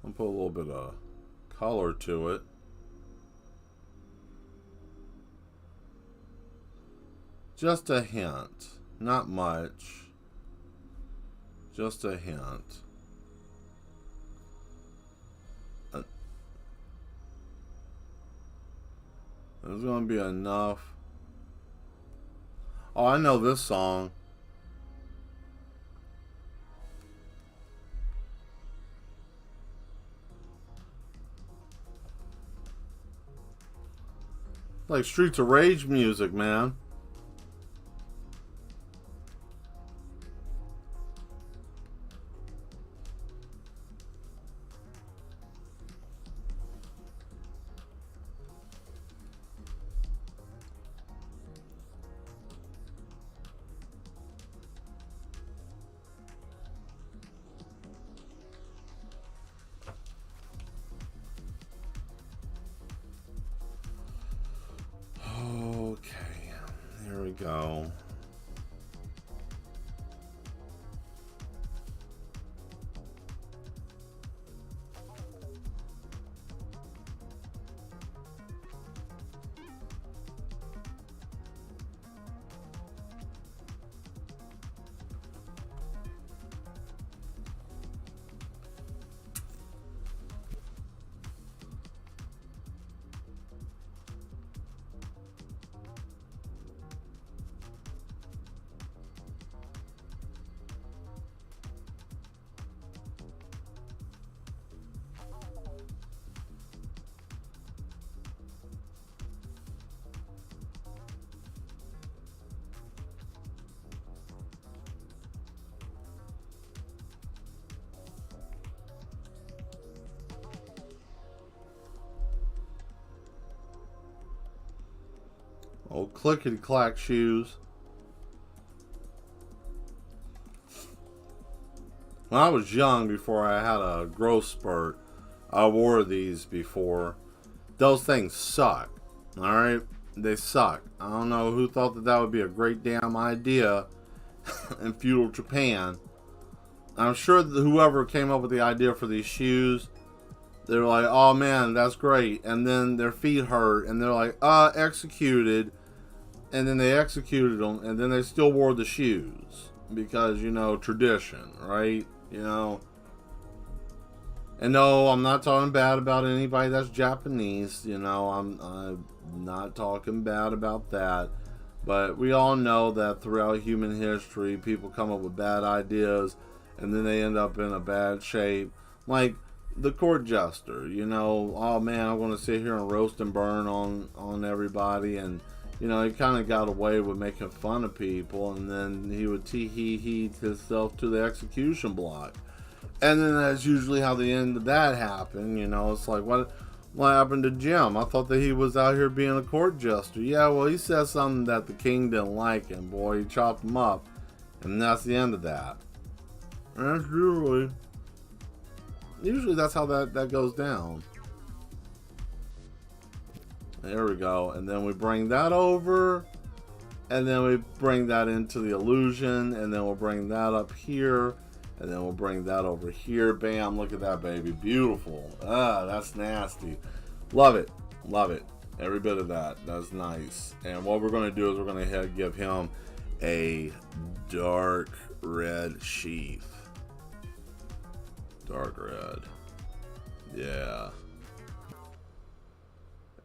I'm gonna put a little bit of color to it. Just a hint, not much. Just a hint. There's gonna be enough. Oh, I know this song. Like Streets of Rage music, man. Okay, here we go. Old clickety clack shoes. When I was young, before I had a growth spurt, I wore these before. Those things suck. Alright? They suck. I don't know who thought that that would be a great damn idea in feudal Japan. I'm sure that whoever came up with the idea for these shoes, they're like, oh man, that's great. And then their feet hurt, and they're like, executed. And then they executed them, and then they still wore the shoes. Because, you know, tradition, right? You know. And no, I'm not talking bad about anybody that's Japanese. You know, I'm not talking bad about that. But we all know that throughout human history, people come up with bad ideas, and then they end up in a bad shape. Like the court jester, you know, oh man, I'm going to sit here and roast and burn on everybody. And, you know, he kind of got away with making fun of people, and then he would tee-hee-hee himself to the execution block. And then that's usually how the end of that happened. You know, it's like, what happened to Jim? I thought that he was out here being a court jester. Yeah, well, he said something that the king didn't like, and boy, he chopped him up. And that's the end of that. And that's usually that's how that goes down. There we go. And then we bring that over. And then we bring that into the illusion. And then we'll bring that up here. And then we'll bring that over here. Bam. Look at that, baby. Beautiful. Ah, that's nasty. Love it. Love it. Every bit of that. That's nice. And what we're going to do is we're going to give him a dark red sheath. Dark red. Yeah.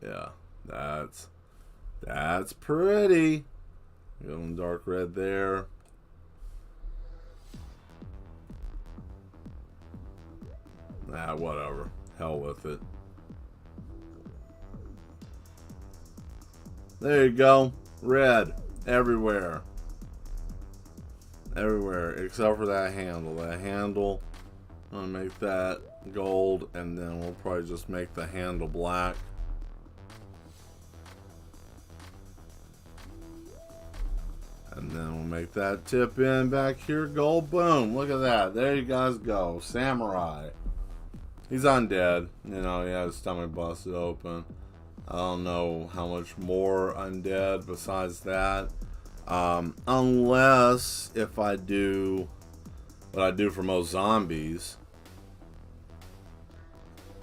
Yeah. That's pretty. Give him dark red there. Nah, whatever. Hell with it. There you go. Red. Everywhere. Everywhere. Except for that handle. That handle, I'm going to make that gold. And then we'll probably just make the handle black. And then we'll make that tip in back here gold. Boom. Look at that. There you guys go. Samurai. He's undead. You know, he had his stomach busted open. I don't know how much more undead besides that. Unless if I do what I do for most zombies,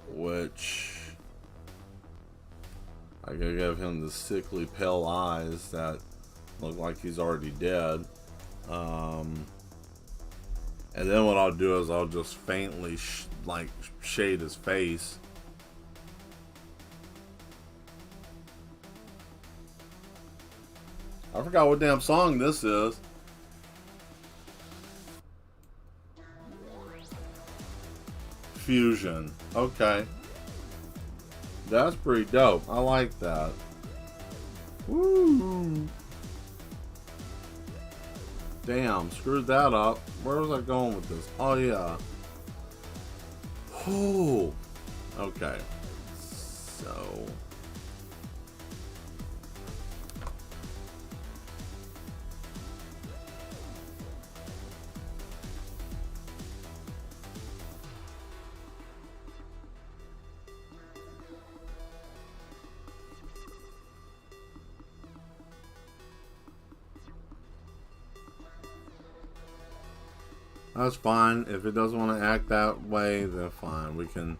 which I gotta give him the sickly pale eyes that look like he's already dead. And then what I'll do is I'll just faintly shade his face. I forgot what damn song this is. Fusion. Okay. That's pretty dope. I like that. Woo. Damn, screwed that up. Where was I going with this? Oh, yeah. Oh. Okay. So. That's fine. If it doesn't want to act that way, then fine. We can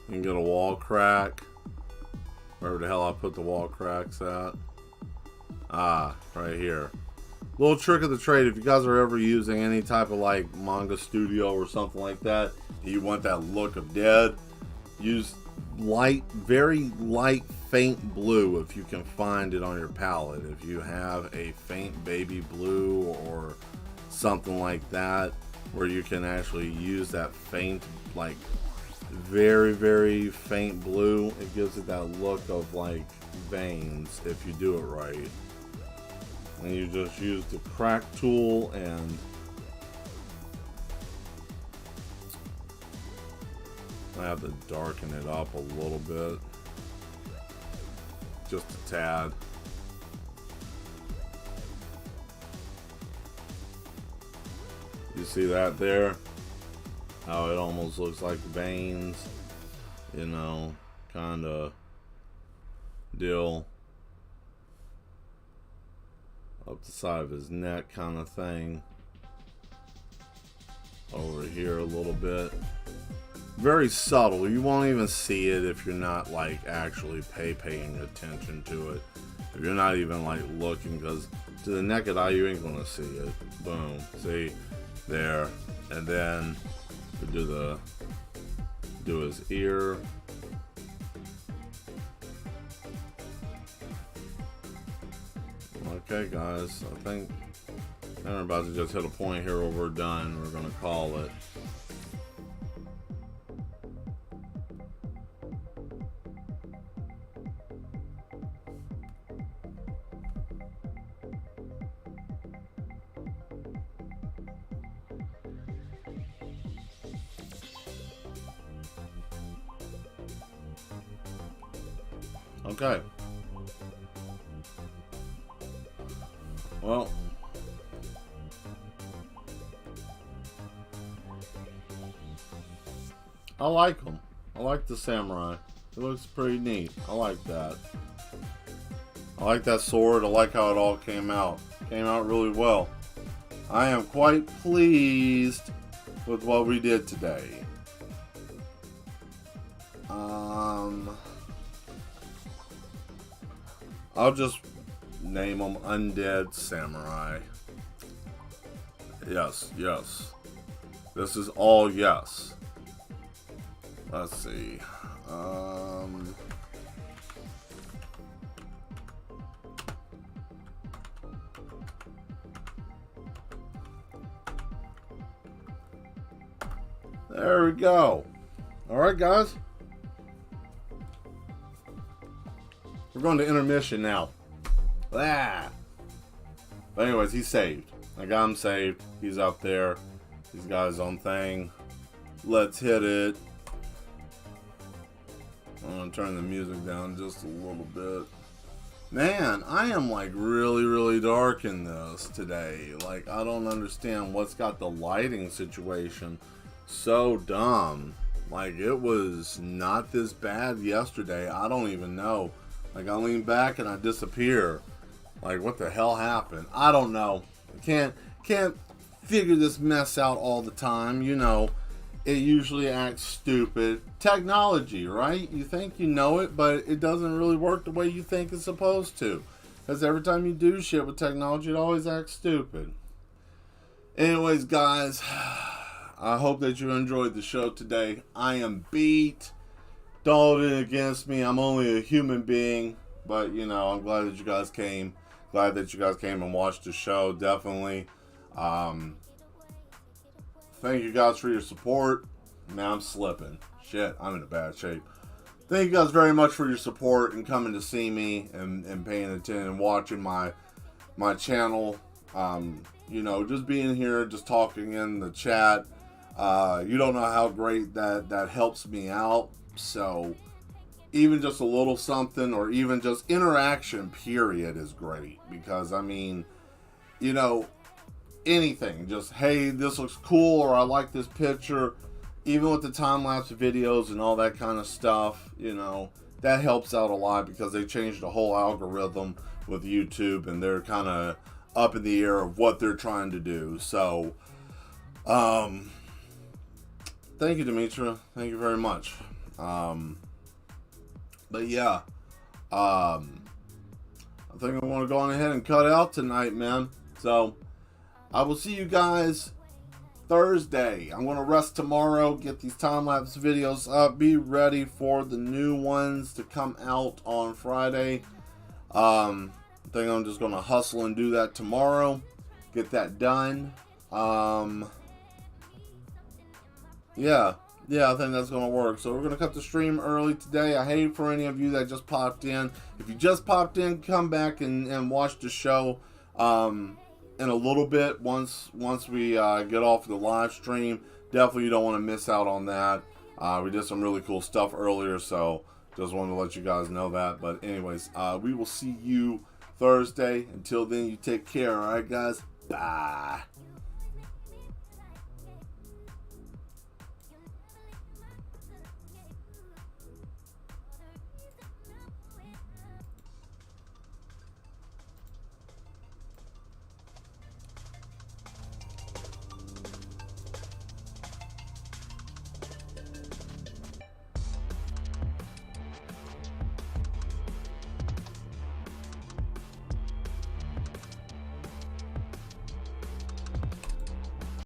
get a wall crack. Wherever the hell I put the wall cracks at. Ah, right here. Little trick of the trade. If you guys are ever using any type of like Manga Studio or something like that, and you want that look of dead, use light, very light, faint blue if you can find it on your palette. If you have a faint baby blue or something like that, where you can actually use that faint, like very, very faint blue, it gives it that look of like veins if you do it right. And you just use the crack tool and I have to darken it up a little bit, just a tad. You see that there? How it almost looks like veins, you know, kind of deal. Up the side of his neck kind of thing. Over here a little bit. Very subtle. You won't even see it if you're not like actually paying attention to it. If you're not even like looking, because to the naked eye you ain't gonna see it. Boom. See? There, and then we do his ear. Okay, guys, I think we're about to just hit a point here where we're done. We're gonna call it. Okay. Well, I like him. I like the samurai. It looks pretty neat. I like that. I like that sword. I like how it all came out. Came out really well. I am quite pleased with what we did today. I'll just name them Undead Samurai. Yes, yes. This is all yes. Let's see. There we go. Alright, guys. We're going to intermission now. Ah. But anyways, he's saved. I got him saved. He's up there. He's got his own thing. Let's hit it. I'm going to turn the music down just a little bit. Man, I am like really, really dark in this today. Like, I don't understand what's got the lighting situation so dumb. Like, it was not this bad yesterday. I don't even know. Like, I lean back and I disappear. Like, what the hell happened? I don't know. Can't figure this mess out all the time. You know, it usually acts stupid. Technology, right? You think you know it, but it doesn't really work the way you think it's supposed to. Because every time you do shit with technology, it always acts stupid. Anyways, guys, I hope that you enjoyed the show today. I am beat. Don't hold it against me. I'm only a human being. But, you know, I'm glad that you guys came. Glad that you guys came and watched the show. Definitely. Thank you guys for your support. Man, I'm slipping. Shit, I'm in a bad shape. Thank you guys very much for your support and coming to see me and paying attention and watching my channel. You know, just being here, just talking in the chat. You don't know how great that helps me out. So even just a little something, or even just interaction, period, is great. Because, I mean, you know, anything. Just, hey, this looks cool, or I like this picture. Even with the time-lapse videos and all that kind of stuff, you know, that helps out a lot, because they changed the whole algorithm with YouTube, and they're kind of up in the air of what they're trying to do. So, thank you, Demetra. Thank you very much. But yeah, I think I want to go on ahead and cut out tonight, man. So, I will see you guys Thursday. I'm going to rest tomorrow, get these time-lapse videos up, be ready for the new ones to come out on Friday. I think I'm just going to hustle and do that tomorrow, get that done. Yeah, I think that's going to work. So we're going to cut the stream early today. I hate for any of you that just popped in. If you just popped in, come back and watch the show in a little bit once we get off the live stream. Definitely you don't want to miss out on that. We did some really cool stuff earlier, so just wanted to let you guys know that. But anyways, we will see you Thursday. Until then, you take care. All right, guys? Bye.